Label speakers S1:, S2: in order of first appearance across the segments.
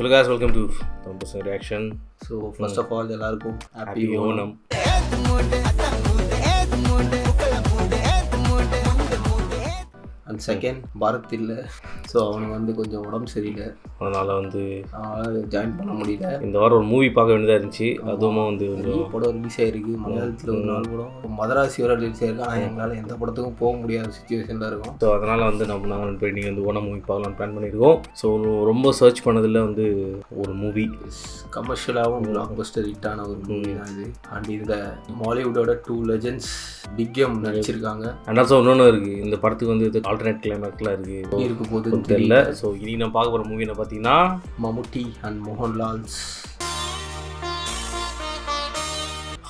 S1: Hello guys, welcome to 1% Reaction.
S2: So first of all, எல்லாருக்கும்
S1: Happy Onam.
S2: And second Bharat இல்லை. So அவனுக்கு வந்து கொஞ்சம் உடம்பு சரியில்லை,
S1: அதனால் வந்து
S2: ஜாயின் பண்ண முடியல.
S1: இந்த வாரம் ஒரு மூவி பார்க்க வேண்டியதாக இருந்துச்சு. அதுவும் வந்து
S2: நிறைய படம் ரிலீஸ் ஆகிருக்கு. மலையாளத்தில் ஒரு நாள் படம் மதராசியோட ரிலீஸ் ஆகிருக்கு. ஆனால் எங்களால் எந்த படத்துக்கும் போக முடியாத சுச்சுவேஷனில் இருக்கும்.
S1: ஸோ அதனால் வந்து நாங்கள் போய் நீங்கள் வந்து ஓனம் மூவி பார்க்கலாம் பிளான் பண்ணியிருக்கோம். ஸோ ரொம்ப சர்ச் பண்ணதில் வந்து ஒரு மூவி
S2: கமர்ஷியலாகவும் பிளாக் பஸ்டர் ஹிட்டான ஒரு மூவி தான் இது. அண்ட் இதில் மாலிவுட்டோட 2 லெஜெண்ட்ஸ் பிக் எம் நடிச்சிருக்காங்க.
S1: அண்ட் ஆல்சோ இன்னொன்று இருக்குது, இந்த படத்துக்கு வந்து இது ஆல்டர்னேட் கிளைமேக்ஸ்லாம் இருக்குது
S2: இருக்க போதுன்னு
S1: தெரியல. ஸோ இனி நான் பார்க்க போகிற மூவி என்ன பார்த்தீங்கன்னா
S2: மம்முட்டி அண்ட் மோகன்லால்ஸ்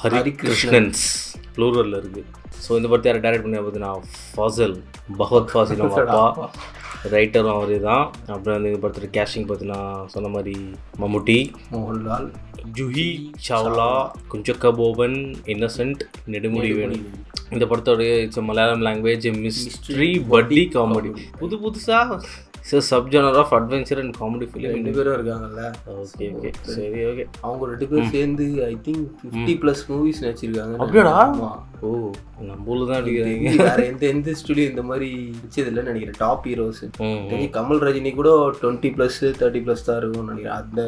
S1: ஹரிகிருஷ்ணன்ஸ் ப்ளூரலில் இருக்குது. ஸோ இந்த படத்தை யாரை டைரக்ட் பண்ணி பார்த்தீங்கன்னா ஃபாசில், பகவத் ஃபாசில் அவங்க அப்பா, ரைட்டரும் அவரே தான். அப்புறம் வந்து இந்த படத்தில் கேஸ்டிங் பார்த்தீங்கன்னா சொன்ன மாதிரி மம்முட்டி,
S2: மோகன்லால்,
S1: ஜூஹி சாவ்லா, குஞ்சக்கா போபன், இன்னசென்ட், நெடுமுடி வேணும். இந்த படத்தோடைய it's Malayalam language mystery buddy comedy. புதுசாக sub genre of adventure and comedy film.
S2: 2 பேரும் இருக்காங்கல்ல.
S1: ஓகே சரி ஓகே.
S2: அவங்க 2 பேரும் சேர்ந்து ஐ திங்க் 50+ மூவிஸ் நடிச்சிருக்காங்க.
S1: அப்படியாடா? ஓ, நம்ம ஊரில் தான் அடிக்கிறாங்க.
S2: வேற எந்த ஸ்டுடியோ இந்த மாதிரி நடிச்சதில்லைன்னு நினைக்கிறேன். டாப் ஹீரோஸ் கமல் ரஜினி கூட 20+ 30+ தான் இருக்கும்னு நினைக்கிறேன். அந்த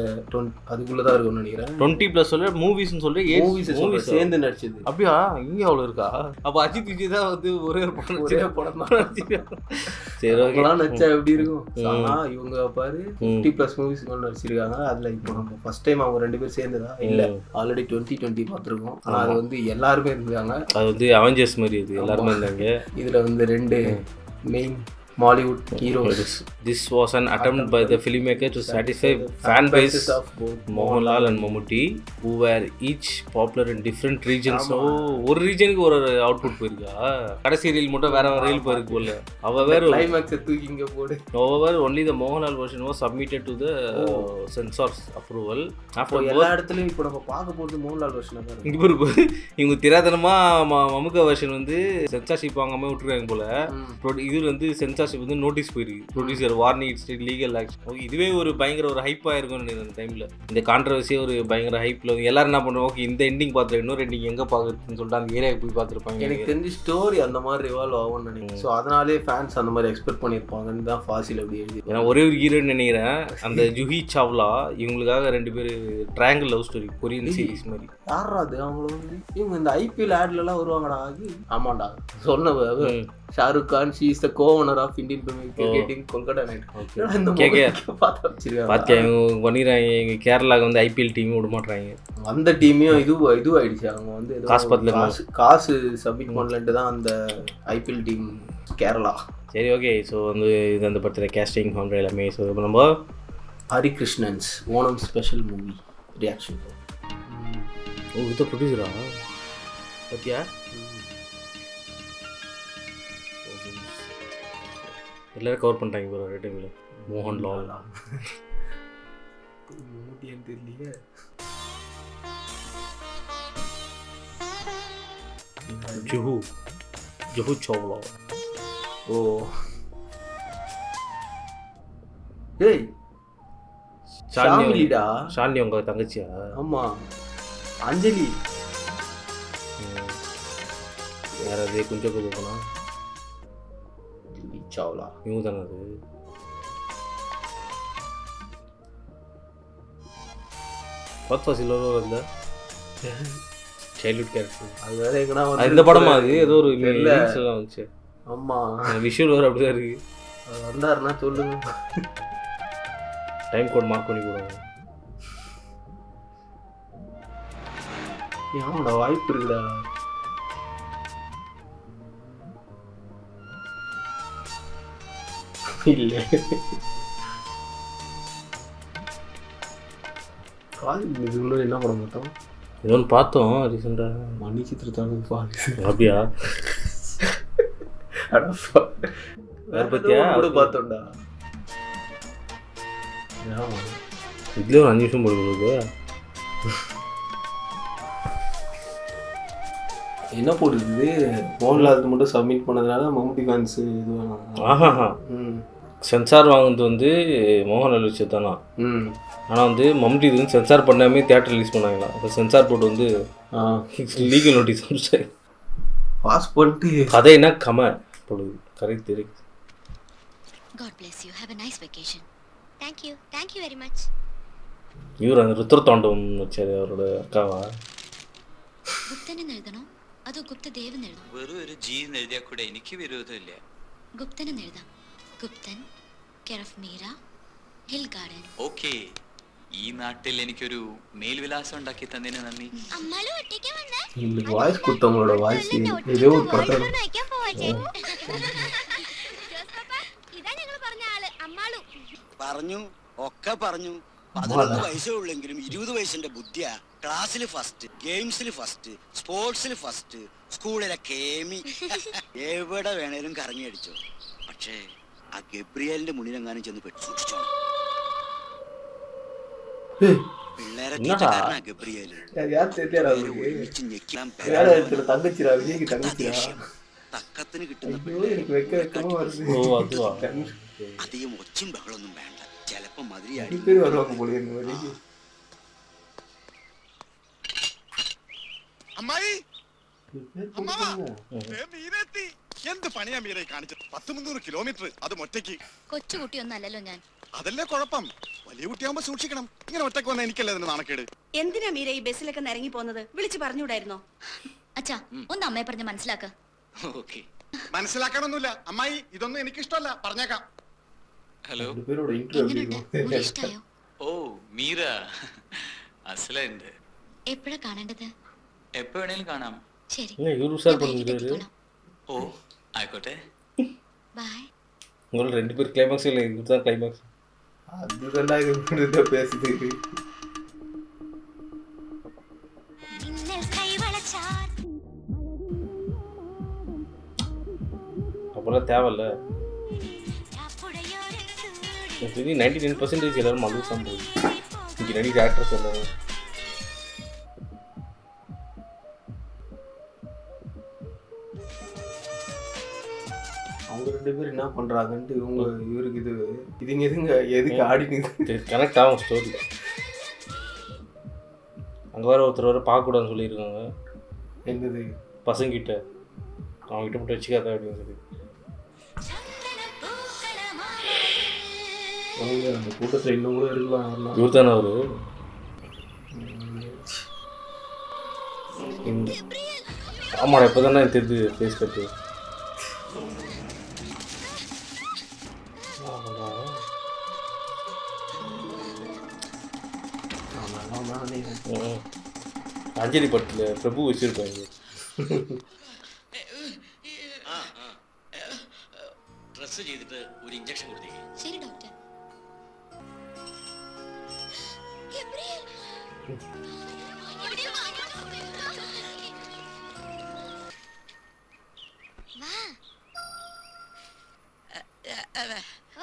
S2: அதுக்குள்ளே தான் இருக்கும்னு நினைக்கிறேன்.
S1: 20+ சொல்ல மூவிஸ்ன்னு சொல்லி
S2: மூவிஸ் சேர்ந்து நடிச்சது.
S1: அப்படியா? இங்கே அவ்வளோ இருக்கா? அப்போ அஜித் விஜய் தான் வந்து ஒரே படம் தான். சரி ஓகேலாம்
S2: நடிச்சா எப்படி இருக்கும்? ஆனா இவங்க பாரு 50+ மூவிஸ் நடிச்சிருக்காங்க. அதுல இப்போ நம்ம ஃபர்ஸ்ட் டைம் அவங்க 2 பேர் சேர்ந்ததா இல்ல, ஆல்ரெடி 2020 பார்த்துருக்கோம். ஆனா அது வந்து எல்லாருமே இருந்தாங்க.
S1: அது வந்து அவெஞ்சர்ஸ் மாதிரி இது எல்லாருமே இருந்தாங்க.
S2: இதுல வந்து 2 main Mollywood heroes.
S1: This was an attempt by the filmmaker to satisfy fan bases of both Mohanlal and Mammootty, who were each popular in different regions. So ஒரு ரீஜனுக்கு ஒரு அவுட்புட் போயிருக்கா. கடைசி ரீல் மட்டும் வேற ரீல் போயிருக்கு போல. அவ வேற
S2: கிளைமாக்ஸ் தூக்கி இங்க போடு.
S1: However, only the Mohanlal version was submitted to the censors approval. After
S2: எல்லா இடத்துலயும் இப்போ நம்ம பார்க்க போறது மோகன்லால் வெர்ஷன் தான்.
S1: இங்க இருக்கு. இவங்க திராதனமா மமுகா வெர்ஷன் வந்து சென்சார்ஷிப் வாங்காம விட்டுருக்காங்க போல. இது வந்து சென்சார்ஷிப் வந்து நோட்டீஸ் போயிருக்கு. Producer warning it's legal action. இதுவே ஒரு பயங்கர ஒரு ஹைப் ஆயிருக்கும்னு நினைக்கிறேன். அந்த டைம்ல இந்த கான்ட்ரவர்சியே ஒரு பயங்கர ஹைப்ல எல்லாரும் என்ன பண்ணுவோம், ஓகே இந்த எண்டிங் பார்த்துட்டு இன்னொரு எண்டிங் எங்க பாக்குறதுன்னு சொல்லிட்டு அந்த ஏரியாவுக்கு போய் பார்த்துருப்பாங்க.
S2: எனக்கு தெரிஞ்சு ஸ்டோரி அந்த மாதிரி ரிவால்வ் ஆகும்னு நினைக்கிறேன். ஸோ அதனாலே ஃபேன்ஸ் அந்த மாதிரி எக்ஸ்பெக்ட் பண்ணியிருப்பாங்கன்னு தான் ஃபாசில் அப்படி எழுதி.
S1: ஏன்னா ஒரே ஒரு ஹீரோன்னு நினைக்கிறேன். அந்த ஜூஹி சாவ்லா இவங்களுக்காக 2 பேர் triangle love story Korean series மாதிரி.
S2: யாரா அது? அவங்கள வந்து இவங்க இந்த ஐபிஎல் ஆட்லலாம் வருவாங்கடா. ஆமாண்டா சொன்ன Shahrukh Khan, she is the co-owner of Indian cricketing Kolkata night.
S1: பாத்தியா இவங்க பண்ணிடுறாங்க. எங்க கேரளாவுக்கு வந்து ஐபிஎல் டீமும் விட மாட்டாங்க.
S2: அந்த டீமையும் இது ஆயிடுச்சு. அவங்க வந்து காசு சப்மிட் பண்ணலன்ட்டு தான் அந்த ஐபிஎல் டீம் கேரளா.
S1: சரி ஓகே. ஸோ வந்து இது அந்த படத்தில் கேஸ்டிங் பண்ணுற எல்லாமே. ஸோ இப்போ நம்ம
S2: ஹரிகிருஷ்ணன்ஸ் ஓணம் ஸ்பெஷல் மூவி ரியாக்ஷன்.
S1: ஓ, இது ப்ரொடியூசரா? பத்தியா எல்லாரும் கவர் பண்ணிட்டாங்க ப்ரோ ரெண்டு டைமில். மோகன்லால்
S2: தெரியலையே.
S1: ஜுஹு சாவ்லா.
S2: ஓ ஏய் ஷாமிலிடா.
S1: ஷாலினி உங்க தங்கச்சியா?
S2: ஆமா, அஞ்சலி.
S1: யாராவது கொஞ்சம் போனா
S2: சாவ்லா
S1: இவங்க தானே அது. பத்வாசிலோ அந்த சைல்ட்ஹுட் கேரக்டர்
S2: அது வேற எங்கனா வந்து
S1: இந்த படமா அது ஏதோ ஒரு லிங்க்ஸ்லாம் வந்துச்சு.
S2: ஆமா,
S1: விஷுவல் வர அப்படிதான் இருக்கு.
S2: வந்தாருன்னா சொல்லுங்க.
S1: டைம் கோட் மார்க் பண்ணி போடுவாங்க.
S2: ஆமாடா, வாய்ப்பு இருக்குடா. இல்லை இதுக்குள்ள என்ன படம் பார்த்தோம்?
S1: ஏதோ ஒன்று பார்த்தோம் ரீசெண்டாக.
S2: மணி சித்திரத்தாலும்
S1: அப்படியா? வேறு பற்றியா
S2: கூட பார்த்தோம்டா.
S1: இதுலேயே ஒரு 5 நிமிஷம் போடுறது.
S2: என்ன போடுது? மோகன்லாலுக்கு மட்டும் சப்மிட் பண்ணதுனால மம்முட்டி ஃபேன்ஸ் இது வேணாம்.
S1: ஆஹா சென்சார் வாங்குனது வந்து மோகன்லால் விஷயம் தானா. ஆனால் வந்து மம்முட்டி இது வந்து சென்சார் பண்ணாமே தியேட்டர் ரிலீஸ் பண்ணாங்களா. அப்போ சென்சார் போர்டு வந்து லீகல் நோட்டீஸ் அனுப்பிச்சாங்க.
S2: பாஸ் பண்ணிட்டு
S1: கதைனா கம பொழுது கரெக்ட் தெரியும்.
S3: God bless you. Have a nice vacation. Thank you. Thank you very much.
S1: ഇവർ அந்த രുദ്രതാണ്ഡവം വെച്ചാൽ അവരുടെ അക്കാവാ.
S3: ഗുപ്തൻ എഴുതണോ അതോ ഗുപ്തദേവൻ എഴുതണോ?
S4: വെറും ഒരു ജി എന്ന് എഴുതിയാൽ കൂടെ എനിക്ക് വിരോധമില്ല.
S3: ഗുപ്തൻ എന്ന് എഴുതാം. Guptan care of Meera hill garden.
S4: Okay. ഈ നാട്ടിൽ എനിക്കൊരു മേൽവിലാസം ഉണ്ടാക്കി തന്നതിന് നന്ദി.
S3: അമ്മാളു ഒറ്റയ്ക്ക് വന്നേ.
S2: இந்த வாய்ஸ் குத்தவங்களோட வாய்ஸ் ஏதோ ஒரு படத்துல
S3: നയിക്കാൻ പോവാച്ചേ. ഇതാ ഞങ്ങൾ പറഞ്ഞ ആള് അമ്മാളു.
S5: പറഞ്ഞു ഒക്കെ പറഞ്ഞു. 11 വയസ്സേ ഉള്ളെങ്കിലും 20 വയസ്സിന്റെ ബുദ്ധിയാ. ക്ലാസ്സിൽ ഫസ്റ്റ്, ഗെയിംസിൽ ഫസ്റ്റ്, സ്പോർട്സിൽ ഫസ്റ്റ്, സ്കൂളിലെ കേമി. എവിടെ വേണേലും കറങ്ങി അടിച്ചോ. പക്ഷേ ആ ഗബ്രിയലിന്റെ മുന്നിലെങ്ങാനും ചെന്ന് പെട്ടു സൂക്ഷിച്ചോണം. പിള്ളേരെ തീറ്റക്കാരനാ ഗബ്രിയല്. ഒരുമിച്ച് ഞെക്കാൻ
S2: தங்கச்சிரா விஜய்க்கு தங்கச்சிரா
S5: തക്കത്തിന് കിട്ടുന്ന അധികം ഒച്ചും ബഹളൊന്നും വേണ്ട. ചിലപ്പോ മതിരിയാടി
S2: பேர் வருவாங்க போல இந்த வழிக்கு.
S6: അമ്മായി മീരെത്തി. എന്ത് പണിയാ മീരെ കാണിച്ചത്? 100-300 കിലോമീറ്റർ അത് ഒറ്റയ്ക്ക്.
S3: കൊച്ചുകുട്ടിയൊന്നും അല്ലല്ലോ ഞാൻ.
S6: അതല്ലേ കുഴപ്പം. വലിയ കുട്ടിയാകുമ്പോ സൂക്ഷിക്കണം. ഇങ്ങനെ ഒറ്റയ്ക്ക് വന്ന എനിക്കല്ലേ അതിന് നാണക്കേട്.
S7: എന്തിനാ മീര ഈ ബസ്സിലൊക്കെ ഇറങ്ങി പോകുന്നത്? വിളിച്ചു പറഞ്ഞൂടായിരുന്നോ?
S3: അച്ഛാ ഒന്ന് അമ്മയെ പറഞ്ഞ് മനസ്സിലാക്ക.
S4: ഓക്കെ.
S6: മനസ്സിലാക്കാനൊന്നുമില്ല അമ്മായി. ഇതൊന്നും എനിക്കിഷ്ടമല്ല, പറഞ്ഞേക്കാം.
S4: ഹലോ.
S2: இந்த பேரோட இன்டர்வியூ
S3: എങ്ങനെയുണ്ട്? മുടി ഇഷ്ടായോ?
S4: ഓ മീര അസലുണ്ട്.
S3: എപ്പോഴാ കാണേണ്ടത്?
S4: എപ്പോ വേണേലും കാണാം.
S3: ശരി.
S1: இவர் உஷார் பண்ணிருக்காரு.
S4: ഓ ആയിക്കോട്ടെ.
S3: ബൈ.
S1: உங்களோட 2 பேர் கிளைமாக்ஸ் இல்லை, இதுதான் கிளைமாக்ஸ்.
S2: அதுதான்டா இது பேசுது.
S1: அப்போல்லாம் தேவையில்ல. இது 99% எல்லாரும் மது சம்பவம் இங்கே நடிக்கிற ஆக்ட்ரஸ் எல்லாரும்.
S2: அவங்க 2 பேரும் என்ன பண்றாங்கன்ட்டு இவருக்கு இதுங்க எதுக்கு ஆடிட்டு
S1: கனெக்ட் ஆகும் ஸ்டோரி. அங்கே வேறு ஒருத்தர் வேறு பார்க்கக்கூடாதுன்னு சொல்லியிருக்காங்க.
S2: என்னது
S1: பசங்கிட்ட அவங்ககிட்ட மட்டும் வச்சுக்காத அப்படின்னு சொல்லி.
S2: அந்த கூட்டத்தில் இன்னும் கூட இருக்கலாம்.
S1: இவர் தானே அவரு. ஆமாடா இப்போ தானே தெரியுது ஃபேஸ் கட்டு. அஞ்சலி படத்தில் பிரபு வச்சிருப்பாங்க.
S4: ഡ്രസ് ചെയ്തിട്ട് ഒരു ഇഞ്ചക്ഷൻ കൊടുത്തേക്ക്.
S3: ശരി doctor.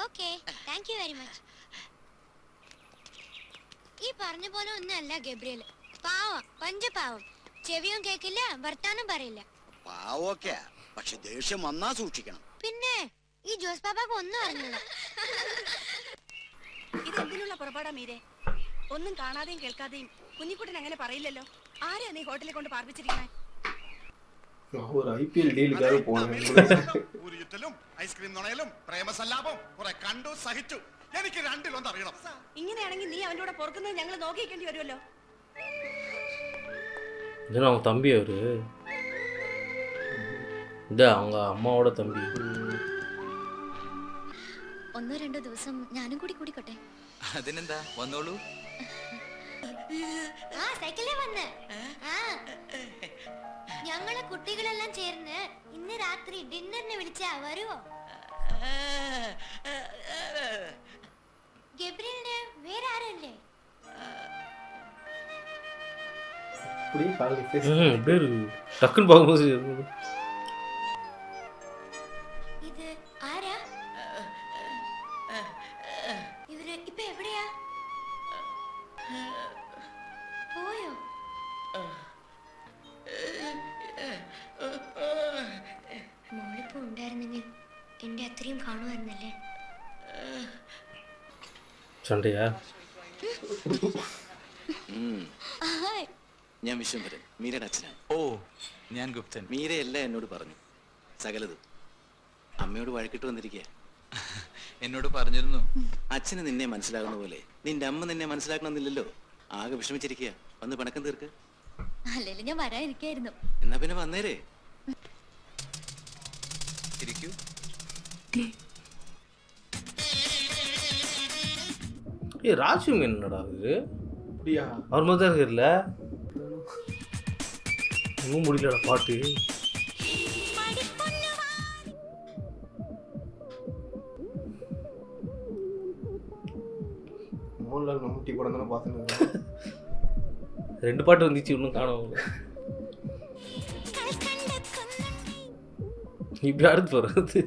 S3: Okay thank you very much. ഈ പറഞ്ഞ പോലെ ഒന്നല്ല ഗബ്രിയൽ. പാവം, പഞ്ചപാവം. ചെവിയും കേക്കില്ല, വർത്താനം പറയില്ല.
S5: പാവൊക്കെ പക്ഷെ ദേഷ്യം വന്നാ സൂക്ഷിക്കണം.
S3: പിന്നെ ഈ ജോസ് പാപ്പാക്ക് ഒന്നും അറിഞ്ഞില്ല.
S7: ഇതെന്തിനുള്ള പുറപ്പാടാ മീരെ? ഒന്നും കാണാതെയും കേൾക്കാതെയും കുഞ്ഞിക്കുട്ടൻ അങ്ങനെ പറയില്ലല്ലോ. ആരെയാ നീ ഹോട്ടലിൽ കൊണ്ട് പാർപ്പിച്ചിരിക്കണേ?
S2: ഒരു IPL ഡീലിക്കാണ് പോണത്.
S6: ഊരിയുറ്റലും ഐസ്ക്രീം നുണയലും പ്രേമസല്ലാപം കുറെ കണ്ടു സഹിച്ചു. എനിക്ക് രണ്ടിലൊന്നും അറിയണം.
S7: ഇങ്ങനെയാണെങ്കിൽ നീ അവന്റെ കൂടെ പൊറുക്കുന്നത് ഞങ്ങൾ നോക്കിക്കേണ്ടി വരുമല്ലോ.
S1: இதுனா அவங்க தம்பி அவரு. ഇതാ அவங்க അമ്മാവോட തമ്പി.
S3: ഒന്നോ രണ്ടോ ദിവസം ഞാനും കൂടി കൂടിക്കോട്ടെ?
S4: അതിനെന്താ, വന്നോളൂ.
S3: ആ സൈക്കിളിൽ വന്ന് ഞങ്ങളെ കുട്ടികളെല്ലാം ചേർന്ന് ഇന്ന് രാത്രി ഡിന്നറിന് വിളിച്ചാ വരുവോ? ഗബ്രിയലിന് വേറെ ആരല്ലേ?
S2: அப்படியே காலையில் ஃபேஸ்
S1: அப்படியே இருக்கு டக்குன்னு பார்க்கும்போது.
S3: ഇത് ആരാ? ഇവര് ഇപ്പൊ എവിടെയാ? പോയോ? മോളിപ്പോ ഉണ്ടായിരുന്നെങ്കിൽ എന്റെ അത്രയും കാണുമായിരുന്നല്ലേ.
S1: സൺഡേയാ?
S5: ഞാൻ വിശ്വംഭരൻ, മീരയുടെ അച്ഛനാണ്.
S4: ഓ, ഞാൻ ഗുപ്തൻ.
S5: മീരയെല്ലാം എന്നോട് പറഞ്ഞു, സകലതും. അമ്മയോട് വഴക്കിട്ട് വന്നിരിക്കുക.
S4: എന്നോട് പറഞ്ഞിരുന്നു.
S5: അച്ഛന് നിന്നെ മനസ്സിലാകുന്ന പോലെ നിന്റെ അമ്മ നിന്നെ മനസ്സിലാക്കണമെന്നില്ലല്ലോ. ആകെ വിഷമിച്ചിരിക്കുക. വന്ന് പിണക്കം തീർക്ക്.
S3: അല്ലെങ്കിലും ഞാൻ വരാതിരിക്കായിരുന്നു.
S5: എന്നാ പിന്നെ വന്നേരേ.
S4: ഇരിക്കൂ.
S1: ராஜு என்னடா இது?
S2: அப்படியா?
S1: அவர் மாதிரி தான் இருக்குல்ல? இன்னும் முடியலடா பாட்டு.
S2: மோகன்லால் மம்முட்டி படம் தானே பார்த்துன்னு
S1: 2 பாட்டு வந்துச்சு இன்னும் காணோம். இப்படி அடுத்து போகிறது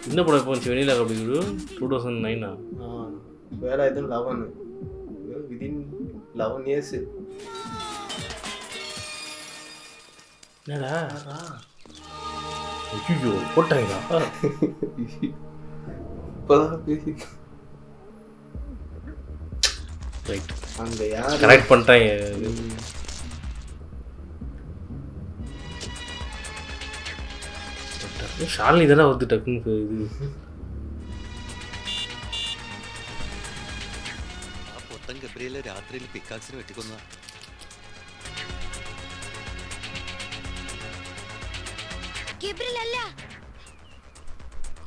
S1: என்ன படம் இப்போ வந்துச்சு வெளியில் அப்படி 2009
S2: வேலை எதுவும் 11 விதின் 11 இயர்ஸ்.
S1: என்னடா ஐயோ போட்டாங்களா?
S2: இப்போதான் பேசி
S1: ரைட்
S2: அங்கே யார்
S1: கரெக்ட் பண்ணிட்டாங்க. ஷாலினி தானே வந்து டக்குன்னு இது
S5: ആ പൊട്ടൻ ഗബ്രിയേല് രാത്രിയിൽ പിക്കാക്സിന് വെട്ടിക്കൊന്ന.
S3: ഗബ്രിയേൽ അല്ല,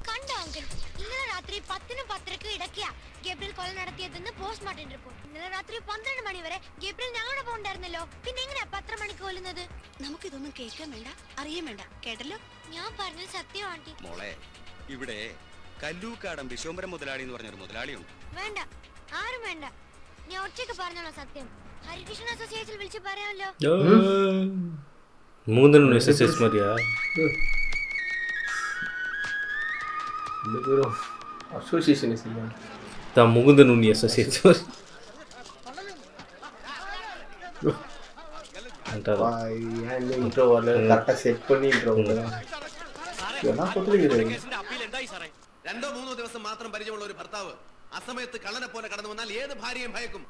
S3: കണ്ടോ അങ്കിൾ? ഇന്നലെ രാത്രി 10-നും 10:30-ക്കും ഇടയ്ക്കാ ഗബ്രിയേൽ കൊല നടത്തിയതെന്ന് പോസ്റ്റ്മോർട്ടം റിപ്പോർട്ട്. ഇന്നലെ രാത്രി 12 മണി വരെ ഗബ്രിയേൽ ഞങ്ങളുടെ പോണ്ടായിരുന്നല്ലോ. പിന്നെ എങ്ങനെയാ 10 മണിക്ക് കൊല്ലുന്നത്?
S7: നമുക്കിതൊന്നും കേൾക്കാൻ വേണ്ട, അറിയാൻ വേണ്ട, കേട്ടല്ലോ.
S3: ഞാൻ പറഞ്ഞത് സത്യം ആന്റി.
S8: മോളെ, ഇവിടെ കല്ലൂക്കാടൻ വിശ്വംഭരൻ മുതലാളി എന്ന് പറഞ്ഞൊരു മുതലാളിയുണ്ട്.
S3: വേണ്ട, ആരും വേണ്ട. ഞാൻ ഒറ്റയ്ക്ക് പറഞ്ഞോളാം സത്യം. ഹരികൃഷ്ണ അസോസിയേഷനിൽ വിളിച്ച് പറയാമല്ലോ.
S1: മൂന്നിനും എസ് മതിയാ?
S2: இந்த பேரும் அசோசியேஷன் செய்யலாம்.
S1: தான் முகுந்தன் உண்ணி அசோசியேஷன்
S2: இந்த இன்ட்ரோ வரல, கரெக்டாக செட் பண்ணி இன்ட்ரோ எல்லாம் கொடுத்துருக்கிறேன்.
S6: 2-3 ദിവസം മാത്രം പരിചയമുള്ള ഒരു ഭർത്താവ് അസമയത്ത് കള്ളനെ പോലെ കടന്നു വന്നാൽ ഏത് ഭാര്യയും ഭയക്കും.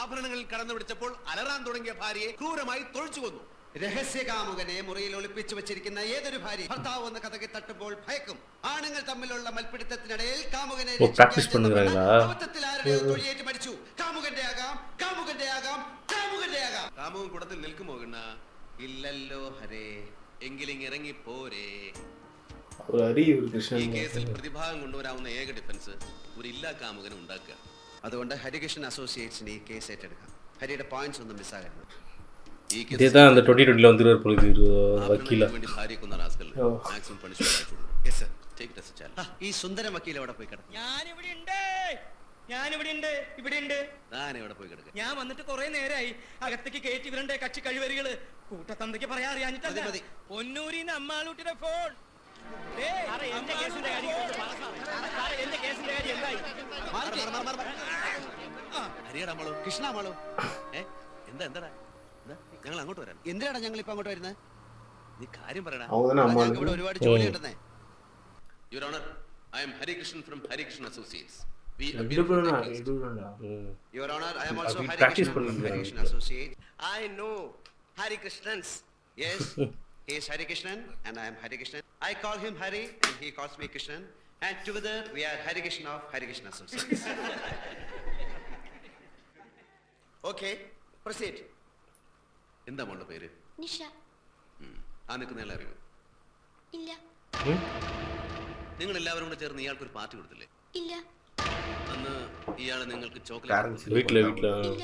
S6: ആഭരണങ്ങളിൽ കടന്നു പിടിച്ചപ്പോൾ അലറാൻ തുടങ്ങിയ ഭാര്യയെ ക്രൂരമായി തൊഴിച്ചു കൊന്നു.
S8: രഹസ്യകാമുകനെ മുറിയിൽ ഒളിപ്പിച്ചു വെച്ചിരിക്കുന്ന ഏതൊരു ഭാര്യ ഭർത്താവ് എന്ന കഥകി തട്ടുമ്പോൾ ഭയക്കും. ആണുങ്ങൾ തമ്മിലുള്ള മൽപ്പിടുത്തത്തിനിടയിൽ കാമുകനെ
S1: പ്രാക്ടീസ് பண்ணுகிறாங்களா?
S8: അബദ്ധത്തിൽ ആരുടെയോ തൊഴിയേറ്റ് മരിച്ചു. കാമുകന്റെ ആകാം, കാമുകന്റെ ആകാം, കാമുകന്റെ ആകാം.
S6: കാമുകൻ കൂടത്തിൽ നിൽക്കുമോ ഗണ്ണ?
S8: ഇല്ലല്ലോ ഹരേ, എങ്കിലും ഇറങ്ങി പോരേ.
S2: ஒரு அறிவு
S6: ഈ
S2: கிருஷ்ணன்
S6: കേസിൽ പ്രതിഭാഗം കൊണ്ടുവരാവുന്ന ഏക ഡിഫൻസ് ഒരു ഇല്ലാ കാമുകനെ ഉണ്ടാക്കുക.
S8: അതുകൊണ്ട് ഹരികൃഷ്ണൻ അസോസിയേറ്റ്സിന് ഈ കേസ് ഏറ്റെടുക്കാം. ഹരിയുടെ പോയിന്റ്സ് ഒന്നും മിസ്സാകരുത്.
S6: ഈ
S1: இதே தான் அந்த 2020 வந்துருவார் பொழுது வக்கீலா.
S6: വേണ്ടി ഭാര്യയെ കൊന്ന റാസ്കലിന് മാക്സിമം പണിഷ്മെന്റ് ആയിട്ടുള്ളൂ.
S8: Yes sir.
S6: Take it as A challenge.
S8: ഈ സുന്ദര വക്കീൽ എവിടെ പോയി കിടക്കും?
S9: ഞാനിവിടെ ഉണ്ട്.
S8: ഞാൻ എവിടെ പോയി കിടക്കും?
S9: ഞാൻ വന്നിട്ട് കുറെ നേരമായി. അകത്തേക്ക് കയറ്റി വിടണ്ടേ കക്ഷി കഴിവരികള്. കൂട്ടത്തന്തയ്ക്ക് പറയാ അറിയാഞ്ഞിട്ടല്ല.
S8: മതി.
S9: പൊന്നൂരിന്ന് അമ്മാളൂട്ടിയുടെ ഫോൺ. എന്റെ കേസിന്റെ കാര്യം എന്തായി?
S8: ഹരിയടാ മോളോ, കൃഷ്ണ മോളോ,
S6: എന്താടാ ഞങ്ങൾ അങ്ങോട്ട് വരാൻ?
S8: എന്തിനാണ് ഞങ്ങൾ ഇപ്പൊ അങ്ങോട്ട് വരുന്നത്?
S6: നീ കാര്യം പറയടാ.
S2: அவங்க தானே அம்மா
S8: ഞങ്ങൾക്ക് ഇവിടെ ഒരുപാട് ജോലി ഉണ്ടെന്നേ.
S6: Your honour, I am Harikrishnan from Harikrishnan associates.
S2: ரெண்டு பேரும் எடுக்கணும்டா.
S8: Your Honor, I am also
S1: Abhi
S8: Hari
S1: practice
S8: Krishnan from
S1: பண்ணுங்க.
S8: Hari Krishnan Associates. I know Hari Krishnans. Yes, he is Hari Krishnan and I am Hari Krishnan. I call him Hari and he calls me Krishnan. And together we are Hari Krishnan of Hari Krishnan Associates. Okay, proceed.
S6: എന്താ മോളുടെ പേര്?
S3: നിഷ.
S6: ആ നിൽക്കുന്ന അറിയോ?
S3: ഇല്ല.
S6: നിങ്ങൾ എല്ലാവരും കൂടെ ചേർന്ന് ഇയാൾക്കൊരു പാർട്ടി കൊടുത്തില്ലേ?
S3: ഇല്ല.
S6: അന്ന് ഇയാള് നിങ്ങൾക്ക് ചോക്ലേറ്റ്
S1: வீட்டில்
S3: ഇല്ല.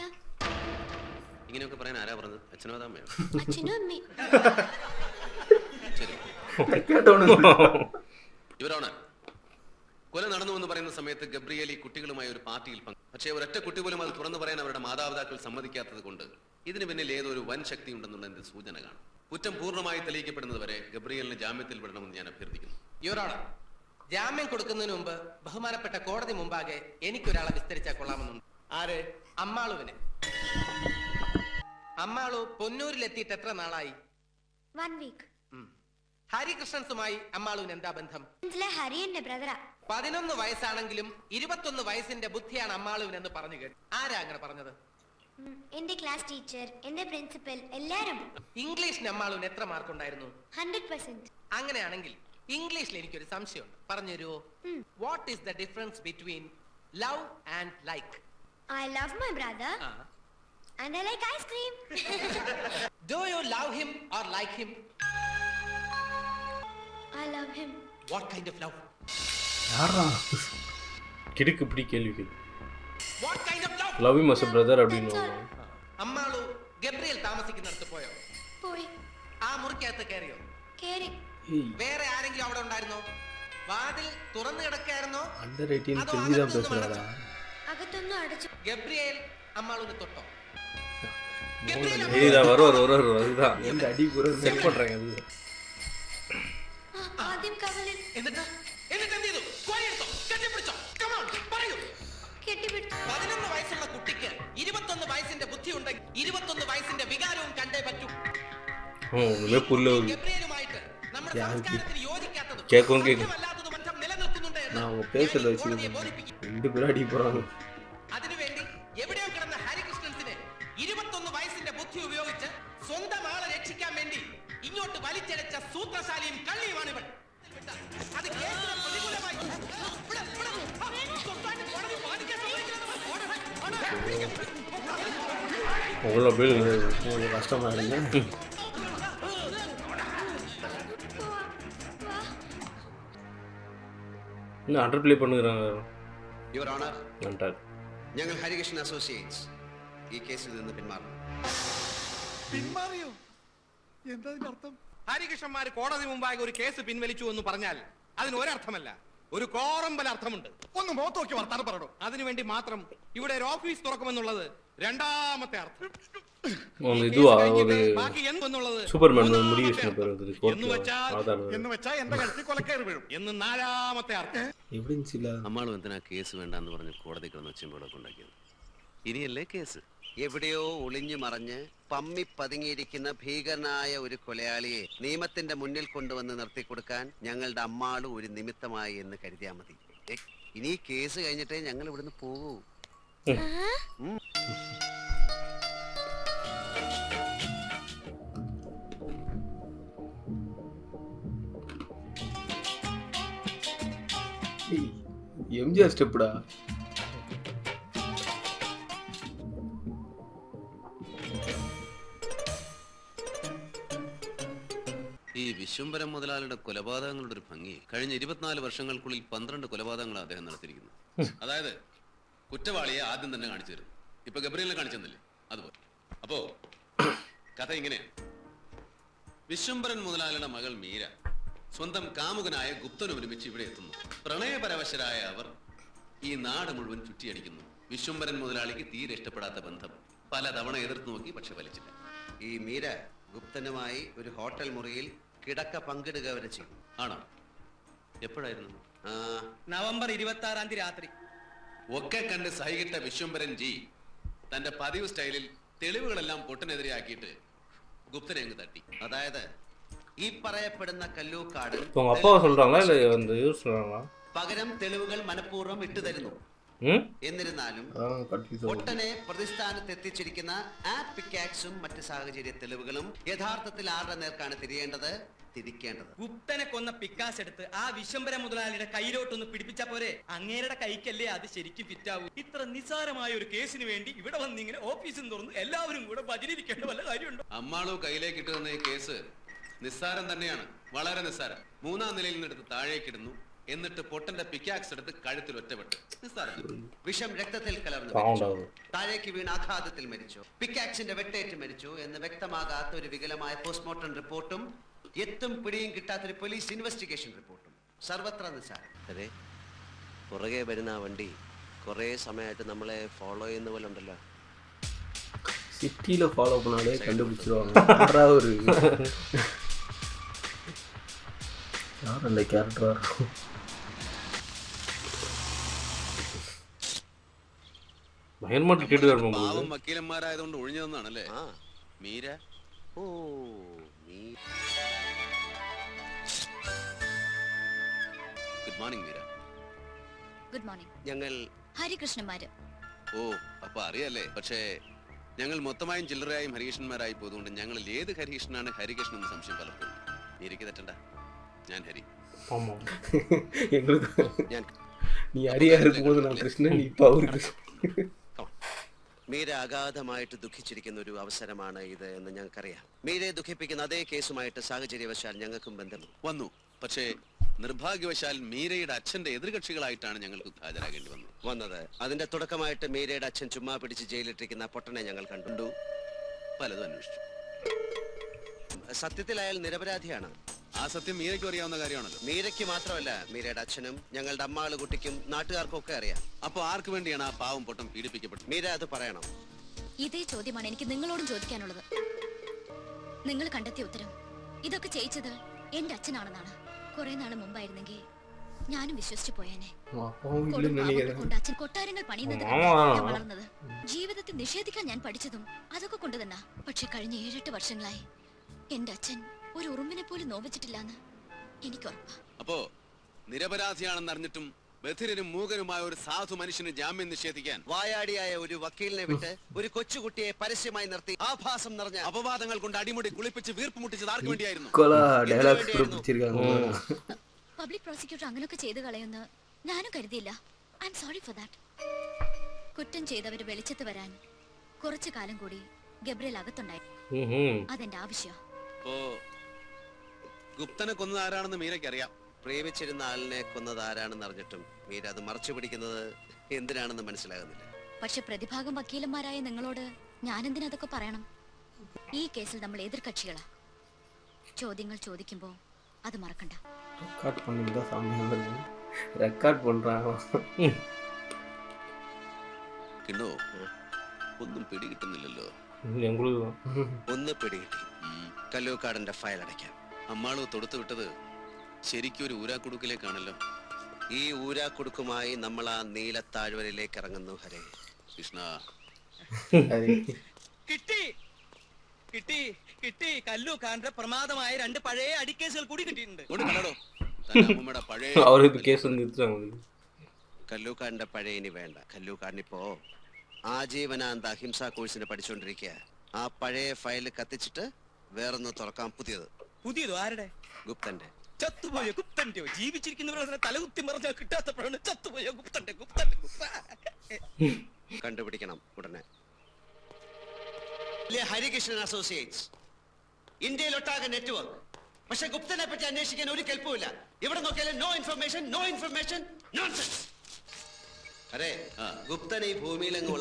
S6: ഇങ്ങനെയൊക്കെ പറയാൻ ആരാ പറഞ്ഞത്? അച്ഛനോ അമ്മയോ?
S3: അച്ഛനും അമ്മയും.
S6: ശരി. യുവർ ഓണർ, കൊല നടന്നു എന്ന് പറയുന്ന സമയത്ത് ഗബ്രിയേൽ ഈ കുട്ടികളുമായി ഒരു പാർട്ടിയിൽ പങ്കു. പക്ഷേ ഒരൊറ്റ കുട്ടി പോലും അത് തുറന്നു പറയാൻ അവരുടെ മാതാപിതാക്കൾ സമ്മതിക്കാത്തത് കൊണ്ട് ഇതിന് പിന്നിൽ ഏതൊരു വൻ ശക്തി ഉണ്ടെന്നുള്ളതിന്റെ സൂചന കാണും. കുറ്റം പൂർണ്ണമായി തെളിയിക്കപ്പെടുന്നതുവരെ ഗബ്രിയേലിന് ജാമ്യത്തിൽ വിടണമെന്ന് ഞാൻ അഭ്യർത്ഥിക്കുന്നു.
S9: യുവർ ഓണർ, ജാമ്യം കൊടുക്കുന്നതിന് മുമ്പ് ബഹുമാനപ്പെട്ട കോടതി മുമ്പാകെ എനിക്കൊരാളെ വിസ്തരിച്ചാൽ കൊള്ളാമെന്നുണ്ട്. ആര്? അമ്മാളുവിനെ. അമ്മാളു പൊന്നൂരിലെത്തിയിട്ട് എത്ര നാളായി?
S3: 1 week.
S9: ഹരികൃഷ്ണൻസുമായി അമ്മാളുവിന് എന്താ ബന്ധം?
S3: ഇതിലെ ഹരി എന്റെ ബ്രദറാ.
S9: 11 വയസ്സാണെങ്കിലും 21 വയസ്സിന്റെ ബുദ്ധിയാണ് അമ്മാളുവിനെന്ന് പറഞ്ഞു കേട്ടു. ആരാ അങ്ങനെ പറഞ്ഞത്?
S3: എന്റെ ക്ലാസ് ടീച്ചർ, എന്റെ പ്രിൻസിപ്പൽ, എല്ലാരും.
S9: ഇംഗ്ലീഷിന് അമ്മാളുവിന് എത്ര മാർക്ക് ഉണ്ടായിരുന്നു?
S3: 100%.
S9: അങ്ങനെയാണെങ്കിൽ ഇംഗ്ലീഷിൽ എനിക്കൊരു സംശയമുണ്ട്, പറഞ്ഞു തരുമോ? What is the difference between love and like?
S3: I love my brother and I like ice cream.
S9: Do you love him or like him?
S3: I love him.
S9: What kind of love?
S2: யாரா
S1: கிடுக்கு இப்படி கேள்விகள்.
S9: What kind of love?
S1: Love you மஸ் brother அப்படின்னு.
S9: Ammalu Gabriel താമസിക്കുന്നിടത്ത് പോയോ?
S3: പോയി.
S9: ആ മുറിക്കകത്ത് കയറിയോ?
S3: കേറി.
S9: വേറെ ആരെങ്കിലും അവിടെ ഉണ്ടായിരുന്നോ? വാതിൽ തുറന്നു കിടക്കായിരുന്നോ?
S2: അണ്ടർ 18 தெரிஞ்சா பேசுறாடா.
S3: അകത്തൊന്നും അടച്ചു.
S9: ഗബ്രിയേൽ അമ്മാളുവിനെ തൊട്ടോ?
S1: இதுதான் வருவார் அதுதான்
S2: இந்த அடி கூட
S1: செக் பண்றாங்க அது.
S3: ആദ്യം കവലിൽ.
S9: എന്നിട്ട് എന്ത് ചെയ്തു? കോരിയെടുത്തോ? കെട്ടിപ്പിടിച്ചോ? Come on, പറയൂ.
S3: കെട്ടിപ്പിടിച്ചു.
S9: 11 വയസ്സുള്ള കുട്ടിക്ക് 21 വയസ്സിന്റെ ബുദ്ധി ഉണ്ടെങ്കിൽ 21 വയസ്സിന്റെ വികാരവും കണ്ടേ പറ്റൂ.
S1: ഒന്നുമേ പുല്ല്
S9: ഗബ്രിയേലുമായിട്ട് നമ്മുടെ സംസ്കാരത്തിന് യോജിക്കാത്തതും സാധ്യമല്ലാത്തതും മറ്റും നിലനിൽക്കുന്നുണ്ട് എന്ന്
S2: நான் பேசல வச்சு ரெண்டு பேரும் அடி போறாங்க.
S9: അതിനുവേണ്ടി എവിടെയോ കിടന്ന ഹരികൃഷ്ണൻസിന് 21 വയസ്സിന്റെ ബുദ്ധി ഉപയോഗിച്ച് സ്വന്തം ആളെ രക്ഷിക്കാൻ വേണ്ടി ഇങ്ങോട്ട് വലിച്ചടച്ച സൂത്രശാലിയും കള്ളിയുമാണ് ഇവൾ. അത് കേസിന് പ്രതികൂലമായി
S2: உங்களுக்கு கஷ்டமா இருங்க.
S1: இன்னும் அண்டர் ப்ளே பண்ணுறாங்க.
S8: യുവർ ഓണർ,
S1: நன்றாக
S8: ഞങ്ങൾ ഹരികൃഷ്ണൻ അസോസിയേറ്റ്സ് ഈ കേസിൽ നിന്ന് പിന്മാറുന്നു.
S10: പിന്മാറിയോ? എന്താ അർത്ഥം?
S9: ഹരികൃഷ്ണന്മാർ കോടതി മുമ്പാകെ ഒരു കേസ് പിൻവലിച്ചു എന്ന് പറഞ്ഞാൽ അതിന് ഒരർത്ഥമല്ല, ഒരു കോറമ്പൽ അർത്ഥമുണ്ട്.
S10: ഒന്ന് മുഖത്ത് നോക്കി വർത്താനം പറയണോ?
S9: അതിനുവേണ്ടി മാത്രം ഇവിടെ ഒരു ഓഫീസ് തുറക്കുമെന്നുള്ളത് രണ്ടാമത്തെ അർത്ഥം.
S1: இதுவா ஒரு
S9: ബാക്കി എന്നുള്ളത്
S1: சூப்பர்மேன் முடிவு பேர் வந்து
S10: എന്ന് വെച്ചാ എന്റെ കഴുത്തിൽ കൊലക്കേറി വീഴും
S9: എന്ന് നാലാമത്തെ അർത്ഥം.
S2: എവിഡൻസ് ഇല്ല.
S6: അമ്മാളും എന്തിനാ കേസ് വേണ്ടാന്ന് പറഞ്ഞ് കോടതി കിടന്ന് വെച്ചുമ്പോഴൊക്കെ ഉണ്ടാക്കിയത്? ഇനിയല്ലേ കേസ്?
S8: എവിടെയോ ഒളിഞ്ഞു മറഞ്ഞ് പമ്മി പതുങ്ങിയിരിക്കുന്ന ഭീകരനായ ഒരു കൊലയാളിയെ നിയമത്തിന്റെ മുന്നിൽ കൊണ്ടുവന്ന് നിർത്തിക്കൊടുക്കാൻ ഞങ്ങളുടെ അമ്മാളും ഒരു നിമിത്തമായി എന്ന് കരുതിയാൽ മതി. ഇനി ഈ കേസ് കഴിഞ്ഞിട്ടേ ഞങ്ങൾ ഇവിടുന്ന് പോകൂ.
S2: எம்ஜிஆர் ஸ்டெப்டா.
S6: ഈ വിശ്വംഭരം മുതലാളിയുടെ കൊലപാതകങ്ങളുടെ ഒരു ഭംഗി കഴിഞ്ഞ 24 വർഷങ്ങൾക്കുള്ളിൽ 12 കൊലപാതകങ്ങൾ അദ്ദേഹം നടത്തിയിരിക്കുന്നു. അതായത് കുറ്റവാളിയെ ആദ്യം തന്നെ കാണിച്ചു തരും. ഇപ്പൊ ഗബ്രിയലിനെ കാണിച്ചെന്നില്ലേ അതുപോലെ. അപ്പോ കഥ ഇങ്ങനെയാണ്. വിശ്വംഭരൻ മുതലാളിയുടെ മകൾ മീര സ്വന്തം കാമുകനായ ഗുപ്തനും ഒരുമിച്ച് ഇവിടെ എത്തുന്നു. പ്രണയപരവശരായ അവർ ഈ നാട് മുഴുവൻ ചുറ്റിയടിക്കുന്നു. വിശ്വംഭരൻ മുതലാളിക്ക് തീരെ ഇഷ്ടപ്പെടാത്ത ബന്ധം പലതവണ എതിർത്ത് നോക്കി, പക്ഷെ ഫലിച്ചില്ല.
S8: ഈ മീര ഗുപ്തനുമായി ഒരു ഹോട്ടൽ മുറിയിൽ കിടക്ക പങ്കിടുക വരെ ചെയ്തു.
S6: ആണോ? എപ്പോഴായിരുന്നു?
S9: നവംബർ 26 രാത്രി.
S6: ഒക്കെ കണ്ട് സഹികിട്ട വിശ്വംഭരൻ ജി തന്റെ പതിവ് സ്റ്റൈലിൽ തെളിവുകളെല്ലാം പൊട്ടനെതിരെയാക്കിയിട്ട് ഗുപ്തനെ അങ്ങ് തട്ടി.
S8: അതായത് ഈ പറയപ്പെടുന്ന കല്ലൂക്കാട്
S1: உங்க அப்பாவை சொல்றாங்களா இல்ல வந்து இவர் சொல்றாங்களா?
S8: പകരം തെളിവുകൾ മനഃപൂർവ്വം ഇട്ടുതരുന്നു. എന്നിരുന്നാലും ഒട്ടനെ പ്രതിസ്ഥാനത്ത് എത്തിച്ചിരിക്കുന്ന ആ പിക്കാക്സും മറ്റ് സാഹചര്യ തെളിവുകളും യഥാർത്ഥത്തിൽ ആരുടെ നേർക്കാണ് തിരിയേണ്ടത്, തിരിക്കേണ്ടത്.
S9: ഗുപ്തനെ കൊന്ന പിക്കാസ് എടുത്ത് ആ വിശ്വംഭര മുതലാളിയുടെ കയ്യിലോട്ടൊന്ന് പിടിപ്പിച്ച പോരെ? അങ്ങേരുടെ കൈക്കല്ലേ അത് ശരിക്കും ഫിറ്റാവൂ? ഇത്ര നിസ്സാരമായ ഒരു കേസിന് വേണ്ടി ഇവിടെ വന്ന് ഇങ്ങനെ ഓഫീസിൽ തുറന്ന് എല്ലാവരും കൂടെ ഭജനിരിക്കേണ്ട വല്ല കാര്യമുണ്ടോ?
S6: അമ്മാളു കയ്യിലേക്ക് ഇട്ടുതന്ന ഈ കേസ് നിസ്സാരം തന്നെയാണ്, വളരെ നിസ്സാരം. 3-ാം നിലയിൽ നിന്നെടുത്ത് താഴേക്കിടുന്നു, എന്നിട്ട് പൊട്ടന്റെ പിക്കാക്സ് എടുത്ത് കഴുത്തിൽ ഒറ്റപ്പെട്ടു. നിസ്സാരം.
S8: വിഷം രക്തത്തിൽ കലർന്നു താഴേക്ക് വീണ് ആഘാതത്തിൽ മരിച്ചു, പിക്കാക്സിന്റെ വെട്ടേറ്റ് മരിച്ചു എന്ന് വ്യക്തമാകാത്ത ഒരു വികലമായ പോസ്റ്റ്മോർട്ടം റിപ്പോർട്ടും എത്തും പിടിയും കിട്ടാത്തൊരു പോലീസ് ഇൻവെസ്റ്റിഗേഷൻ റിപ്പോർട്ടും സർവത്ര നിസ്സാരം.
S5: അതെ, പുറകെ വരുന്ന ആ വണ്ടി കുറെ സമയമായിട്ട് നമ്മളെ ഫോളോ ചെയ്യുന്ന പോലെ ഉണ്ടല്ലോ.
S2: സിറ്റിയിലെ ഫോളോ பண்ணாலே கண்டுபிடிச்சிருவாங்க. யாராவது ஒரு யார் அந்த கேரக்டரா இருக்கும்?
S1: ഭയങ്കരമായിട്ട് കേട്ട് വരുമ്പോ
S6: പാവം വക്കീലന്മാരായതുകൊണ്ട് ഒഴിഞ്ഞു തന്നാണല്ലേ
S5: ആ
S6: മീര.
S5: ഓ Meera
S6: morning Meera.
S3: Good morning.
S8: ഞങ്ങൾ
S3: ഹരികൃഷ്ണന്മാര്.
S6: ഓ, അപ്പൊ അറിയല്ലേ. പക്ഷേ ഞങ്ങൾ മൊത്തമായും ചില്ലറയായും ഹരികൃഷ്ണന്മാരായി പോയതുകൊണ്ട് ഞങ്ങളിൽ ഏത് ഹരികൃഷ്ണനാണ് ഹരികൃഷ്ണൻ എന്ന് സംശയം പലപ്പോഴും. മീരയ്ക്ക് തെറ്റണ്ട, ഞാൻ ഹരി.
S2: ഞാൻ നീ ഹരിയാ இருக்கும்போது நான் கிருஷ்ணன், இப்போ அவர் கிருஷ்ணன்.
S8: മീര അഗാധമായിട്ട് ദുഃഖിച്ചിരിക്കുന്ന ഒരു അവസരമാണ് ഇത് എന്ന് ഞങ്ങൾക്കറിയാം. മീരയെ ദുഃഖിപ്പിക്കുന്ന അതേ കേസുമായിട്ട് സാഹചര്യവശാൽ ഞങ്ങൾക്കും ബന്ധം
S6: വന്നു. പക്ഷേ നിർഭാഗ്യവശാൽ മീരയുടെ അച്ഛന്റെ എതിർകക്ഷികളായിട്ടാണ് ഞങ്ങൾക്ക് ഹാജരാകേണ്ടി
S8: വന്നത്. അതിന്റെ തുടക്കമായിട്ട് മീരയുടെ അച്ഛൻ ചുമ്മാ പിടിച്ച് ജയിലിട്ടിരിക്കുന്ന പൊട്ടനെ ഞങ്ങൾ കണ്ടു.
S6: പലതും അന്വേഷിച്ചു.
S8: സത്യത്തിൽ അയാൾ നിരപരാധിയാണ്.
S6: ആ സത്യം മീരയ്ക്കും അറിയാവുന്ന കാര്യമാണല്ലോ.
S8: മീരയ്ക്ക് മാത്രമല്ല, മീരയുടെ അച്ഛനും ഞങ്ങളുടെ അമ്മാള് കുട്ടിക്കും നാട്ടുകാർക്കും ഒക്കെ അറിയാം.
S6: അപ്പൊ ആർക്ക് വേണ്ടിയാണ് ആ പാവം പൊട്ടം പീഡിപ്പിക്കപ്പെട്ടത്?
S8: മീര അത് പറയണം.
S3: ഇതേ ചോദ്യമാണ് എനിക്ക് നിങ്ങളോടും ചോദിക്കാനുള്ളത്. നിങ്ങൾ കണ്ടെത്തിയ ഉത്തരം ഇതൊക്കെ ചെയ്യിച്ചത് എന്റെ അച്ഛനാണെന്നാണ്. കുറെ നാള് മുമ്പായിരുന്നെങ്കിൽ ഞാനും വിശ്വസിച്ചു പോയേനെ. കൊണ്ട് അച്ഛൻ കൊട്ടാരങ്ങൾ പണിയുന്നത് ഞാൻ വളർന്നത്. ജീവിതത്തിൽ നിഷേധിക്കാൻ ഞാൻ പഠിച്ചതും അതൊക്കെ കൊണ്ട് തന്നെ. പക്ഷെ കഴിഞ്ഞ 7-8 വർഷങ്ങളായി എന്റെ അച്ഛൻ ഒരു ഉറുമ്പിനെ പോലും നോവിച്ചിട്ടില്ലാന്ന് എനിക്ക് ഉറപ്പാ.
S6: അപ്പോ നിരപരാധിയാണെന്ന് അറിഞ്ഞിട്ടും ബധിരനും മൂകനുമായ ഒരു സാധു മനുഷ്യന് ജാമ്യം നിഷേധിക്കാൻ
S8: വായാടിയായ ഒരു വക്കീലിനെ വിട്ട് ഒരു കൊച്ചുകുട്ടിയെ പരസ്യമായി നിർത്തി ആഭാസം നിറഞ്ഞ
S6: അപവാദങ്ങൾ കൊണ്ട് അടിമുടി കുളിപ്പിച്ച് വീർപ്പ് മുട്ടിച്ചത് ആർക്ക് വേണ്ടിയായിരുന്നു?
S3: പബ്ലിക് പ്രോസിക്യൂട്ടർ അങ്ങനെയൊക്കെ ചെയ്തു കളയുന്ന ഞാനും കരുതിയില്ല. I am sorry for that. കുറ്റം ചെയ്തവര് വെളിച്ചത്ത് വരാൻ കുറച്ചു കാലം കൂടി ഗബ്രിയേൽ അകത്തുണ്ടായി. അതെന്റെ ആവശ്യം.
S6: അപ്പോ ഗുപ്തനെ കൊന്നത് ആരാണെന്ന് മീരയ്ക്ക് അറിയാം.
S8: പ്രേമിച്ചിരുന്ന ആളിനെ കൊന്നത് ആരാണെന്ന് അറിഞ്ഞിട്ടും മീര അത് മറച്ചു പിടിക്കുന്നത് എന്തിനാണെന്ന് മനസ്സിലാകുന്നില്ല.
S3: പക്ഷെ പ്രതിഭാഗം വക്കീലന്മാരായ നിങ്ങളോട് ഞാനെന്തിനാ അതൊക്കെ പറയണം? ഈ കേസിൽ നമ്മൾ എതിർകക്ഷികളാ. ചോദ്യങ്ങൾ ചോദിക്കുമ്പോ അത് മറക്കണ്ട.
S6: കിണ്ണോ, ഒന്നും പിടികിട്ടുന്നില്ലല്ലോ.
S8: ഒന്ന് പിടികിട്ടി. കല്ലൂക്കാടന്റെ ഫയൽ അടയ്ക്കാം.
S6: അമ്മാള് തൊടുത്തു വിട്ടത് ശരിക്കും ഒരു ഊരാക്കുടുക്കിലേക്കാണല്ലോ.
S8: ഈ ഊരാക്കുടുക്കുമായി നമ്മൾ ആ നീലത്താഴ്വരയിലേക്ക് ഇറങ്ങുന്നു. ഹരേ
S6: കൃഷ്ണ.
S9: കിട്ടി കിട്ടി കിട്ടി. കല്ലൂക്കാരന്റെ പ്രമാദമായ 2 പഴയ അടിക്കേസുകൾ കൂടി കിട്ടിയിട്ടുണ്ട്.
S8: കല്ലൂക്കാരന്റെ പഴയ ഇനി വേണ്ട. കല്ലൂക്കാരനിപ്പോ ആജീവനാന്ത അഹിംസാ കോഴ്സിന് പഠിച്ചുകൊണ്ടിരിക്കുക. ആ പഴയ ഫയല് കത്തിച്ചിട്ട് വേറൊന്ന് തുറക്കാം. പുതിയതോ? ആരുടെ? ഗുപ്തന്റെ.
S9: ചത്തുപോയ ഗുപ്തന്റെയോ? ജീവിച്ചിരിക്കുന്നവരെ തലകുത്തി മറിഞ്ഞാൽ കിട്ടാത്തപ്പോഴാണ് ചത്തുപോയ ഗുപ്തന്റെ.
S8: കണ്ടുപിടിക്കണം ഉടനെ. ഹരികൃഷ്ണൻ അസോസിയേറ്റ്സ് ഇന്ത്യയിലൊട്ടാകെ നെറ്റ്വർക്ക്. പക്ഷെ ഗുപ്തനെ പറ്റി അന്വേഷിക്കാൻ ഒരു കെൽപ്പുമില്ല. ഇവിടെ നോക്കിയാലും no information, no information, nonsense. അതെ, ഗുപ്തൻ ഈ ഭൂമിയിലെങ്ങും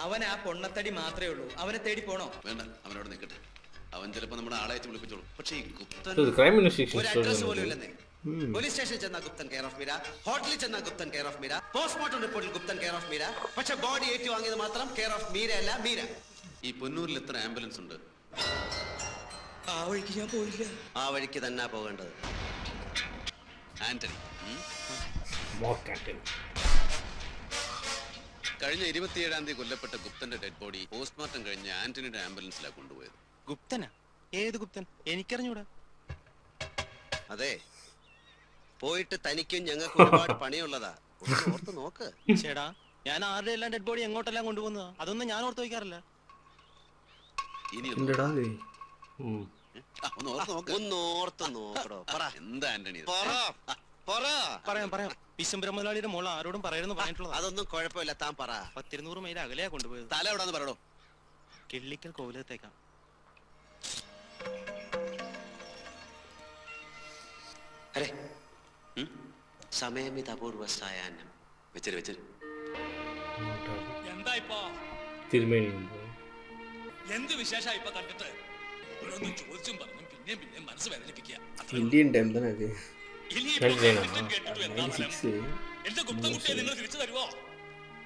S9: അവൻ ആ പൊണ്ണത്തടി മാത്രമേ ഉള്ളൂ. അവനെ തേടി പോണോ?
S6: വേണ്ട, അവനോട് നിൽക്കട്ടെ. അവൻ ചിലപ്പോ നമ്മുടെ ആളയച്ച് വിളിപ്പിച്ചോളൂ. പക്ഷേ ഈ ഗുപ്തൻ
S8: ഒരു അഡ്രസ് പോലും ഇല്ലെന്നേ. പോലീസ് സ്റ്റേഷനിൽ ചെന്ന ഗുപ്തൻ കെയർ ഓഫ് മീര, ഹോട്ടലിൽ ചെന്ന Guptan care of Meera, postmortem റിപ്പോർട്ടിൽ ഗുപ്തൻ കെയർ ഓഫ് മീര. പക്ഷെ ബോഡി ഏറ്റുവാങ്ങിയത് മാത്രം കെയർ ഓഫ് മീര അല്ല, മീര.
S6: ഈ പൊന്നൂരിൽ എത്ര ആംബുലൻസ് ഉണ്ട്?
S9: ആ വഴിക്ക് ഞാൻ പോയില്ല.
S8: ആ വഴിക്ക് തന്നെ പോകേണ്ടത്.
S6: ആന്റണി. കഴിഞ്ഞ 27-ാം തീയതി കൊല്ലപ്പെട്ട ഗുപ്തന്റെ ഡെഡ് ബോഡി പോസ്റ്റ്മോർട്ടം കഴിഞ്ഞ് ആന്റണിയുടെ ആംബുലൻസിലാണ് കൊണ്ടുപോയത്.
S9: ഗുപ്തനാ? ഏത് ഗുപ്തൻ? എനിക്കറിഞ്ഞൂടാ.
S8: അതെ, പോയിട്ട് തനിക്കും ഞങ്ങൾക്ക് ഒരുപാട് പണിയുള്ളതാ. ഓർത്ത് നോക്ക്.
S9: ചേടാ, ഞാൻ ആരുടെ എല്ലാം ഡെഡ് ബോഡി എങ്ങോട്ടെല്ലാം കൊണ്ടുപോകുന്നതാ? അതൊന്നും ഞാൻ ഓർത്ത് വയ്ക്കാറില്ല.
S8: ഒന്ന് ഓർത്ത് നോക്കടോ.
S6: എന്താ ആന്റണി?
S9: പറയാം. വിശ്വംബര മുതലാളിയുടെ മോൾ ആരോടും പറയണമെന്ന് പറഞ്ഞിട്ടുള്ളത്.
S8: അതൊന്നും കുഴപ്പമില്ല, താൻ പറ.
S9: 100 മൈൽ അകലെയാ കൊണ്ടുപോയത്.
S6: തല എവിടാന്ന് പറയടോ.
S9: കിള്ളിക്കൽ കോവിലത്തേക്കാം.
S8: സമയമിത് അപൂർവ സായാഹ്നം.
S6: വെച്ചര്
S9: എന്താ ഇപ്പൊ എന്ത് വിശേഷ ഇപ്പൊ കണ്ടിട്ട്? ഓരോന്നും ചോദിച്ചും പറഞ്ഞു പിന്നെ മനസ്സ് വേദനിപ്പിക്കുക. എന്റെ ഗുപ്തൻകുട്ടിയെ നിങ്ങൾ തിരിച്ചു തരുവോ?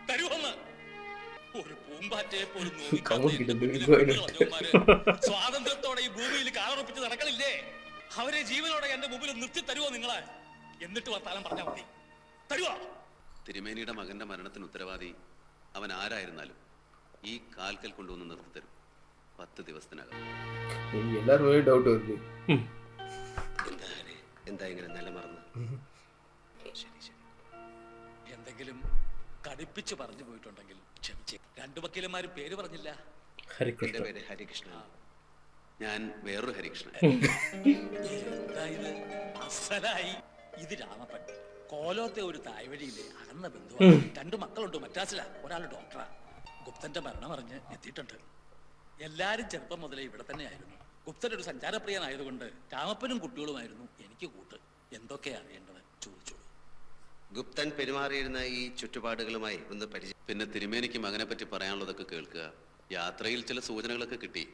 S9: തരുവോന്ന് ഒരു പൂമ്പാറ്റയെ പോലും സ്വാതന്ത്ര്യത്തോടെ ഈ ഭൂമിയിൽ കാലുറപ്പിച്ച് നടക്കണില്ലേ? അവരെ ജീവനോടെ എന്റെ മുമ്പിൽ നിർത്തി തരുവോ നിങ്ങളെ? എന്നിട്ട് വർത്താനം പറഞ്ഞാൽ മതി. തരുവോ?
S6: തിരുമേനിയുടെ മകന്റെ മരണത്തിന് ഉത്തരവാദി അവൻ ആരായിരുന്നാലും ഈ കാൽക്കൽ കൊണ്ടുവന്ന് നിർത്തി തരും. 10 ദിവസത്തിനകം.
S2: എല്ലാവരും ഡൗട്ട് വരുന്നു.
S8: എന്താ ഹരി, എന്താ ഇങ്ങനെ നിലമറന്ന്? ശരി ശരി.
S11: എന്തെങ്കിലും കടുപ്പിച്ച് പറഞ്ഞു പോയിട്ടുണ്ടെങ്കിൽ ക്ഷമിച്ചേ. രണ്ടു വക്കീലന്മാരും പേര് പറഞ്ഞില്ല.
S8: എന്റെ പേര് ഹരികൃഷ്ണൻ.
S6: ഞാൻ വേറൊരു ഹരികൃഷ്ണൻ.
S11: എന്താ ഇത്? അസലായി. ഇത് രാമപ്പൻ കോലോത്തെ ഒരു തായ്വഴിയിലെ അകന്ന ബന്ധുവാണ്. 2 മക്കളുണ്ട്. മദ്രാസിലാ. ഒരാൾ ഡോക്ടറാ. ഗുപ്തന്റെ മരണം അറിഞ്ഞ് എത്തിയിട്ടുണ്ട്. എല്ലാരും ചെറുപ്പം മുതലേ ഇവിടെ തന്നെ ആയിരുന്നു. ഗുപ്തൻ ഒരു സഞ്ചാരപ്രിയനായതുകൊണ്ട് രാമപ്പനും കുട്ടികളുമായിരുന്നു എനിക്ക് കൂട്ട്. എന്തൊക്കെയാ അറിയേണ്ടത് ചോദിച്ചോളൂ.
S8: ഗുപ്തൻ പെരുമാറിയിരുന്ന ഈ ചുറ്റുപാടുകളുമായി ഒന്ന് പരിചയം.
S6: പിന്നെ തിരുമേനിക്ക് മകനെ പറ്റി പറയാനുള്ളതൊക്കെ കേൾക്കുക. യാത്രയിൽ ചില സൂചനകളൊക്കെ കിട്ടി.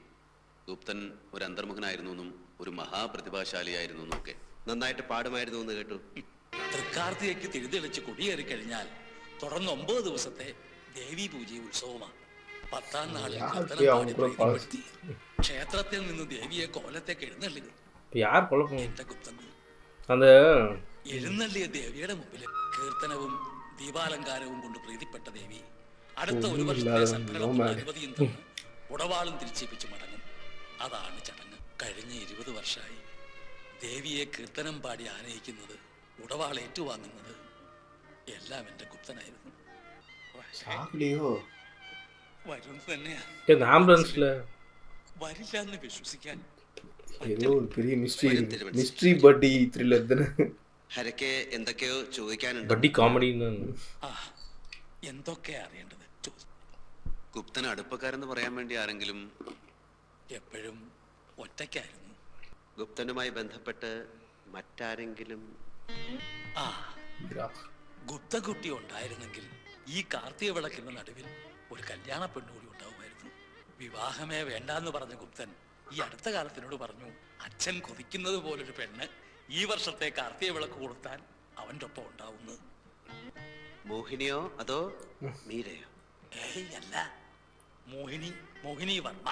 S6: ഗുപ്തൻ ഒരു അന്തർമുഖനായിരുന്നു എന്നും ഒരു മഹാപ്രതിഭാശാലിയായിരുന്നു എന്നും ഒക്കെ.
S8: നന്നായിട്ട് പാടുമായിരുന്നു എന്ന് കേട്ടു.
S11: തൃക്കാർത്തികയ്ക്ക് തിരിതെളിച്ച് കൊടിയേറി കഴിഞ്ഞാൽ തുടർന്ന് 9 ദിവസത്തെ ദേവീ പൂജ ഉത്സവമാണ്. 10ാം നാളിൽ ക്ഷേത്രത്തിൽ നിന്ന് ദേവിയെ കോലത്തേക്ക് എഴുന്നള്ളിക്കും. എന്റെ ഗുപ്തൻ എഴുന്നള്ളിയ ദേവിയുടെ മുമ്പിൽ കീർത്തനവും ദീപാലങ്കാരവും കൊണ്ട് പ്രീതിപ്പെട്ട ദേവി അടുത്ത ഒരു വർഷത്തെ സംഭരണവും അനുമതിയും തന്ന് ഉടവാളും തിരിച്ചേപ്പിച്ച് മടങ്ങും. അതാണ് ചടങ്ങ്. കഴിഞ്ഞ 20 വർഷമായി ദേവിയെ കീർത്തനം പാടി ആനയിക്കുന്നത്, ഉടവാൾ ഏറ്റുവാങ്ങുന്നത് എല്ലാം എന്റെ ഗുപ്തനായിരുന്നു. വരും തന്നെയാ. വരില്ല എന്ന് വിശ്വസിക്കാൻ
S8: ഹരക്ക് എന്തൊക്കെയോ ചോദിക്കാനുണ്ട്.
S11: എന്തൊക്കെയാ അറിയേണ്ടത്?
S6: ഗുപ്തൻ അടുപ്പക്കാരെന്ന് പറയാൻ വേണ്ടി ആരെങ്കിലും?
S11: എപ്പോഴും ഒറ്റയ്ക്കായിരുന്നു.
S8: ഗുപ്തനുമായി ബന്ധപ്പെട്ട് മറ്റാരെങ്കിലും?
S11: ഗുപ്തകുട്ടി ഉണ്ടായിരുന്നെങ്കിൽ ഈ കാർത്തിക വിളക്കിന്റെ നടുവിൽ ഒരു കല്യാണ പെണ്ണുകൂടി ഉണ്ടാവുമായിരുന്നു. വിവാഹമേ വേണ്ടാന്ന് പറഞ്ഞ ഗുപ്തൻ ഈ അടുത്ത കാലത്തിനോട് പറഞ്ഞു, അച്ഛൻ കൊതിക്കുന്നത് പോലൊരു പെണ്ണ് ഈ വർഷത്തെ കാർത്തിക വിളക്ക് കൊടുത്താൽ അവൻ്റെ ഒപ്പം ഉണ്ടാവുന്നു.
S8: മോഹിനിയോ അതോ മീരയോ?
S11: ഏയ് അല്ല, മോഹിനി വർമ്മ.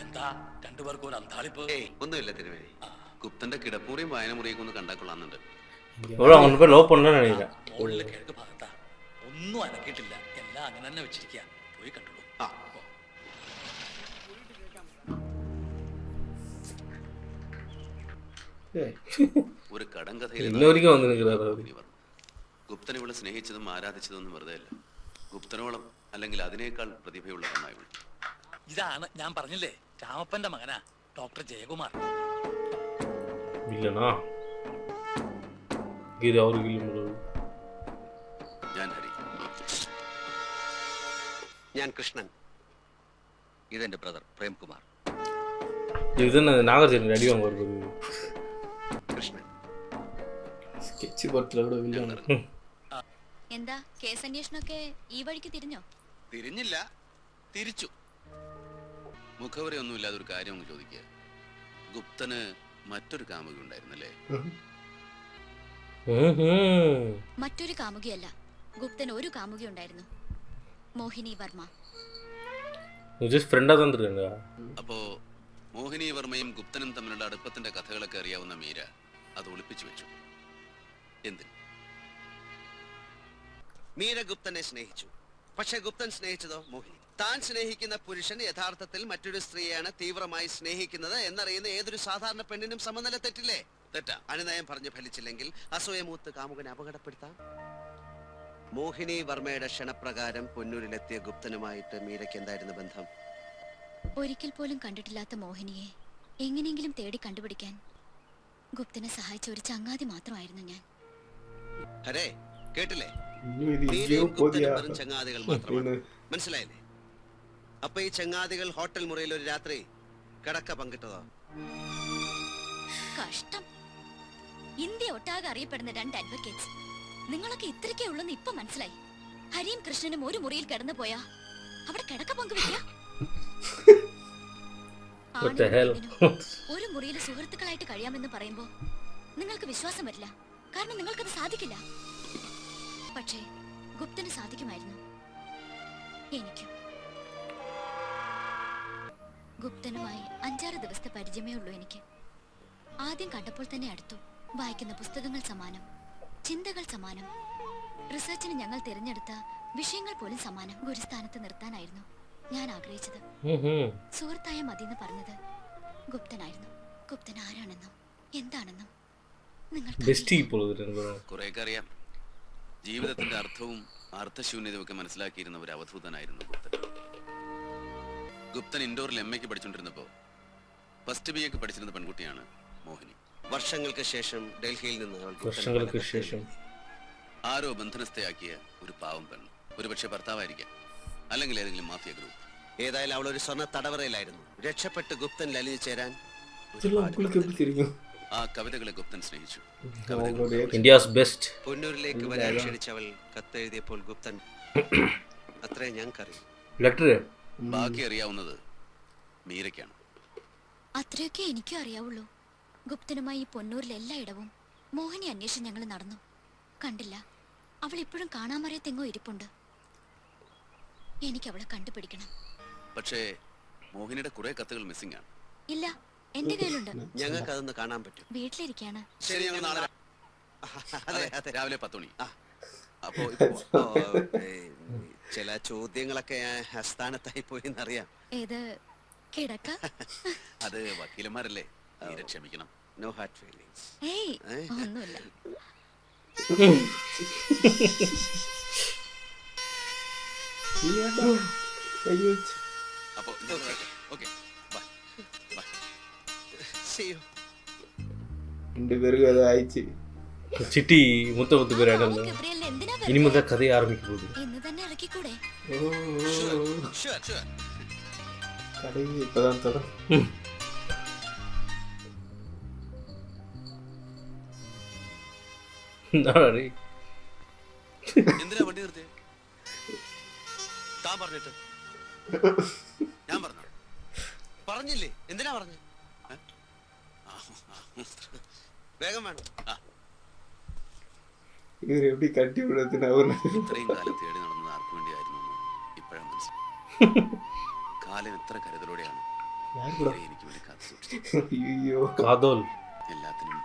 S11: എന്താ രണ്ടുപേർക്കും ഒരു അന്താളിപ്പ്?
S8: ഒന്നുമില്ല തിരുമേനി.
S6: ഗുപ്തന്റെ കിടപ്പുറിയും വായനമുറിയൊക്കെ ഒന്ന് കണ്ടാ കൊള്ളാന്നുണ്ട്.
S11: മുകളിലെ കിഴക്ക് ഭാഗത്താ. ഒന്നും അനക്കിയിട്ടില്ല. എല്ലാം അങ്ങനെ തന്നെ വെച്ചിരിക്കുക. പോയി കണ്ടോളൂ.
S6: ഒരു കടങ്കഥയിൽ ഗുപ്തൻ ഇവളെ സ്നേഹിച്ചതും ആരാധിച്ചതൊന്നും വെറുതെ അല്ല. ഗുപ്തനോളം അല്ലെങ്കിൽ അതിനേക്കാൾ പ്രതിഭയുള്ള ഒന്നായി.
S11: ഇതാണ് ഞാൻ പറഞ്ഞില്ലേ, രാമപ്പന്റെ മകനാ ഡോക്ടർ ജയകുമാർ.
S6: ഞാൻ ഹരി.
S8: ഞാൻ കൃഷ്ണൻ.
S4: ഇതെന്റെ ബ്രദർ പ്രേംകുമാർ.
S8: കൃഷ്ണൻ.
S3: എന്താ കേസ് അന്വേഷണമൊക്കെ ഈ വഴിക്ക് തിരിഞ്ഞോ?
S6: തിരിഞ്ഞില്ല, തിരിച്ചു. മുഖവരെയൊന്നുമില്ലാതെ ഒരു കാര്യം ഒന്ന് ചോദിക്കുക. ഗുപ്തന് മറ്റൊരു കാമുകി ഉണ്ടായിരുന്നല്ലേ?
S3: മറ്റൊരു കാമുകിയല്ല, ഗുപ്തൻ ഒരു കാമുകി ഉണ്ടായിരുന്നു, മോഹിനി വർമ്മ.
S6: അപ്പോ മോഹിനി വർമ്മയും ഗുപ്തനും തമ്മിലുള്ള അടുപ്പത്തിന്റെ കഥകളൊക്കെ അറിയാവുന്ന മീര അത് ഒളിപ്പിച്ചു വെച്ചു. എന്തിന്?
S8: മീര ഗുപ്തനെ സ്നേഹിച്ചു. പക്ഷെ ഗുപ്തൻ സ്നേഹിച്ചതോ മോഹിനി. താൻ സ്നേഹിക്കുന്ന പുരുഷൻ യഥാർത്ഥത്തിൽ മറ്റൊരു സ്ത്രീയാണ് തീവ്രമായി സ്നേഹിക്കുന്നത് എന്നറിയുന്ന ഏതൊരു സാധാരണ പെണ്ണിനും സമനില തെറ്റില്ലേ?
S6: തെറ്റാ.
S8: അനുനയം പറഞ്ഞ് ഫലിച്ചില്ലെങ്കിൽ അസൂയമൂത്ത് കാമുകനെ അപകടപ്പെടുത്താം. മോഹിനി വർമ്മയുടെ ക്ഷണപ്രകാരം പൊന്നൂരിലെത്തിയ ഗുപ്തനുമായിട്ട് മീരയ്ക്ക് എന്തായിരുന്നു ബന്ധം?
S3: ഒരിക്കൽ പോലും കണ്ടിട്ടില്ലാത്ത മോഹിനിയെ എങ്ങനെയെങ്കിലും തേടി കണ്ടുപിടിക്കാൻ ഗുപ്തനെ സഹായിച്ച ഒരു ചങ്ങാതി മാത്രമായിരുന്നു ഞാൻ.
S8: ഹരേ, കേട്ടില്ലേ? മീരയും ഗുപ്തനും വെറും ചങ്ങാതികൾ മാത്രമാണ്. മനസ്സിലായില്ലേ? അപ്പൊ ഈ ചങ്ങാതികൾ ഹോട്ടൽ മുറിയിൽ ഒരു രാത്രി കിടക്ക പങ്കിട്ടതോ?
S3: കഷ്ടം. ഇന്ത്യ ഒട്ടാകെ അറിയപ്പെടുന്ന 2 അഡ്വക്കേറ്റ്സ്. നിങ്ങളൊക്കെ ഇത്രയ്ക്കേ ഉള്ളെന്ന് ഇപ്പൊ മനസ്സിലായി. ഹരിയും കൃഷ്ണനും ഒരു മുറിയിൽ കിടന്നു പോയാ അവിടെ കിടക്ക പങ്കുവെക്കുക. ഒരു മുറിയിൽ സുഹൃത്തുക്കളായിട്ട് കഴിയാമെന്ന് പറയുമ്പോ നിങ്ങൾക്ക് വിശ്വാസം വരില്ല. കാരണം നിങ്ങൾക്കത് സാധിക്കില്ല. പക്ഷേ ഗുപ്തന് സാധിക്കുമായിരുന്നു. എനിക്കും. ഗുപ്തനുമായി 5-6 ദിവസത്തെ പരിചയമേ ഉള്ളൂ എനിക്ക്. ആദ്യം കണ്ടപ്പോൾ തന്നെ അടുത്തു. വായിക്കുന്ന പുസ്തകങ്ങൾ സമാനം, ചിന്തകൾ സമാനം. റിസർച്ചിന് ഞങ്ങൾ തിരഞ്ഞെടുത്ത വിഷയങ്ങൾ പോലും സമാനം. ഗുരുസ്ഥാനത്ത് നിർത്താനായിരുന്നു ഞാൻ ആഗ്രഹിച്ചത്. സുഹൃത്തായ മതിയെന്ന് പറഞ്ഞത് ഗുപ്തനായിരുന്നു. ഗുപ്തൻ ആരാണെന്നും എന്താണെന്നും
S6: കുറെയൊക്കെ അറിയാം. ജീവിതത്തിന്റെ അർത്ഥവും അർത്ഥശൂന്യതയും ഒക്കെ മനസ്സിലാക്കിയിരുന്ന ഒരു അവധൂതനായിരുന്നു ഗുപ്തൻ. ഗുപ്തൻ ഇൻഡോറിൽ MA പഠിച്ചുകൊണ്ടിരുന്നപ്പോ ഫസ്റ്റ് BA പഠിച്ചിരുന്ന പെൺകുട്ടിയാണ് മോഹിനി.
S8: വർഷങ്ങൾക്ക് ശേഷം ഡൽഹിയിൽ നിന്ന്
S6: ആരോ ബന്ധനസ്ഥയാക്കിയ ഒരു പാവം പെണ്ണ്. ഒരുപക്ഷെ ഭർത്താവായിരിക്കാം, അല്ലെങ്കിൽ ഏതെങ്കിലും മാഫിയ ഗ്രൂപ്പ്.
S8: ഏതായാലും അവൾ ഒരു സ്വർണ്ണ തടവറയിലായിരുന്നു. രക്ഷപ്പെട്ട് ഗുപ്തൻ ലലിഞ്ഞു ചേരാൻ
S6: ആ കവിതകളെ ഗുപ്തൻ സ്നേഹിച്ചു.
S1: India's best.
S8: പൊന്നൂരിലേക്ക് വരാൻ ക്ഷണിച്ചവൾ കത്തെഴുതിയപ്പോൾ ഗുപ്തൻ അത്രേ ഞങ്ങൾക്കറിയാം.
S6: ബാക്കി അറിയാവുന്നത് മീരയ്ക്കാണ്.
S3: അത്രയൊക്കെ എനിക്കും അറിയാവുള്ളൂ. ഗുപ്തനുമായി പൊന്നൂരിൽ എല്ലായിടവും മോഹിനി അന്വേഷിച്ച് ഞങ്ങൾ നടന്നു. കണ്ടില്ല. അവൾ ഇപ്പോഴും കാണാമറിയത്തെങ്ങോ ഇരിപ്പുണ്ട്. എനിക്ക് അവളെ കണ്ടുപിടിക്കണം.
S6: പക്ഷേ മോഹിനിയുടെ കുറെ കത്തുകൾ മിസ്സിംഗ് ആണ്.
S3: ഇല്ല, എന്റെ കയ്യിലുണ്ട്.
S8: ഞങ്ങൾക്ക് അതൊന്ന് കാണാൻ പറ്റും.
S3: വീട്ടിലിരിക്കാണ്.
S6: ശരി, ഞങ്ങൾ നാളെ രാവിലെ 10 മണി. അപ്പോ
S8: ചില ചോദ്യങ്ങളൊക്കെ അസ്ഥാനത്തായി പോയി എന്നറിയാം.
S3: ഏത് കിടക്ക?
S6: അത് വക്കീലന്മാരല്ലേ, ക്ഷമിക്കണം.
S8: No hard feelings.
S3: ഏയ് ഒന്നുമില്ല.
S6: അപ്പോ okay, bye bye.
S8: See you.
S2: പേർക്ക് അത് അയച്ച്
S1: ചിട്ടി മുത്ത പേരാണല്ലോ. ഇനി മുതൽ കഥ ആരംഭിക്കും.
S3: ഇന്ന് തന്നെ ഇറക്കിക്കൂടെ?
S2: കടയിൽ ഇപ്പതാ
S6: എന്തിനാ വണ്ടി നിർത്തിയ? താൻ പറഞ്ഞിട്ട് ഞാൻ പറഞ്ഞില്ലേ? എന്തിനാ പറഞ്ഞു? വേഗം വേണം.
S2: ഇവരെപ്പി കട്ടി വിടത്തിന്
S6: ഇത്രയും കാലം തേടി നടന്നത് ആർക്കു വേണ്ടിയായിരുന്നു ഇപ്പോഴാണ് മനസ്സിലായി. കാലം എത്ര കരുതലോടെയാണ് എനിക്ക് വേണ്ടി കാത്തു സൂക്ഷിച്ചത്. എല്ലാത്തിനും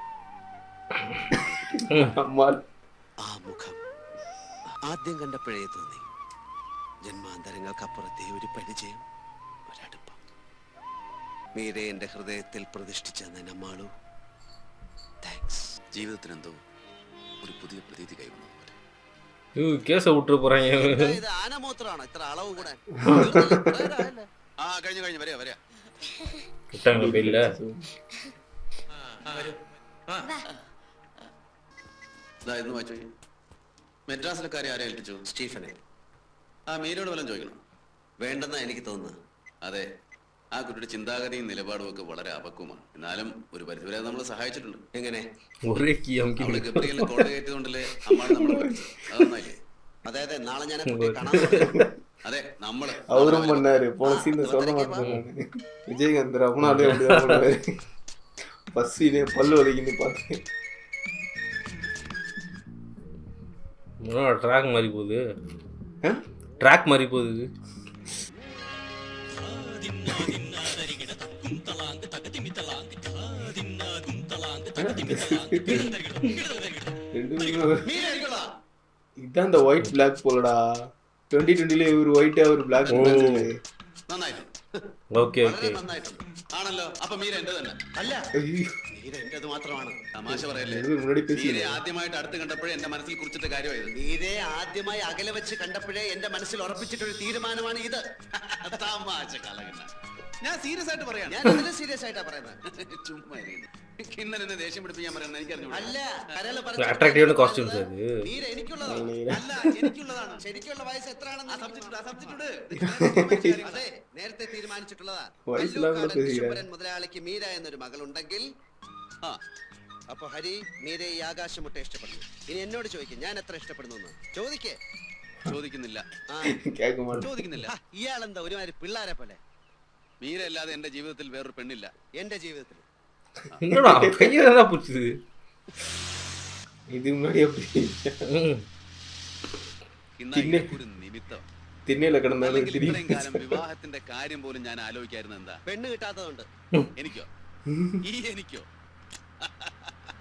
S8: ആ മുഖം ആദ്യം കണ്ടപ്പോഴേ തോന്നി. ജന്മാന്തരങ്ങൾക്കപ്പുറത്തെ ഒരു പരിചയം, ഒരടുപ്പം. മീരെ എന്റെ ഹൃദയത്തിൽ പ്രതിഷ്ഠിച്ച നമ്മാളു. താങ്ക്സ്.
S6: ജീവിതത്തിനെന്തോ ഒരു പുതിയ പ്രതീതി കൈവന്നു.
S8: ഇത് ആനമൂത്രമാണോ ഇത്ര അളവ് കൂടെ?
S6: ആ കഴിഞ്ഞു വരാ വരാ. മെഡ്രാസിലെക്കാരെ ആരെ ഏൽപ്പിച്ചു?
S8: സ്റ്റീഫനെ.
S6: ആ മീരയോട് വല്ലതും ചോദിക്കണം.
S8: വേണ്ടെന്നാ എനിക്ക് തോന്നുന്നത്.
S6: അതെ, ആ കുട്ടിയുടെ ചിന്താഗതിയും നിലപാടും ഒക്കെ വളരെ അപക്വമാണ്. എന്നാലും ഒരു പരിധിവരെ നമ്മൾ സഹായിച്ചിട്ടുണ്ട്.
S8: എങ്ങനെ?
S6: അവള് ഗബ്രിയലിനെ കോടതി കയറ്റിയതുകൊണ്ടല്ലേ അമ്മാണ് നമ്മളെ പഠിച്ചത്. അതൊന്നായില്ലേ?
S8: അതെ അതെ, നാളെ ഞാൻ
S6: അതെ നമ്മള്
S2: അവരും பண்ணாரு போலீஸ்ல சொல்ல மாட்டாங்க. விஜயகாந்த் அவனாலே அப்படியே பஸ்ஸிலே பல்லு வலிக்குன்னு பார்த்தேன்.
S1: ட்ராக் மாதிரி போகுது. ட்ராக் மாதிரி போகுது.
S2: இதான் இந்த ஒயிட் பிளாக் போலடா. 2020 ഒരു വൈറ്റ് ഒരു ബ്ലാക്ക്
S6: ആണല്ലോ. അപ്പൊ മീര എന്റെ തന്നെ
S8: അല്ല, മീര എന്റേത് മാത്രമാണ്.
S6: തമാശ പറയല്ലേ? മീരെ ആദ്യമായിട്ട് അടുത്ത് കണ്ടപ്പോഴേ എന്റെ മനസ്സിൽ കുറിച്ചിട്ട കാര്യമായത്.
S8: മീരെ ആദ്യമായി അകലെ വെച്ച് കണ്ടപ്പോഴേ എന്റെ മനസ്സിൽ ഉറപ്പിച്ചിട്ടൊരു തീരുമാനമാണ് ഇത്.
S6: തമാശ കളകണ്ട. ഞാൻ സീരിയസ് ആയിട്ട് പറയാം.
S8: ഞാൻ അതിലും സീരിയസ് ആയിട്ടാ പറയുന്നത്.
S6: ചുമ്മാ ഇന്നലെ എന്നെ ദേഷ്യം പിടിപ്പിക്കാൻ പറയുന്നത് എനിക്കറിഞ്ഞു.
S8: അല്ല,
S1: അട്രാക്റ്റീവ് കോസ്റ്റ്യൂംസ് അത്.
S8: മീര എനിക്കുള്ളതാണ്. അല്ല, എനിക്കുള്ളതാണ്. ശരിക്കുള്ള വയസ്സ് എത്രയാണെന്ന് അതെ, നേരത്തെ തീരുമാനിച്ചിട്ടുള്ളതാ. മുതലാളിക്ക് മീര എന്നൊരു മകളുണ്ടെങ്കിൽ അപ്പൊ ഹരി മീരെ ഈ ആകാശമുട്ട ഇഷ്ടപ്പെടുന്നു. ഇനി എന്നോട് ചോദിക്കും ഞാൻ എത്ര ഇഷ്ടപ്പെടുന്നു. ചോദിക്കേ?
S6: ചോദിക്കുന്നില്ല.
S8: ചോദിക്കുന്നില്ല. ഇയാളെന്താ ഒരുമാതിരി പിള്ളാരെ പോലെ?
S6: മീര അല്ലാതെ എന്റെ ജീവിതത്തിൽ വേറൊരു പെണ്ണില്ല.
S8: എന്റെ ജീവിതത്തിൽ
S2: ഇത് മുன்னாடியே
S6: ഒരു നിമിത്തം
S2: തിന്നല കിടന്നാലും
S6: ഇത്രയും കാലം വിവാഹത്തിന്റെ കാര്യം പോലും ഞാൻ ആലോചിക്കായിരുന്നു. എന്താ
S8: പെണ്ണ് കിട്ടാത്തതുകൊണ്ട്?
S6: എനിക്കോ? എനിക്കോ?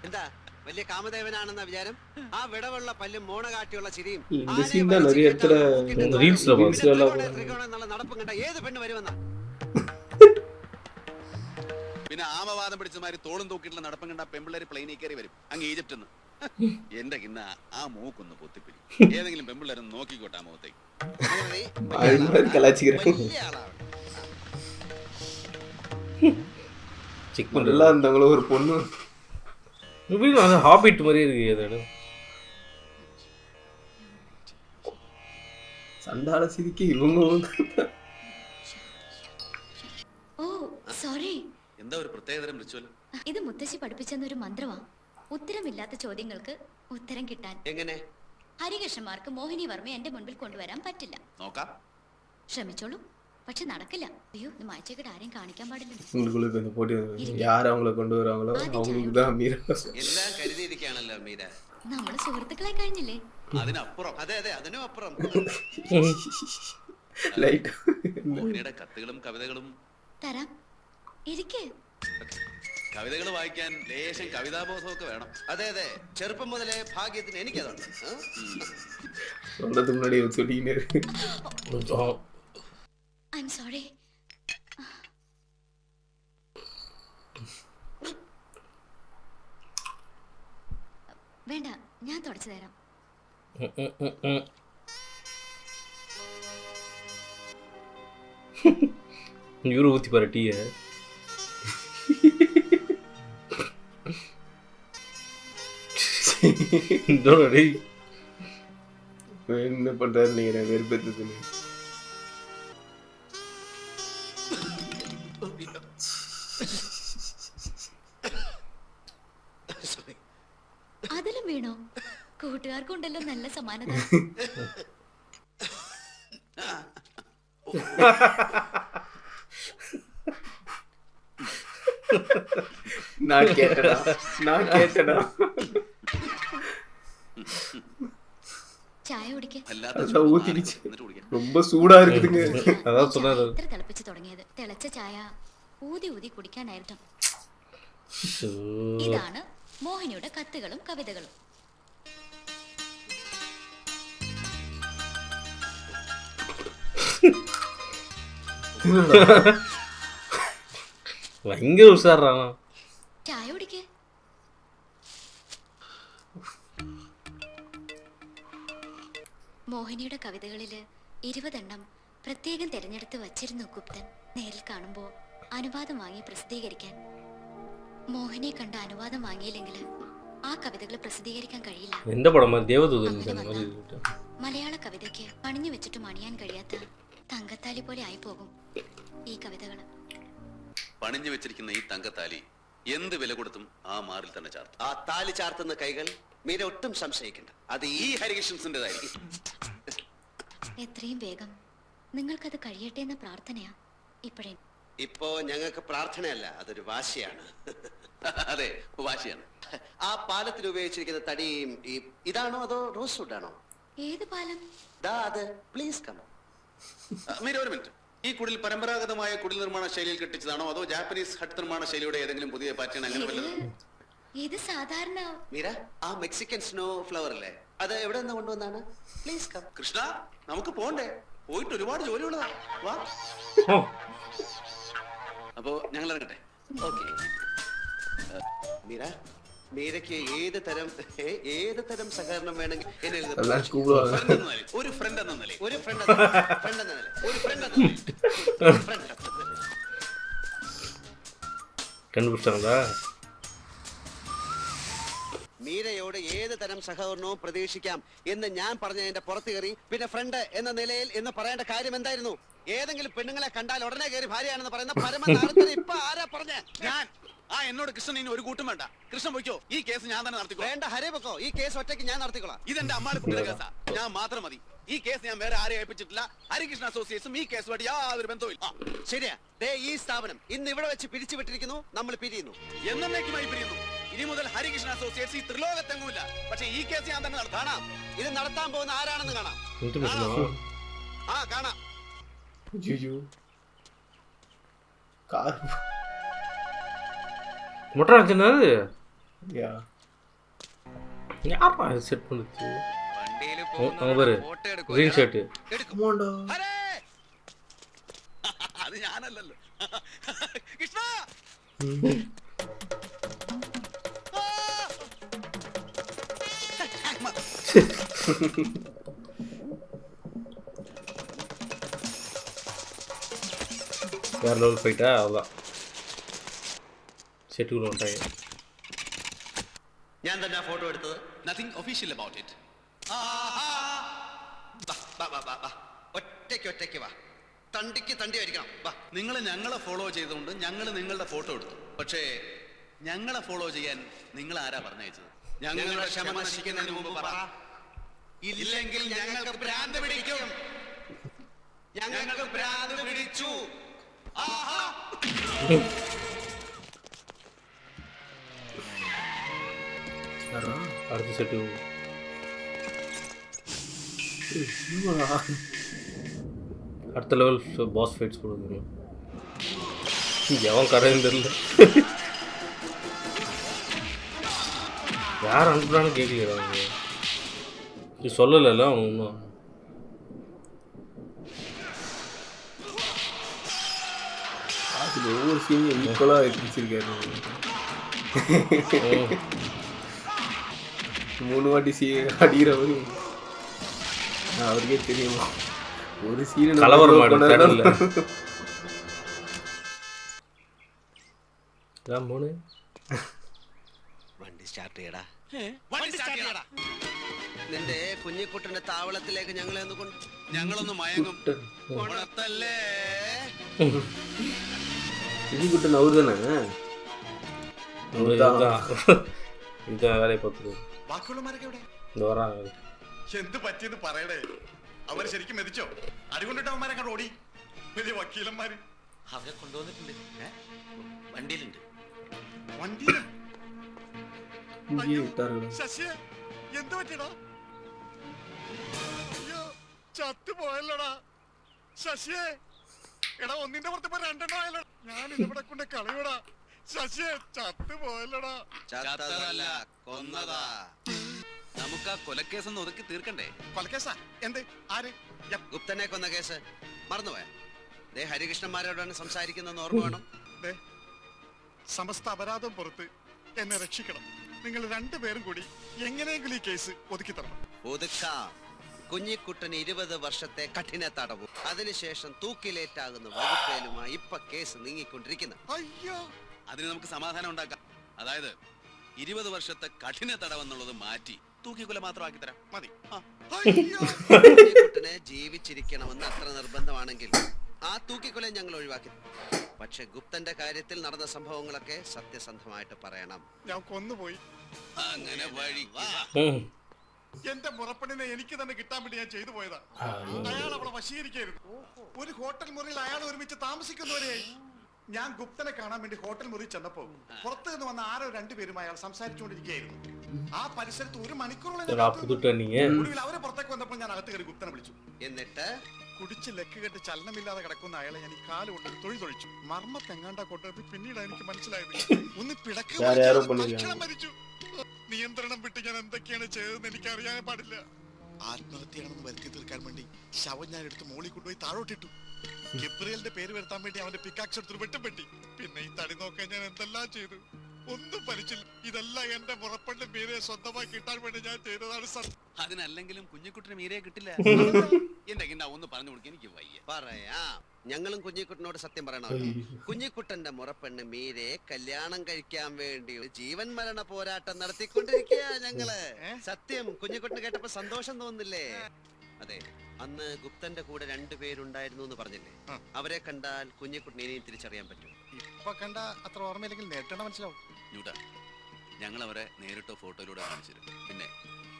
S8: എന്താ വലിയ കാമദേവനാണെന്ന വിചാരം? ആ വിടവുള്ള പല്ലും മോണ കാട്ടിയുള്ള ചിരിയും
S2: இந்த சீன் தான் நிறைய இடத்துல
S1: റീൽസിൽ
S8: ത്രികോണം എന്നുള്ള നടപ്പും കണ്ട ഏത് പെണ്ണ് വരുമെന്ന?
S6: പിന്നെ ആമവാദം പിടിച്ചമാര് തോളും തൂക്കിയിട്ടുള്ള നടപ്പം കണ്ട പെമ്പിള്ളേര് പ്ലെയിനിൽ കയറി വരും അങ്ങ് ഈജിപ്തിൽ നിന്ന്. എന്റെ കിന്ന ആ മൂക്കൊന്ന് പൊത്തിപ്പിടി. ഏതെങ്കിലും പെമ്പിള്ളേരൊന്ന് നോക്കിക്കോട്ടെ ആ മുഖത്തേക്ക്.
S2: கலாச்சிக்கிறேன்.
S8: വലിയ ആളാണ്.
S1: செக்
S2: நல்லா இருந்தாங்களோ ஒரு பொண்ணு.
S1: அது ஹாபிட் மாதிரியே இருக்கு அது.
S2: சண்டால சிரிக்க இவங்க
S3: ഓ സോറി.
S6: എന്താ ഒരു പ്രത്യേകതരം റിച്വൽ?
S3: ഇത് മുത്തശ്ശി പഠിപ്പിച്ചെന്നൊരു മന്ത്രമാ. ഉത്തരമില്ലാത്ത ചോദ്യങ്ങൾക്ക് ഉത്തരം കിട്ടാൻ.
S8: എങ്ങനെ?
S3: ഹരികൃഷ്ണന്മാർക്ക് മോഹിനി വർമ്മ എന്റെ മുൻപിൽ കൊണ്ടുവരാൻ പറ്റില്ല.
S6: നോക്കാം.
S3: ശ്രമിച്ചോളൂ, പക്ഷെ നടക്കില്ല. അയ്യോ, ഇത് മായ്ച്ചേക്കിട്ട് ആരെയും കാണിക്കാൻ പാടില്ല.
S2: உங்களுக்குள்ள இப்ப இந்த போட்டி யார் அவங்கள கொண்டு வராங்களோ அவங்களுக்கு தான் மீரா.
S8: എല്ലാം കരുതിയിരിക്കുകയാണല്ലോ മീര.
S3: നമ്മള് സുഹൃത്തുക്കളായി കഴിഞ്ഞില്ലേ?
S6: അതിനപ്പുറം.
S8: അതെ അതെ, അതിനും അപ്പുറം.
S2: ലൈറ്റ്
S6: മോഹിനിയുടെ കത്തുകളും കവിതകളും
S3: തരാം, ഇരിക്കേ.
S6: കവിതകൾ വായിക്കാൻ ലേശം കവിതാബോധമൊക്കെ വേണം.
S8: അതെ അതെ, ചെറുപ്പം മുതലേ ഭാഗ്യത്തിന് എനിക്കതുണ്ട്.
S2: சொல்றதுக்கு முன்னாடி சொல்லிக்கினே
S3: I'm sorry. വേണ്ട, ഞാൻ തുടച്ചു തരാം.
S1: இவரு ஊற்றி பாரு டீயை.
S2: என்ன பண்றாரு நீங்க வெறுப்பேத்துன்னு.
S3: അതിലും വീണോ? കൂട്ടുകാർക്കുണ്ടല്ലോ നല്ല സമാനത.
S2: நான் கேட்டடா.
S3: ചായ കുടിക്ക.
S2: அதான் ஊத்திடுச்சு. ரொம்ப சூடா இருக்குதுங்க.
S1: அதான் சொன்னாரு.
S3: ഇത്ര തിളപ്പിച്ച് തുടങ്ങിയത്. തിളച്ച ചായ ഊതി ഊതി കുടിക്കാനായിരുന്നു. ഇതാണ് മോഹിനിയുടെ കത്തുകളും കവിതകളും.
S1: ഭയങ്കര ഉഷാറാണ്.
S3: ചായ കുടിക്കേ. മോഹിനിയുടെ കവിതകളില് 20 എണ്ണം പ്രത്യേകം തിരഞ്ഞെടുത്ത് വച്ചിരുന്നു ഗുപ്തൻ. നേരിൽ കാണുമ്പോ അനുവാദം വാങ്ങി പ്രസിദ്ധീകരിക്കാൻ. മോഹിനിയെ കണ്ട അനുവാദം വാങ്ങിയില്ലെങ്കിൽ ആ കവിതകൾ പ്രസിദ്ധീകരിക്കാൻ കഴിയില്ല.
S1: എന്റെ പടം ദേവദൂതൻ.
S3: മലയാള കവിതയ്ക്ക് പണിഞ്ഞു വെച്ചിട്ടും അണിയാൻ കഴിയാത്ത തങ്കത്താലി പോലെ ആയി പോകും ഈ കവിതകള്.
S6: പണിഞ്ഞു വെച്ചിരിക്കുന്ന ഈ തങ്കത്താലി എന്ത് വില കൊടുത്തും ആ മാറിൽ തന്നെ ചാർത്തും.
S8: ആ താലി ചാർത്തുന്ന കൈകൾ മീര ഒട്ടും സംശയിക്കണ്ട, അത് ഈ
S6: ഹരികൃഷ്ണൻസിന്റേതായിരിക്കും.
S3: എത്രയും വേഗം നിങ്ങൾക്കത് കഴിയട്ടെ എന്ന പ്രാർത്ഥനയാ ഇപ്പോഴേ.
S8: ഇപ്പോ ഞങ്ങൾക്ക് പ്രാർത്ഥനയല്ല, അതൊരു വാശിയാണ്.
S6: അതെ, വാശിയാണ്.
S8: ആ പാലത്തിൽ ഉപയോഗിച്ചിരിക്കുന്ന തടിയും ഇതാണോ അതോ റോസ് വുഡ് ആണോ?
S3: ഏത് പാലം?
S8: അത് പ്ലീസ് കം.
S6: മീര ഒരു മിനിറ്റ്. ഈ കുടിൽ പരമ്പരാഗതമായ കുടിൽ നിർമ്മാണ ശൈലിയിൽ കെട്ടിച്ചതാണോ അതോ ജാപ്പനീസ് ഹട്ട് നിർമ്മാണ ശൈലിയുടെ ഏതെങ്കിലും പുതിയ പാറ്റേൺ അങ്ങനെ വല്ലതും?
S3: ഇത് സാധാരണ.
S8: മീര, ആ മെക്സിക്കൻ സ്നോ ഫ്ലവർ അല്ലേ, അത് എവിടെ നിന്ന് കൊണ്ടുവന്നാണ്? Please come.
S6: കൃഷ്ണ, നമുക്ക് പോണ്ടേ? പോയിട്ട് ഒരുപാട് ജോലിയുള്ളതാ. വാ. അപ്പോ ഞങ്ങൾ ഇറങ്ങട്ടെ.
S8: ഓക്കെ. മീര, മീരയ്ക്ക് ഏത് തരം സഹകരണം വേണമെങ്കിൽ
S6: ഒരു ഫ്രണ്ട് എന്ന നിലയിൽ
S1: കണ്ടുപിടിച്ചാ.
S8: മീരയോട് ഏത് തരം സഹകരണവും പ്രതീക്ഷിക്കാം എന്ന് ഞാൻ പറഞ്ഞതിന്റെ പുറത്ത് കയറി പിന്നെ ഫ്രണ്ട് എന്ന നിലയിൽ എന്ന് പറയേണ്ട കാര്യം എന്തായിരുന്നു? ഏതെങ്കിലും പെണ്ണുങ്ങളെ കണ്ടാൽ ഉടനെ കയറി ഭാര്യയാണെന്ന് പറയുന്ന പരമനാളത്തിന് ഇപ്പൊ ആരാ പറഞ്ഞ?
S6: ഞാൻ. എന്നോട് കൃഷ്ണൻ ഇനി ഒരു കൂട്ടും വേണ്ട. കൃഷ്ണൻ പോയിക്കോ, ഈ കേസ് ഞാൻ തന്നെ നടത്തിക്കോ.
S8: വേണ്ട ഹരേ പൊക്കോ, ഈ കേസ് ഒറ്റയ്ക്ക് ഞാൻ നടത്തിക്കോളാം.
S6: ഇതെന്റെ അമ്മാടെ കുട്ടിയുടെ കേസാ, ഞാൻ മാത്രം മതി. ഈ കേസ് ഞാൻ വേറെ ആരെയും ഏൽപ്പിച്ചിട്ടില്ല. ഹരികൃഷ്ണ അസോസിയേറ്റ്സും ഈ കേസുമായിട്ട് യാതൊരു ബന്ധവുമില്ല.
S8: ശരിയാ. ഈ സ്ഥാപനം ഇന്ന് ഇവിടെ വെച്ച് പിരിച്ചുവിട്ടിരിക്കുന്നു, നമ്മൾ പിരിയുന്നു,
S6: എന്നേക്കുമായി പിരിയുന്നു. ഇനി മുതൽ ഹരികൃഷ്ണ അസോസിയേറ്റ്സ് ഈ ത്രിലോകത്തെങ്ങുമില്ല. പക്ഷേ ഈ കേസ് ഞാൻ തന്നെ നടത്താം.
S8: ഇത് നടത്താൻ പോകുന്ന ആരാണെന്ന് കാണാം. കാണാം.
S1: மொட்டை அடிச்சது. யாரா செட் பண்ணுச்சு
S4: വണ്ടിയിൽ
S1: அவங்க பாரு
S4: ഫോട്ടോ
S1: ഗ്രീൻ ഷർട്ട്
S2: കമോണ്ടോ
S8: അത് ഞാനല്ലല്ലോ കൃഷ്ണ
S1: வேற லெவல் ஃபைட்டா அவ்வளோதான் സെറ്റുകൾ ഉണ്ടായി
S8: ഞാൻ തന്നെ ഫോട്ടോ എടുത്തത്
S6: നത്തിങ് ഒഫീഷ്യൽ അബൌട്ട് ഇറ്റ്.
S8: ഒറ്റയ്ക്ക് വാ തണ്ടിക്ക് തണ്ടി ആയിരിക്കണം വാ.
S6: നിങ്ങൾ ഞങ്ങളെ ഫോളോ ചെയ്തുകൊണ്ട് ഞങ്ങൾ നിങ്ങളുടെ ഫോട്ടോ എടുത്തു. പക്ഷേ ഞങ്ങളെ ഫോളോ ചെയ്യാൻ നിങ്ങൾ ആരാ പറഞ്ഞയച്ചത്?
S8: ഞങ്ങളുടെ ക്ഷമ നശിക്കുന്നതിന് മുമ്പ് പറ, ഇല്ലെങ്കിൽ ഞങ്ങൾക്ക് ഭ്രാന്ത് പിടിക്കും. ഞങ്ങൾക്ക് ഭ്രാന്ത് പിടിച്ചു.
S1: അടുത്ത സെറ്റ് அடுத்த லெவல் பாஸ் ஃபைட்ஸ் கொடுக்குங்க எவன் கடைன்னு தெரியல யார் அனுப்புறான்னு கேட்கலையா அவங்க இது சொல்லலைல்ல அவன் இன்னும்
S2: அதில் ஒவ்வொரு சீனையும் ஈக்குவலாக வச்சிருக்காரு 3 வாட்டி அடிக்கிறவரு அவருக்கே தெரியுமா ஒரு சீன்
S1: கலவரம் கடல்ல மூணு
S8: വണ്ടി സ്റ്റാർട്ട് ചെയ്യടാ. നിന്റെ കുഞ്ഞിക്കുട്ടന്റെ താവളത്തിലേക്ക്
S6: ഞങ്ങളൊന്ന് മയങ്ങും. ഉണർത്തല്ലേ?
S2: കുഞ്ഞിക്കുട്ടൻ അവർ തന്നെ
S1: இந்த வேலையை பார்த்துருவோம்
S10: ബാക്കിയുള്ളമാരൊക്കെ എവിടെ?
S1: இந்த வராங்க
S10: എന്ത് പറ്റിയെന്ന് പറയടേ. അവര് ശരിക്കും മെതിച്ചോ? അടികൊണ്ടിട്ട് അവന്മാരെ കണ്ട് ഓടി. വലിയ വക്കീലന്മാര്
S11: അവരെ കൊണ്ടുവന്നിട്ടുണ്ട്. വണ്ടിയിലുണ്ട്.
S10: വണ്ടിയില് ശശിയെ എന്ത് പറ്റിയടാ? അയ്യോ ചത്തു പോയല്ലോടാ ശശിയെ. എടാ ഒന്നിന്റെ പുറത്ത് ഇപ്പൊ 2 എണ്ണം ആയല്ലോ. ഞാൻ ഇവിടെ കൊണ്ട് കളയൂടാ ശശിയെ. ചത്തു പോയല്ലോടാ.
S8: ചത്തതല്ല, കൊന്നതാ.
S6: നമുക്ക് ആ കൊലക്കേസൊന്ന് ഒതുക്കി തീർക്കണ്ടേ?
S10: കൊലക്കേസാ? എന്ത്? ആര്?
S8: ഗുപ്തനെ കൊന്ന കേസ് മറന്നുപോയ? ഹരികൃഷ്ണന്മാരോടാണ് സംസാരിക്കുന്നതെന്ന് ഓർമ്മ വേണം.
S10: സമസ്ത അപരാധം പുറത്ത് എന്നെ രക്ഷിക്കണം. നിങ്ങൾ 2 പേരും കൂടി എങ്ങനെയെങ്കിലും ഈ കേസ് ഒതുക്കി തരണം.
S8: ഒതുക്കാം. കുഞ്ഞിക്കുട്ടന് 20 വർഷത്തെ കഠിന തടവും അതിനുശേഷം തൂക്കിലേറ്റാകുന്ന വകുപ്പേലുമായി ഇപ്പൊ കേസ് നീങ്ങിക്കൊണ്ടിരിക്കുന്നു.
S10: അയ്യോ,
S6: അതിന് നമുക്ക് സമാധാനം ഉണ്ടാക്കാം. അതായത് 20 വർഷത്തെ കഠിന തടവെന്നുള്ളത് മാറ്റി തൂക്കിക്കൊല മാത്രമാക്കി തരാം. മതി.
S8: കുഞ്ഞിക്കുട്ടനെ ജീവിച്ചിരിക്കണമെന്ന് അത്ര നിർബന്ധമാണെങ്കിൽ ആ തൂക്കിക്കൊല ഞങ്ങൾ ഒഴിവാക്കി. പക്ഷെ ഗുപ്തന്റെ കാര്യത്തിൽ നടന്ന സംഭവങ്ങളൊക്കെ സത്യസന്ധമായിട്ട് പറയണം.
S10: ഞാൻ കൊന്നുപോയി.
S8: അങ്ങനെ വഴി
S10: എന്റെ മുറപ്പെണ്ണിനെ എനിക്ക് തന്നെ കിട്ടാൻ വേണ്ടി ഞാൻ ചെയ്തു പോയതാ. അയാൾ അവളെ വശീകരിക്കായിരുന്നു. ഒരു ഹോട്ടൽ മുറിയിൽ അയാൾ ഒരുമിച്ച് താമസിക്കുന്നവരെയായി. ഞാൻ ഗുപ്തനെ കാണാൻ വേണ്ടി ഹോട്ടൽ മുറി ചെന്നപ്പോ പുറത്തു നിന്ന് വന്ന 2 പേരും അയാൾ സംസാരിച്ചുകൊണ്ടിരിക്കുകയായിരുന്നു. ആ പരിസരത്ത് 1 മണിക്കൂറോളം അവരെ പുറത്തേക്ക് വന്നപ്പോൾ ഞാൻ അകത്ത് കയറി ഗുപ്തനെ വിളിച്ചു.
S8: എന്നിട്ട്
S10: കുടിച്ച് ലെക്ക് കെട്ട് ചലനമില്ലാതെ കിടക്കുന്ന അയാളെ ഞാൻ ഈ കാല് കൊണ്ട് തൊഴി തൊഴിച്ചു. മർമ്മത്തെങ്ങാണ്ടാ കൊണ്ടത് പിന്നീട് എനിക്ക് മനസ്സിലായത്. ഒന്ന് പിടക്ക് മരിച്ചു. നിയന്ത്രണം വിട്ട് ഞാൻ എന്തൊക്കെയാണ് ചെയ്തതെന്ന് എനിക്ക് അറിയാൻ പാടില്ല. ആത്മഹത്യയാണെന്ന് വരുത്തി തീർക്കാൻ വേണ്ടി ശവം ഞാൻ എടുത്ത് മോളിൽ കൊണ്ടുപോയി താഴോട്ടിട്ടു. ഗബ്രിയലിന്റെ പേര് വരുത്താൻ വേണ്ടി അവന്റെ പിക്കാക്സ് എടുത്തൊരു വെട്ടുപെട്ടി. പിന്നെ ഈ തടി നോക്കാൻ ഞാൻ എന്തെല്ലാം ചെയ്തു, ഒന്നും പരിച്ചില്ല. ഇതെല്ലാം എന്റെ മുറപ്പന്റെ മീരെ സ്വന്തമായി കിട്ടാൻ വേണ്ടി ഞാൻ ചെയ്തതാണ് സത്യം.
S6: അതിനല്ലെങ്കിലും കുഞ്ഞിക്കുട്ടിന് മീരെ കിട്ടില്ല. എന്റെ കിണ്ട ഒന്ന് പറഞ്ഞു കൊടുക്കാൻ എനിക്ക് വയ്യ.
S8: പറയാം. ഞങ്ങളും കുഞ്ഞിക്കുട്ടനോട് സത്യം പറയണം. കുഞ്ഞിക്കുട്ടന്റെ മുറപ്പെണ്ണ് മീരെ കല്യാണം കഴിക്കാൻ വേണ്ടി ജീവൻ മരണ പോരാട്ടം നടത്തിക്കൊണ്ടിരിക്കുക ഞങ്ങള്. സത്യം. കുഞ്ഞിക്കുട്ടന് കേട്ടപ്പോ സന്തോഷം തോന്നുന്നില്ലേ? അതെ, അന്ന് ഗുപ്തന്റെ കൂടെ 2 പേരുണ്ടായിരുന്നു എന്ന് പറഞ്ഞില്ലേ? അവരെ കണ്ടാൽ കുഞ്ഞിക്കുട്ടനെ ഇനിയും തിരിച്ചറിയാൻ പറ്റും.
S10: ഇപ്പൊ കണ്ട അത്ര ഓർമ്മയില്ലെങ്കിൽ നേരിട്ട മനസ്സിലാവും.
S6: ഞങ്ങൾ അവരെ നേരിട്ടോ ഫോട്ടോയിലൂടെ കാണിച്ചിരുന്നു. പിന്നെ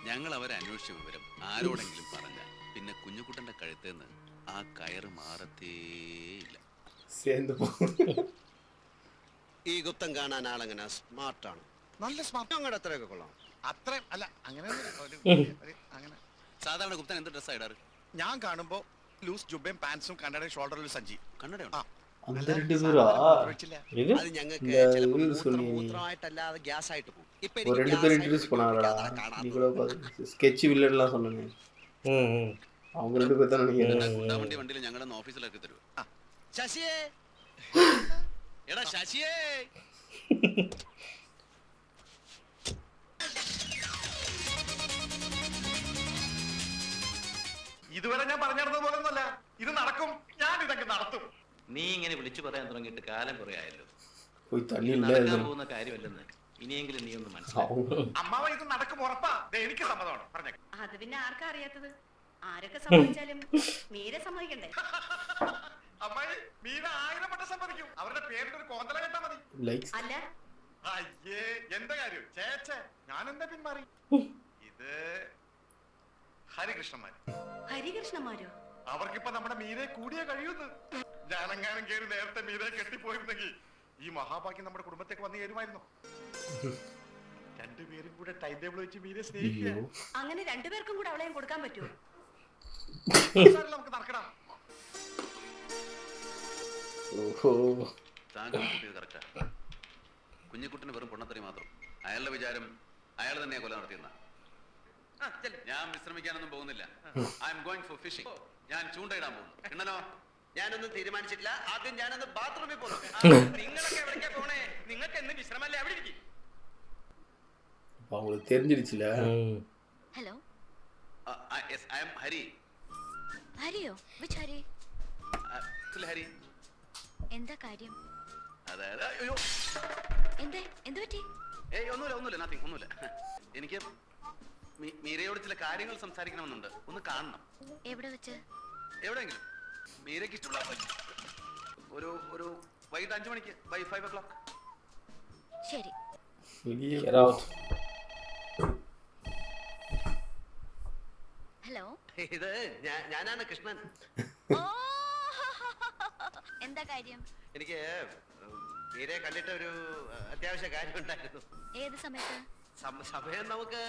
S6: ഞങ്ങൾ അവരെ അന്വേഷിച്ച വിവരം ആരോടെങ്കിലും പറഞ്ഞാൽ പിന്നെ കുഞ്ഞുകുട്ടന്റെ കഴുത്തേന്ന് ആ കയറ് മാറത്തേയില്ല.
S8: ഈ ഗുപ്തൻ കാണാൻ ആളെങ്ങനെ സ്മാർട്ടാണ്.
S10: നല്ല സ്മാർട്ട്.
S8: അങ്ങോട്ട് അത്രയൊക്കെ കൊള്ളാം.
S10: അത്ര അല്ല, അങ്ങനെ അങ്ങനെ.
S6: സാധാരണ ഗുപ്തൻ എന്ത് ഡ്രസ്സാ ഇടാറ്?
S10: ഞാൻ കാണുമ്പോ ലൂസ് ജുബയും പാൻസും കണ്ണടയും ഷോൾഡറിൽ സഞ്ചി.
S6: കണ്ണടയുണ്ടോ?
S2: அந்த 2 பேரா
S1: இது
S8: അത് ഞങ്ങൾക്ക്
S2: இந்த
S8: ചിലപ്പോൾ
S2: இது சொன்னி
S8: മൂത്രമായിട്ടല്ലാതെ ഗ്യാസ് ആയിട്ട് പോകും. ഇപ്പൊ
S2: ஒரு 2 பேர் இன்ட்ரடியூஸ் பண்ணாங்கடா நீ கூட பார்த்து ஸ்கெட்ச் வில்லன்லாம் சொன்னேன் அவங்க 2 பேர் தான் நினைக்கிறேன்.
S6: വണ്ടി വണ്ടിയിൽ ഞങ്ങളുടെ ഓഫീസിലൊക്കെ തരുമോ?
S8: ശശിയേ
S6: എടാ ശശിയേ
S10: ഇതുവരെ ഞാൻ പറഞ്ഞിരുന്നത് പോലെ ഒന്നല്ല, ഇത് നടക്കും, ഞാൻ ഇതൊക്കെ നടത്തും.
S4: നീ ഇങ്ങനെ വിളിച്ചു പറയാൻ തുടങ്ങിയിട്ട് കാലം കുറെ ആയല്ലോ.
S2: போய் தண்ணி இல்ல
S4: നടക്കാൻ പോകുന്ന കാര്യമല്ലെന്ന് ഇനിയെങ്കിലും നീ ഒന്ന് മനസ്സിലാക്കി.
S10: അമ്മാവ ഇത് നടക്കും ഉറപ്പാ. ദേ, എനിക്ക് സമ്മതമാണ് പറഞ്ഞേക്കാം.
S7: അത് പിന്നെ ആർക്കാ അറിയാത്തത്? ആരൊക്കെ സമ്മതിച്ചാലും മീര സമ്മതിക്കണ്ടേ?
S10: അമ്മായി മീര 1000 വട്ടം സമ്മതിക്കും. അവരുടെ പേരിൽ ഒരു കോന്തല കേട്ടാ മതി.
S2: லைக்ஸ்
S7: അല്ല
S10: അയ്യേ എന്താ കാര്യം ചേച്ചേ, ഞാൻ എന്താ പിന്മാറി. ഇത് ഹരികൃഷ്ണന്മാർ.
S7: ഹരികൃഷ്ണന്മാരോ?
S10: അവർക്കിപ്പോ നമ്മുടെ മീരെ കൂടിയേ കഴിയുന്നു. ഞാനെങ്ങാനും കയറി നേരത്തെ മീരെ കെട്ടിപ്പോയിരുന്നെങ്കിൽ ഈ മഹാഭാഗ്യം നമ്മുടെ കുടുംബത്തേക്ക് വന്നു കയറുമായിരുന്നു. രണ്ടുപേരും കൂടെ ടൈം ടേബിൾ വെച്ച് മീരെ സ്നേഹിക്കുക.
S7: അങ്ങനെ രണ്ടുപേർക്കും കൂടെ അവളെയും കൊടുക്കാൻ പറ്റുമോ?
S10: നമുക്ക് നടക്കണം.
S2: ஓஹோ
S6: താങ്കൾ കൂട്ടിയത് കറക്റ്റാ. കുഞ്ഞിക്കുട്ടിന് വെറും പൊണ്ണത്തറി മാത്രം. അയാളുടെ വിചാരം അയാൾ തന്നെയാ കൊല നടത്തിയെന്ന. ഞാൻ വിശ്രമിക്കാനൊന്നും പോകുന്നില്ല. I'm going for fishing. ഞാൻ ചൂണ്ടയിടാൻ പോകുന്നു. കിണ്ണനോ?
S8: ഞാനൊന്നും തീരുമാനിച്ചിട്ടില്ല. ആദ്യം ഞാനൊന്ന് ബാത്റൂമിൽ പോകുന്നു.
S9: നിങ്ങളൊക്കെ എവിടേക്കാ പോണേ? നിങ്ങൾക്ക് എന്ന് വിശ്രമല്ലേ? അവിടെ ഇരിക്കും.
S2: அவங்களுக்கு தெரிஞ்சிடுச்சுல.
S3: Hello
S6: yes I am Hari.
S3: ഹരിയോ? വിച്ച് ഹരി?
S6: ഹരി.
S3: എന്താ കാര്യം?
S6: അതായത് അയ്യോ
S3: എന്ത് പറ്റി?
S6: ഏയ് ഒന്നുമില്ല നത്തിങ് ഒന്നുമില്ല. എനിക്ക് മീരയോട് ചില കാര്യങ്ങൾ സംസാരിക്കണമെന്നുണ്ട്. ഒന്ന് കാണണം.
S3: എവിടെ വെച്ച്?
S6: എവിടെയെങ്കിലും. മീരയ്ക്ക് ഇഷ്ടമുള്ള ഒരു വൈകിട്ട് 5 മണിക്ക് ബൈ 5 o'clock.
S3: ശരി.
S2: Get out.
S3: ഹലോ
S8: ഇത് ഞാനാണ് കൃഷ്ണൻ.
S3: ഓ എന്താ കാര്യം?
S8: എനിക്ക് മീരയെ കണ്ടിട്ട് ഒരു അത്യാവശ്യ കാര്യം ഉണ്ടായിരുന്നു.
S3: ഏത് സമയത്ത്?
S8: സമയം നമുക്ക്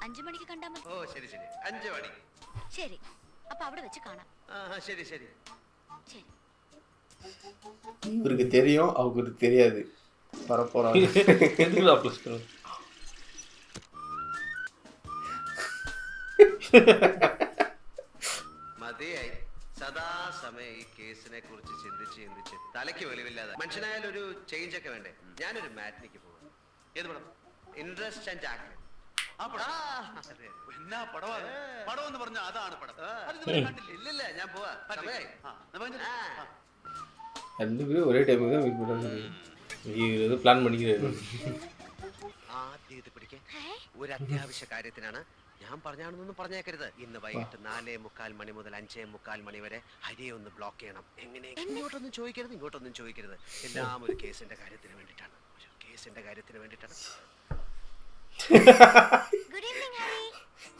S3: 5 മണിക്ക് കണ്ടാ മതി.
S8: ഓ ശരി 5 മണി.
S3: ശരി, അപ്പൊ അവിടെ വെച്ച് കാണാം.
S8: ശരി.
S3: ശരി.
S2: இவருக்கு தெரியும் அவங்களுக்கு தெரியாது. பரப்போறாங்க.
S1: எதுக்குடா ப்ளஸ் பண்ணு?
S8: മതിയായി. സദാസമയം ഈ കേസിനെ കുറിച്ച് ചിന്തിച്ച് തലയ്ക്ക് വെളിവില്ലാതെ. മനുഷ്യനായാലും ഒരു ചേഞ്ച് ഒക്കെ വേണ്ടേ? ഞാനൊരു മാറ്റിനിക്ക് പോകും.
S6: ഏത് പടം?
S8: Interest and act.
S6: ആ പടം. എന്നാ പടവാ? പടം എന്ന് പറഞ്ഞാൽ അതാണ് പടം.
S8: ഇല്ലില്ല, ഞാൻ പോവാ. സമയായി.
S2: ரெண்டு பேரும் ஒரே டைமுக்கு தான் மீட் பண்ணுறாங்க.
S1: இது பிளான் பண்ணிக்கிறாரு.
S8: ആദ്യം ഇത് പിടിക്കാൻ ഒരു അത്യാവശ്യ കാര്യത്തിനാണ്. ഞാൻ പറഞ്ഞാണെന്നൊന്നും പറഞ്ഞേക്കരുത്. ഇന്ന് വൈകിട്ട് 4:45 മണി മുതൽ 5:45 മണി വരെ ഹരിയെ ഒന്ന് ബ്ലോക്ക് ചെയ്യണം. എങ്ങനെ? ഇങ്ങോട്ടൊന്നും ചോദിക്കരുത്. എല്ലാം ഒരു കേസിന്റെ കാര്യത്തിന് വേണ്ടിയിട്ടാണ്.
S3: Good evening Hari.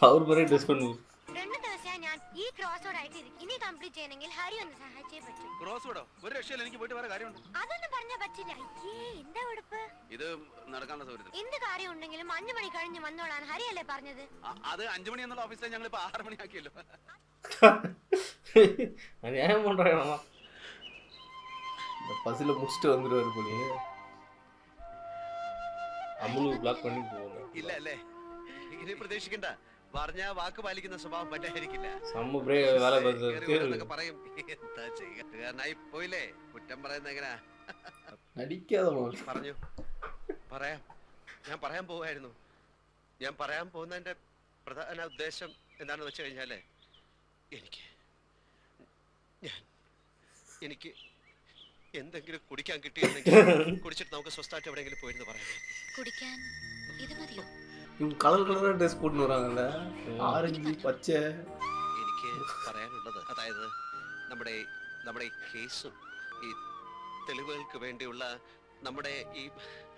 S1: அவர் மாதிரி ட்ரெஸ் பண்ணு.
S3: 2 ദിവസമായി ഞാൻ ഈ ക്രോസ് റോഡ് ആയിട്ട് ഇനി കംപ്ലീറ്റ് ചെയ്യണമെങ്കിൽ ഹരി ഒന്ന് സഹായിച്ചേ പറ്റൂ.
S6: ക്രോസ് വിടോ? ഒരു രക്ഷയില്ല. എനിക്ക് പോയിട്ട് വേറെ കാര്യമുണ്ട്.
S3: അതൊന്നും പറഞ്ഞാ പറ്റില്ല. അയ്യേ എന്താ ഉടുപ്പ്?
S6: ഇത് നടക്കാനുള്ള സൗകര്യം.
S3: എന്ത് കാര്യം ഉണ്ടെങ്കിലും 5 മണി കഴിഞ്ഞ് വന്നോളാൻ ഹരിയല്ലേ പറഞ്ഞത്?
S6: അത് 5 മണി എന്നുള്ള ഓഫീസിലെ ഞങ്ങൾ ഇപ്പൊ 6 മണി ആക്കിയല്ലോ.
S1: ஏன் பண்றாங்கம்மா?
S2: இந்த பஸ்ல முடிச்சிட்டு வந்துருவாரு போலயே.
S1: அம்முலு ബ്ലോക്ക് பண்ணி போவாங்க.
S8: ഇല്ല അല്ലേ? ഇനി പ്രതീക്ഷിക്കണ്ട. പറഞ്ഞ വാക്ക് പാലിക്കുന്ന സ്വഭാവം പറ്റായിരിക്കില്ല.
S1: സമ്മ ബ്രേക്ക് വേല
S8: എന്നൊക്കെ പറയും. എന്താ ചെയ്യുക? കാരണമായി പോയില്ലേ. കുറ്റം പറയുന്ന എങ്ങനെയാ?
S2: നടിക്കാതെ
S8: പറഞ്ഞു. ഞാൻ പറയാൻ പോവായിരുന്നു. ഞാൻ പറയാൻ പോകുന്നതിന്റെ പ്രധാന ഉദ്ദേശം എന്താണെന്ന് വെച്ച് കഴിഞ്ഞാല് എനിക്ക് എന്തെങ്കിലും കുടിക്കാൻ കിട്ടിയിരുന്നെങ്കിൽ കുടിച്ചിട്ട് നമുക്ക് സ്വസ്ഥായിട്ട് എവിടെയെങ്കിലും പോയിരുന്നു പറയാം.
S3: കുടിക്കാൻ ഇത് മതിയോ?
S2: இவங்க கலர் கலரா ட்ரெஸ் போட்டு வராங்கல்ல, ஆரஞ்சு பச்சை.
S8: എനിക്ക് പറയാനുള്ളത് അതായത് നമ്മുടെ ഈ കേസും ഈ തെളിവുകൾക്ക് വേണ്ടിയുള്ള നമ്മുടെ ഈ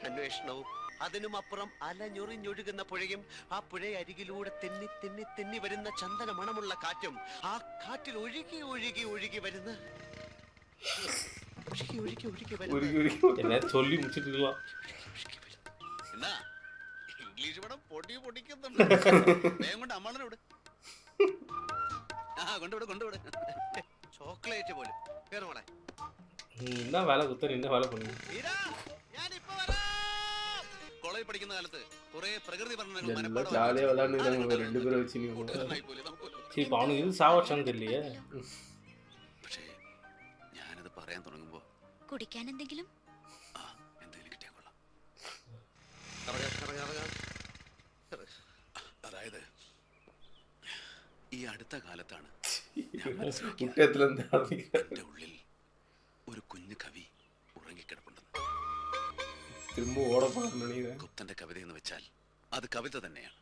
S8: അന്വേഷണവും അതിനും അപ്പുറം അലഞ്ഞൊറിഞ്ഞൊഴുകുന്ന പുഴയും ആ പുഴയരികിലൂടെ തെന്നി വരുന്ന ചന്ദന മണമുള്ള കാറ്റും ആ കാറ്റിൽ ഒഴുകി വരുന്ന
S1: என்ன சொல்லி முடிச்சிட்டு இருக்கலாம்.
S6: എന്നാ ഇംഗ്ലീഷ് പടം പൊടിക്കുന്നുണ്ട്. വേഗം കൊണ്ട് അമ്മളെ വിട്. കൊണ്ടുവിട്.
S8: ചോക്ലേറ്റ് പോലും. വേറെ മോളെ
S1: என்ன வேலை குத்தர் என்ன வேலை பண்ணி
S6: കോളേജിൽ പഠിക്കുന്ന കാലത്ത് കുറെ പ്രകൃതി
S2: எல்லாம் ஜாலியாக விளையாண்டுக்கிறாங்க 2 பேரை வச்சு நீ
S1: சரி இப்போ அவனுக்கு இது சாவச்சான்னு தெரியலையே.
S6: പക്ഷേ ഞാനത് പറയാൻ തുടങ്ങുമ്പോ
S3: കുടിക്കാൻ എന്തെങ്കിലും?
S6: എന്തെങ്കിലും കിട്ടിയാൽ കൊള്ളാം. അതായത് ഈ അടുത്ത കാലത്താണ് എന്റെ ഉള്ളിൽ ഒരു കുഞ്ഞു കവി ഉറങ്ങിക്കിടപ്പുണ്ടെന്ന്. ഗുപ്തന്റെ കവിത എന്ന് വെച്ചാൽ അത് കവിത തന്നെയാണ്.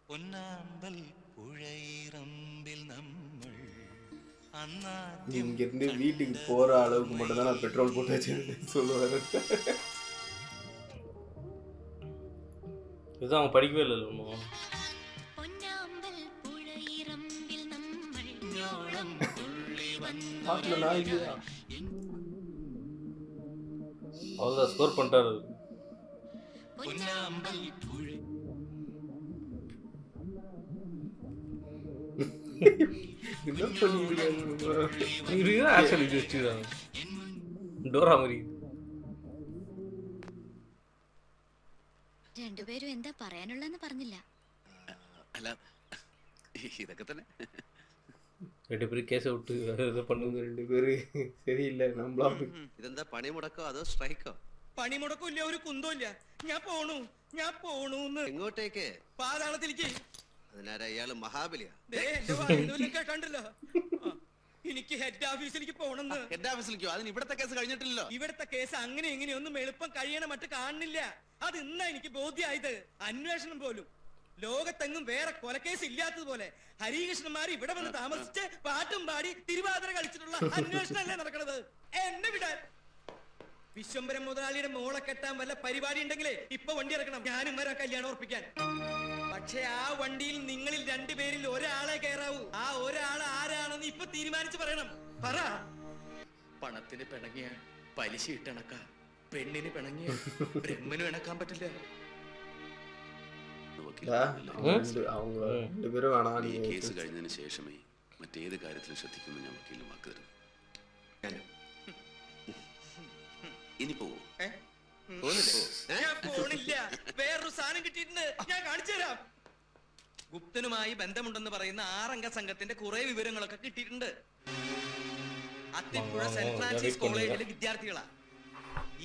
S12: പൊന്നാമ്പൽ പുഴയിറമ്പിൽ നമ്മൾ
S2: இங்கிருந்து வீட்டுக்கு போற அளவுக்கு மட்டும் தான் நான் பெட்ரோல் போட்டு வச்சிருந்தேன் சொல்லுவாரு.
S1: இதுதான் அவன் படிக்கவே இல்லை இல்லைம்மா.
S2: பாட்டுல நான் இல்லையா
S1: அவ்வளோதான் ஸ்கோர் பண்ணிட்டாரு. ആക്ഷൻ ഇത് വെച്ചതാണ് ഡോറ മരി.
S3: രണ്ടുപേരും എന്താ പറയാനുള്ളതെന്ന് പറഞ്ഞില്ല.
S6: അല്ല ഇതൊക്കെ തന്നെ.
S1: 2 പേര് കേസ് വിട്ട് ഇത് பண்ணுங்க.
S2: 2 പേര് ശരിയില്ല. നമ്മളാ
S8: ഇതെന്താ പണിമുടക്കോ അതോ സ്ട്രൈക്കോ?
S9: പണിമുടക്കും ഇല്ല, ഒരു കുന്തവും ഇല്ല. ഞാൻ പോണൂന്ന്.
S8: എങ്ങോട്ടേക്ക്?
S9: പാതാളത്തിലേക്ക്.
S8: അതിനാരാ ഇയാള് മഹാബലിയാ?
S9: കണ്ടല്ലോ. എനിക്ക് ഹെഡ് ഓഫീസിലേക്ക് പോണെന്ന്.
S6: ഹെഡ് ഓഫീസിലേക്കോ? അതിന് ഇവിടത്തെ കേസ് കഴിഞ്ഞിട്ടില്ലല്ലോ.
S9: ഇവിടത്തെ കേസ് അങ്ങനെ ഇങ്ങനെയൊന്നും എളുപ്പം കഴിയണ മറ്റ് കാണുന്നില്ല. അത് ഇന്നാ എനിക്ക് ബോധ്യമായത്. അന്വേഷണം പോലും ലോകത്തെങ്ങും വേറെ കൊലക്കേസ് ഇല്ലാത്തതുപോലെ ഹരികൃഷ്ണന്മാർ ഇവിടെ വന്ന് താമസിച്ച് പാട്ടും പാടി തിരുവാതിര കളിച്ചിട്ടുള്ള അന്വേഷണമല്ലേ നടക്കണത്. എന്നെ വിടാൻ വിശ്വംഭരം മുതലാളിയുടെ മോളെ കെട്ടാൻ വല്ല പരിപാടി ഉണ്ടെങ്കിലേ ഇപ്പൊ വണ്ടി ഇറക്കണം. ഞാനും വരാം കല്യാണം ഉറപ്പിക്കാൻ. പക്ഷെ ആ വണ്ടിയിൽ നിങ്ങളിൽ 2 പേരിൽ ഒരാളെ കയറാവൂ. ആ ഒരാൾ ആരാണെന്ന് ഇപ്പൊ തീരുമാനിച്ചു പറയണം. പറ. പണത്തിന് പിണങ്ങിയ പലിശ ഇട്ടിണക്ക, പെണ്ണിന് പിണങ്ങിയ ബ്രഹ്മനും ഇണക്കാൻ പറ്റില്ല.
S2: அவங்க 2 பேரும் வேணாம்.
S6: ഈ കേസ് കഴിഞ്ഞതിന് ശേഷമേ മറ്റേത് കാര്യത്തിലും ശ്രദ്ധിക്കുന്നു ഞാൻ വക്കീലിന് വാക്ക് തരുന്നു. ഇനി പോവോ?
S9: ഞാൻ പോണില്ല. വേറൊരു സാധനം കിട്ടിയിട്ടുണ്ട്, ഞാൻ കാണിച്ചു തരാം. ഗുപ്തനുമായി ബന്ധമുണ്ടെന്ന് പറയുന്ന 6 അംഗ സംഘത്തിന്റെ കുറെ വിവരങ്ങളൊക്കെ കിട്ടിയിട്ടുണ്ട്. അത്തിപ്പുഴ സെന്റ് ഫ്രാൻസിസ് കോളേജിലെ വിദ്യാർത്ഥികളാ.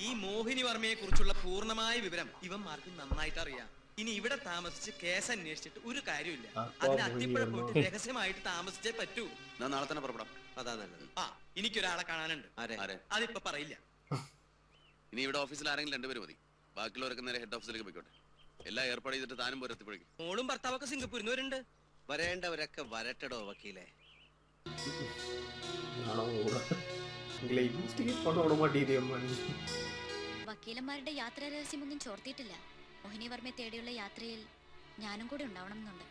S9: ഈ മോഹിനി വർമ്മയെ കുറിച്ചുള്ള പൂർണ്ണമായ വിവരം ഇവന്മാർക്ക് നന്നായിട്ട് അറിയാം. ഇനി ഇവിടെ താമസിച്ച് കേസ് അന്വേഷിച്ചിട്ട് ഒരു കാര്യമില്ല. അതിന് അത്തിപ്പുഴ പോയിട്ട് രഹസ്യമായിട്ട് താമസിച്ചേ പറ്റൂ.
S6: നാളെ തന്നെ പുറപ്പെടാം.
S8: അതാ നല്ലത്.
S9: എനിക്കൊരാളെ കാണാനുണ്ട്. അതിപ്പോ പറയില്ല.
S6: ഇനി ഇവിടെ ഓഫീസിൽ ആരെങ്കിലും 2 പേര് മതി. ബാക്കിയുള്ളവരൊക്കെ നേരെ ഹെഡ് ഓഫീസിലേക്ക് പോയിക്കോട്ടെ. എല്ലാം ഏർപ്പാട് ചെയ്തിട്ട് താനും പോരെ എത്തിപ്പോഴേക്കും.
S9: മോളും ഭർത്താവൊക്കെ സിംഗപ്പൂരിൽ വരുന്നുണ്ട്.
S8: വരേണ്ടവരൊക്കെ വരട്ടടോ വക്കീലെ.
S3: വക്കീലന്മാരുടെ യാത്രാ രഹസ്യമൊന്നും ചോർത്തിയിട്ടില്ല. മോഹിനി വർമ്മയെ തേടിയുള്ള യാത്രയിൽ ഞാനും കൂടെ ഉണ്ടാവണമെന്നുണ്ട്.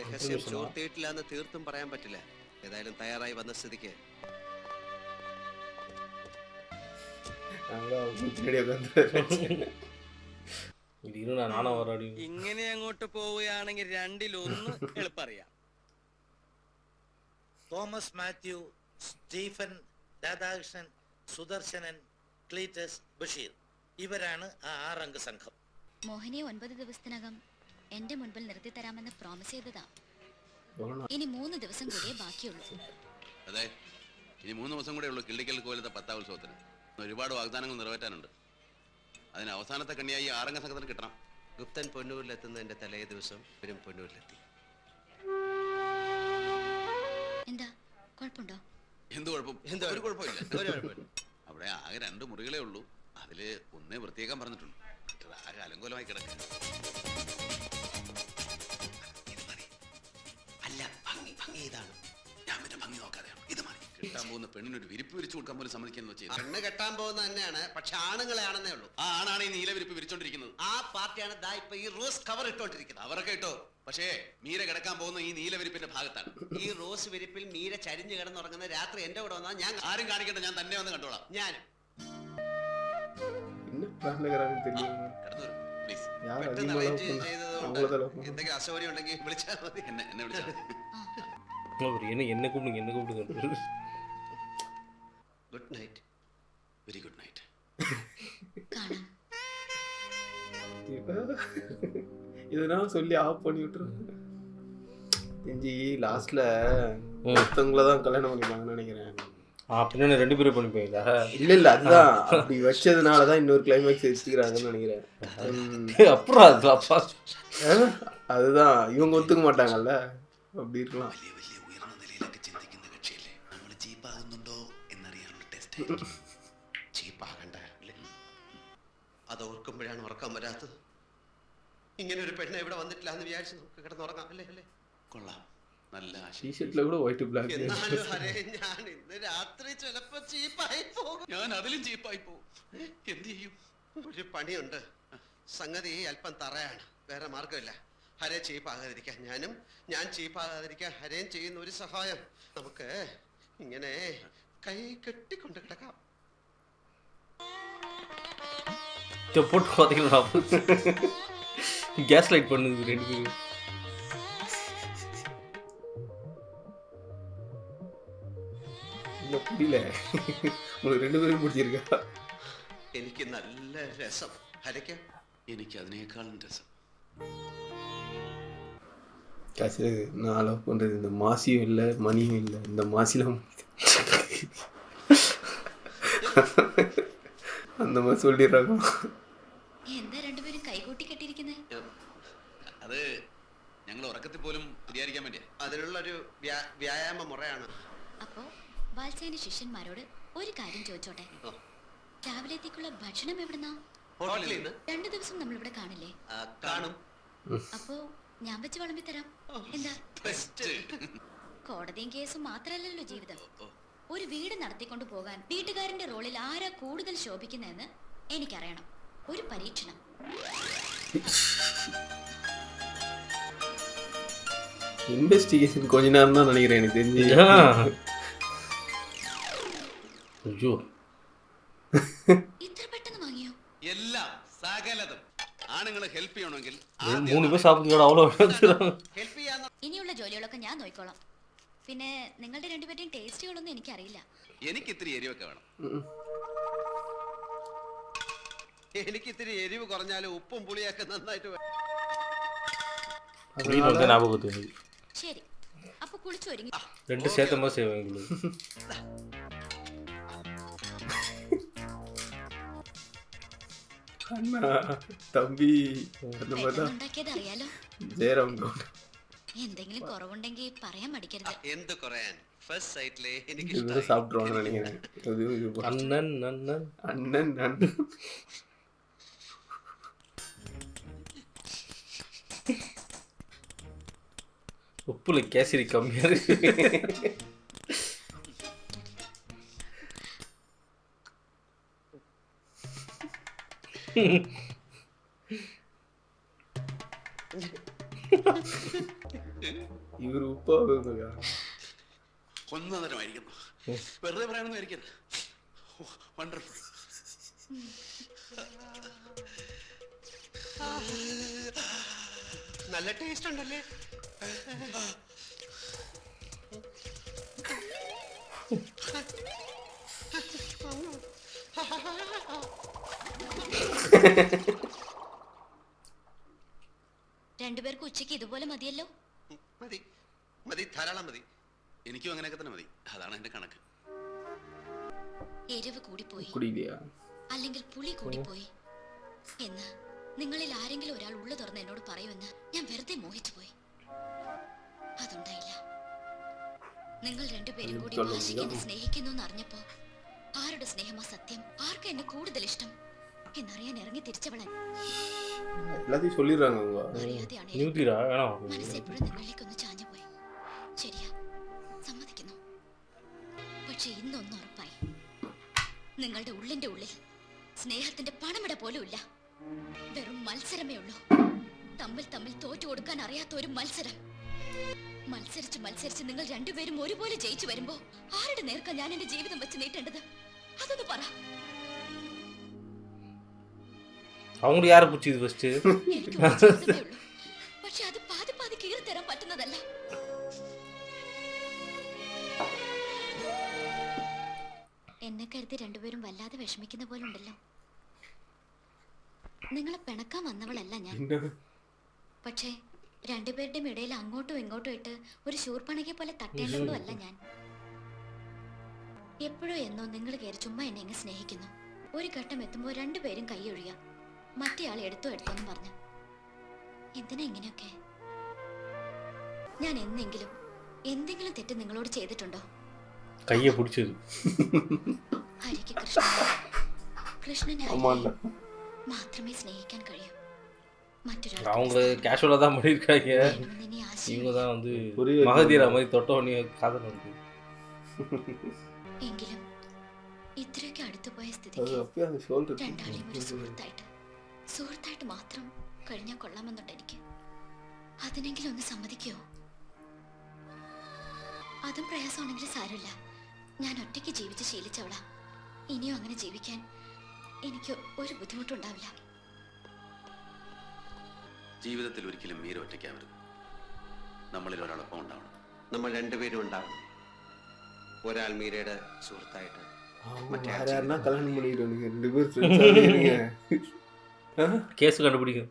S8: രഹസ്യം ചോർത്തിയിട്ടില്ല എന്ന് തീർത്തും പറയാൻ പറ്റില്ല. ഏതായാലും തയ്യാറായി വന്ന സ്ഥിതിക്ക്
S9: ഇങ്ങനെ അങ്ങോട്ട് പോവുകയാണെങ്കിൽ 2ൽ 1 എളുപ്പറിയാം.
S12: Thomas Mathew, Stephen, Radhakrishnan, Sudarsanan, Cletus, Basheer ഇവരാണ് ആ 6 അംഗ സംഘം.
S3: മോഹിനിയെ 9 ദിവസത്തിനകം എന്റെ മുൻപിൽ നിർത്തി തരാമെന്ന് പ്രോമിസ് ചെയ്തതാ. ഇനി 3 ദിവസം കൂടിയേ ബാക്കിയുള്ളൂ.
S6: അതെ, ഇനി 3 ദിവസം കൂടെ ഉള്ളൂ കിള്ളിക്കൽ കോവിലത്തെ 10ാം ഉത്സവത്തിന്. ഒരുപാട് വാഗ്ദാനങ്ങൾ നിറവേറ്റാനുണ്ട്. അതിന് അവസാനത്തെ കണ്ണിയായി 6 അംഗ സംഘത്തിന് കിട്ടണം.
S8: ഗുപ്തൻ പൊന്നൂരിലെത്തുന്നതിന്റെ തലേ ദിവസം ഇവരും പൊന്നൂരിലെത്തി.
S3: എന്താ കുഴപ്പമുണ്ടോ?
S6: എന്ത് കുഴപ്പം? ഒരു കുഴപ്പമില്ല. അവിടെ ആകെ 2 മുറികളേ ഉള്ളൂ. അതില് ഒന്നേ വൃത്തിയാക്കാൻ പറഞ്ഞിട്ടുണ്ട്. ആകെ അലങ്കോലമായി കിടക്കുക.
S8: അല്ല, ഭംഗി ഇതാണ്.
S6: ഞാൻ പിന്നെ ഭംഗി നോക്കാതെയാണ്. ഇത് മതി. കിട്ടാൻ പോകുന്ന പെണ്ണിനൊരു വിരിപ്പ് വിരിച്ചു കൊടുക്കാൻ പോലും സമ്മതിക്കാന്ന് വെച്ചാൽ
S8: പെണ്ണ് കെട്ടാൻ പോകുന്ന തന്നെയാണ്. പക്ഷെ ആണുങ്ങളെയാണെന്നേ ഉള്ളൂ.
S6: ആ ആണാണ് ഈ നീല വിരിപ്പ് വിരിച്ചോണ്ടിരിക്കുന്നത്.
S8: ആ പാർട്ടിയാണ് ദാ ഇപ്പൊ ഈ റോസ് കവർ ഇട്ടോണ്ടിരിക്കുന്നത്.
S6: അവരൊക്കെ ഇട്ടോ. പക്ഷേ മീര കിടക്കാൻ പോകുന്ന ഈ നീല വിരിപ്പിന്റെ ഭാഗത്താണ്.
S8: ഈ റോസ് വിരിപ്പിൽ മീര ചരിഞ്ഞു കിടന്നുറങ്ങുന്ന രാത്രി എന്റെ കൂടെ വന്നാൽ ഞാൻ
S6: ആരും കാണിക്കണ്ട, ഞാൻ തന്നെ വന്ന് കണ്ടോളാം.
S8: ഞാനും
S6: പെട്ടെന്ന്
S8: അറേഞ്ച് ചെയ്തതുകൊണ്ട് എന്തെങ്കിലും അസൗകര്യം ഉണ്ടെങ്കിൽ വിളിച്ചാൽ മതി.
S6: എന്നെ വിളിച്ചാൽ മതി.
S1: என்ன கூப்பிடுங்க என்ன கூப்பிடுங்க.
S8: Good night. Very good night.
S3: കാണാം.
S2: இதெல்லாம் சொல்லி ஆஃப் பண்ணி விட்டுருவாங்க. தெரிஞ்சு லாஸ்ட்ல ஒருத்தவங்கள தான் கல்யாணம் பண்ணிப்பாங்கன்னு நினைக்கிறேன்.
S1: அப்படின்னா 2 பேரும் பண்ணிப்பீங்களா?
S2: இல்ல அதுதான் அப்படி வச்சதுனால தான் இன்னொரு கிளைமேக்ஸ் வச்சுக்கிறாங்கன்னு நினைக்கிறேன்.
S1: அப்புறம்
S2: அதுதான் இவங்க ஒத்துக்க மாட்டாங்கல்ல, அப்படி இருக்கலாம்.
S8: വലിയ വലിയ ഉയർന്ന നിലയിലൊക്കെ ചിന്തിക്കുന്ന കക്ഷിയല്ലേ നമ്മൾ ചീപ്പാകുന്നുണ്ടോ എന്നറിയാനുള്ള ടെസ്റ്റ്. ചീപ്പാകണ്ട അത് ഓർക്കുമ്പോഴാണ് ഉറക്കം വരാത്തത്. ഇങ്ങനെ ഒരു പെണ്ണ ഇവിടെ വന്നിട്ടില്ല എന്ന് വിചാരിച്ച് നമുക്ക് കിടന്നുറങ്ങാം അല്ലേ? അല്ലേ? കൊള്ളാം, നല്ല
S2: ടീഷർട്ടിലെ കൂടെ വൈറ്റ് ബ്ലാക്ക്.
S8: എന്നാലും ഹരേ, ഞാൻ ഇന്ന് രാത്രി ചിലപ്പോ ചീപ്പായി പോകും.
S6: ഞാൻ അതിലും ചീപ്പായി പോകും. എന്ത് ചെയ്യും?
S8: ഒരു പണിയുണ്ട്. സംഗതി അല്പം തറയാണ്, വേറെ മാർഗമില്ല. ഹരേ ചീപ്പാകാതിരിക്കാൻ ഞാനും, ഞാൻ ചീപ്പാകാതിരിക്കാൻ ഹരേം ചെയ്യുന്ന ഒരു സഹായം. നമുക്ക് ഇങ്ങനെ കൈ കെട്ടിക്കൊണ്ട് കിടക്കാം.
S1: போட்டு பார்த்தீங்களா? கேஸ் லைட் பண்ணுது 2 பேரும்.
S2: இல்லை புரியல, உங்களுக்கு 2 பேரும் பிடிச்சிருக்கா?
S8: എനിക്ക് നല്ല രസം. ഹരയ്ക്ക്
S6: എനിക്ക് അതിനേക്കാളും രസം.
S2: காசு நான் லவ் பண்ணுறது இந்த மாசியும் இல்லை மணியும் இல்லை, இந்த மாசிலாம் அந்த மாதிரி சொல்லிடுறாங்க.
S3: എന്താ രണ്ടുപേരും കൈകൂട്ടി കെട്ടിയിരിക്കുന്നത്?
S6: അത് ഞങ്ങൾ ഉറക്കത്തിൽ പോലും തിരിയാതിരിക്കാൻ വേണ്ടിയാ.
S8: അതിനുള്ളൊരു വ്യായാമ മുറയാണ്.
S3: അപ്പോ ബാൽച്ചായന്റെ ശിഷ്യന്മാരോട് ഒരു കാര്യം ചോദിച്ചോട്ടെ. രാവിലത്തേക്കുള്ള ഭക്ഷണം എവിടുന്നാ?
S8: ഹോട്ടലിൽ നിന്ന്
S3: 2 ദിവസം നമ്മളിവിടെ കാണില്ലേ?
S8: കാണും.
S3: അപ്പോ ഞാൻ വെച്ച് വിളമ്പി തരാം. എന്താ? കോടതിയും കേസും മാത്രല്ലല്ലോ ജീവിതം. ഒരു വീട് നടത്തിക്കൊണ്ട് പോകാൻ വീട്ടുകാരന്റെ റോളിൽ ആരാ കൂടുതൽ ശോഭിക്കുന്നതെന്ന് എനിക്കറിയണം. ഒരു പരീക്ഷണം.
S2: இன்வெஸ்டிகேஷன் கொஞ்ச நேரம் தான் நினைக்கிறேன் எனக்கு தெரிஞ்சு.
S1: ஐயோ,
S3: ഇത്ര പെട്ടെന്ന് വാങ്ങിയോ?
S6: എല്ലാം സകലതും. ആണുങ്ങളെ ഹെൽപ്പ് ചെയ്യണമെങ്കിൽ
S1: 3 பேர் சாப்பிட்டு அவ்வளோ
S8: ഹെൽപ്പ് ചെയ്യാൻ
S3: ഇനിയുള്ള ജോലികളൊക്കെ ഞാൻ നോക്കിക്കോളാം. പിന്നെ നിങ്ങളുടെ രണ്ടുപേരുടെയും ടേസ്റ്റുകളൊന്നും എനിക്കറിയില്ല.
S6: എനിക്ക് ഇത്തിരി എരിവൊക്കെ വേണം.
S8: എനിക്ക് ഇത്തിരി എരിവ് കുറഞ്ഞാലും ഉപ്പും പുളിയൊക്കെ നന്നായിട്ട്
S1: ஞாபகத்து எனக்கு.
S3: ശരി, അപ്പൊ കുളിച്ചു ഒരുങ്ങി.
S1: 2 சேர்த்த மாதிரி செய்வாங்க.
S2: அண்ணா தம்பி அந்த மாதிரி தான்
S3: ഉണ്ടാക്കിയത് അറിയാലോ.
S2: ஜெயராம் கவுண்ட்.
S3: എന്തെങ്കിലും കുറവുണ്ടെങ്കിൽ പറയാൻ മടിക്കരുത്.
S8: എന്ത് കുറയാൻ? ഫസ്റ്റ് സൈറ്റിലെ എനിക്ക്
S2: இது சாப்பிட்ருவாங்கன்னு நினைக்கிறேன்.
S1: அண்ணன் அண்ணன்
S2: அண்ணன் அண்ணன்
S1: உப்புல கேசரி கம்மியா இருக்கு.
S2: ഇവർ ഉപ്പാകുക
S6: ഒന്നരമായിരിക്കുന്നു. വെറുതെ പറയാനൊന്നും ആയിരിക്കരുത്. വണ്ടർഫുൾ.
S8: നല്ല ടേസ്റ്റ് ഉണ്ടല്ലേ?
S3: രണ്ടുപേർക്ക് ഉച്ചയ്ക്ക് ഇതുപോലെ മതിയല്ലോ.
S8: മതി മതി, ധാരാളം മതി.
S6: എനിക്കും അങ്ങനെയൊക്കെ തന്നെ മതി. അതാണ് എന്റെ കണക്ക്.
S3: എരിവ് കൂടിപ്പോയി
S2: കുടിയില്ല,
S3: അല്ലെങ്കിൽ പുളി കൂടിപ്പോയി എന്ന് നിങ്ങളിൽ ആരെങ്കിലും ഒരാൾ ഉള്ളു തുറന്ന് എന്നോട് പറയുമെന്ന് ഞാൻ വെറുതെ മോഹിച്ചു പോയി. അതുണ്ടായില്ല. നിങ്ങൾ രണ്ടുപേരും കൂടി വാശിക്ക് എന്നെ സ്നേഹിക്കുന്നു എന്ന് അറിഞ്ഞപ്പോ ആരുടെ സ്നേഹമാ സത്യം, ആർക്കാ എന്നെ കൂടുതൽ ഇഷ്ടം എന്നറിയാൻ ഇറങ്ങി തിരിച്ചവളൻ.
S2: எல்லாத்தையும் சொல்லிடுறாங்க அவங்க.
S3: മനസ്സെപ്പോഴും നിങ്ങളിലേക്കൊന്ന് ചാഞ്ഞു പോയി. ശരിയാ, സമ്മതിക്കുന്നു. പക്ഷെ ഇന്നൊന്നും ഉറപ്പായി, നിങ്ങളുടെ ഉള്ളിന്റെ ഉള്ളിൽ സ്നേഹത്തിന്റെ പണമിട പോലും ഇല്ല. വെറും മത്സരമേ ഉള്ളൂ. തമ്മിൽ തമ്മിൽ തോറ്റു കൊടുക്കാൻ അറിയാത്ത ഒരു മത്സരം. മത്സരിച്ച് മത്സരിച്ച് നിങ്ങൾ രണ്ടുപേരും ഒരുപോലെ ജയിച്ചു വരുമ്പോ ആരുടെ നേർക്കാ ഞാൻ എന്റെ ജീവിതം വെച്ച് നീട്ടേണ്ടത്? അതൊന്ന് പറ.
S1: அவங்களுக்கு யாரை பிடிச்சது ஃபர்ஸ்ட்?
S3: എനിക്ക് ഒരു ജീവിതമേ ഉള്ളൂ. പക്ഷെ അത് പാതി പാതി കീറി തരാൻ പറ്റുന്നതല്ല. എന്നെ വിഷമിക്കുന്ന പോലെ ഉണ്ടല്ലോ. നിങ്ങളെ പിണക്കാൻ വന്നവളല്ല ഞാൻ. പക്ഷേ രണ്ടുപേരുടെയും ഇടയിൽ അങ്ങോട്ടും ഇങ്ങോട്ടും ഇട്ട് ഒരു ശൂർപ്പണകെ പോലെ തട്ടേണ്ടവളും അല്ല ഞാൻ. എപ്പോഴോ എന്നോ നിങ്ങൾ കയറി ചുമ്മാ എന്നെ അങ്ങ് സ്നേഹിക്കുന്നു. ഒരു ഘട്ടം എത്തുമ്പോൾ രണ്ടുപേരും കൈയൊഴിയുക, മറ്റേയാൾ എടുത്തോന്ന് പറഞ്ഞു. എന്തിനാ ഇങ്ങനെയൊക്കെ? ഞാൻ എന്തെങ്കിലും തെറ്റ് നിങ്ങളോട് ചെയ്തിട്ടുണ്ടോ?
S1: കയ്യെ പിടിച്ചത്
S3: ഹരിക്ക് കൃഷ്ണനെ മാത്രമേ സ്നേഹിക്കാൻ കഴിയൂ.
S1: அவங்க கேஷுவலாக தான் பண்ணியிருக்காங்க. இவங்க தான் வந்து மகதீரா மாதிரி தொட்டவனே காதல் வந்து.
S3: എങ്കിലും ഇത്രയൊക്കെ അടുത്തു പോയ സ്ഥിതിക്ക് രണ്ടാളെയും ഒരു സുഹൃത്തായിട്ട് മാത്രം കഴിഞ്ഞാൽ കൊള്ളാമെന്നുണ്ട് എനിക്ക്. അതിനെങ്കിലും ഒന്ന് സമ്മതിക്കുമോ? അതും പ്രയാസമാണെങ്കിൽ സാരമില്ല. ഞാൻ ഒറ്റയ്ക്ക് ജീവിച്ച് ശീലിച്ചവളാ. ഇനിയും അങ്ങനെ ജീവിക്കാൻ എനിക്ക് ഒരു ബുദ്ധിമുട്ടുണ്ടാവില്ല.
S6: ജീവിതത്തിൽ ഒരിക്കലും മീര ഒറ്റയ്ക്കാവരുത്. നമ്മളിൽ ഒരാളൊപ്പം ഉണ്ടാവണം.
S8: നമ്മൾ രണ്ടുപേരും ഉണ്ടാവണം. ഒരാൾ മീരയുടെ സുഹൃത്തായിട്ട്,
S2: கல்யாணம் பண்ணிக்கிறோம். 2 பேர் ஃப்ரெண்ட்ஸாக
S1: കേസ് കണ്ടുപിടിക്കും.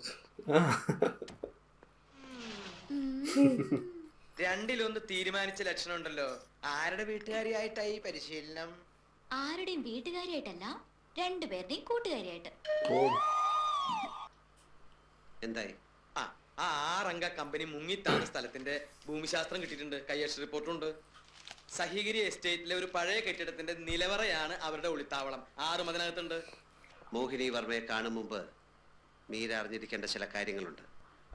S9: രണ്ടിലൊന്ന് തീരുമാനിച്ച ലക്ഷണം ഉണ്ടല്ലോ. ആരുടെ വീട്ടുകാരിയായിട്ടായി പരിശീലനം?
S3: ആരുടെയും വീട്ടുകാരിയായിട്ടല്ല, രണ്ടുപേരുടെയും കൂട്ടുകാരിയായിട്ട്.
S8: എന്തായി?
S9: ആ 6 അംഗ കമ്പനി മുങ്ങിത്താണ് സ്ഥലത്തിന്റെ ഭൂമിശാസ്ത്രം കിട്ടിയിട്ടുണ്ട്. കയ്യക്ഷ റിപ്പോർട്ടുണ്ട്. സഹിഗിരി എസ്റ്റേറ്റിലെ ഒരു പഴയ കെട്ടിടത്തിന്റെ നിലവറയാണ് അവരുടെ ഒളിത്താവളം. 6 അതിനകത്തുണ്ട്.
S8: മോഹിനി വർമ്മയെ കാണും മുമ്പ് മീര അറിഞ്ഞിരിക്കേണ്ട ചില കാര്യങ്ങളുണ്ട്.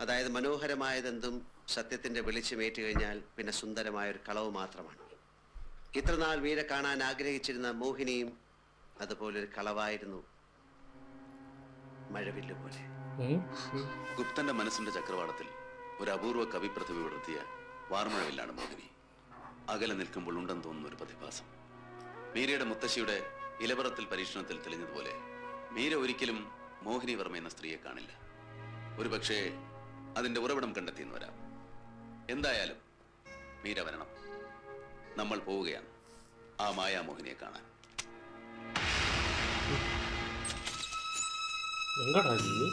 S8: അതായത് മനോഹരമായതെന്തും സത്യത്തിന്റെ വെളിച്ചമേറ്റു കഴിഞ്ഞാൽ പിന്നെ സുന്ദരമായ ഒരു കളവ് മാത്രമാണ്. ഇത്രനാൾ മീര കാണാൻ ആഗ്രഹിച്ചിരുന്ന മോഹിനിയും അതുപോലൊരു കളവായിരുന്നു. മഴവില്ല് പോലെ.
S6: ഗുപ്തന്റെ മനസ്സിന്റെ ചക്രവാളത്തിൽ ഒരു അപൂർവ കവിപ്രതിഭ വിടർത്തിയ വാർമഴവില്ലാണ് മോഹിനി. അകലെ നിൽക്കുമ്പോൾ ഉണ്ടെന്ന് തോന്നുന്ന ഒരു പ്രതിഭാസം. മീരയുടെ മുത്തശ്ശിയുടെ ഇലപുറത്തിൽ പരീക്ഷണത്തിൽ തെളിഞ്ഞതുപോലെ മീര ഒരിക്കലും മോഹിനി വർമ്മ എന്ന സ്ത്രീയെ കാണില്ല. ഒരുപക്ഷെ അതിന്റെ ഉറവിടം കണ്ടെത്തിയെന്ന് വരാം. എന്തായാലും മീര വരണം. നമ്മൾ പോവുകയാണ് ആ മായാമോഹിനിയെ കാണാൻ.
S1: എങ്ങടാ ഇത്?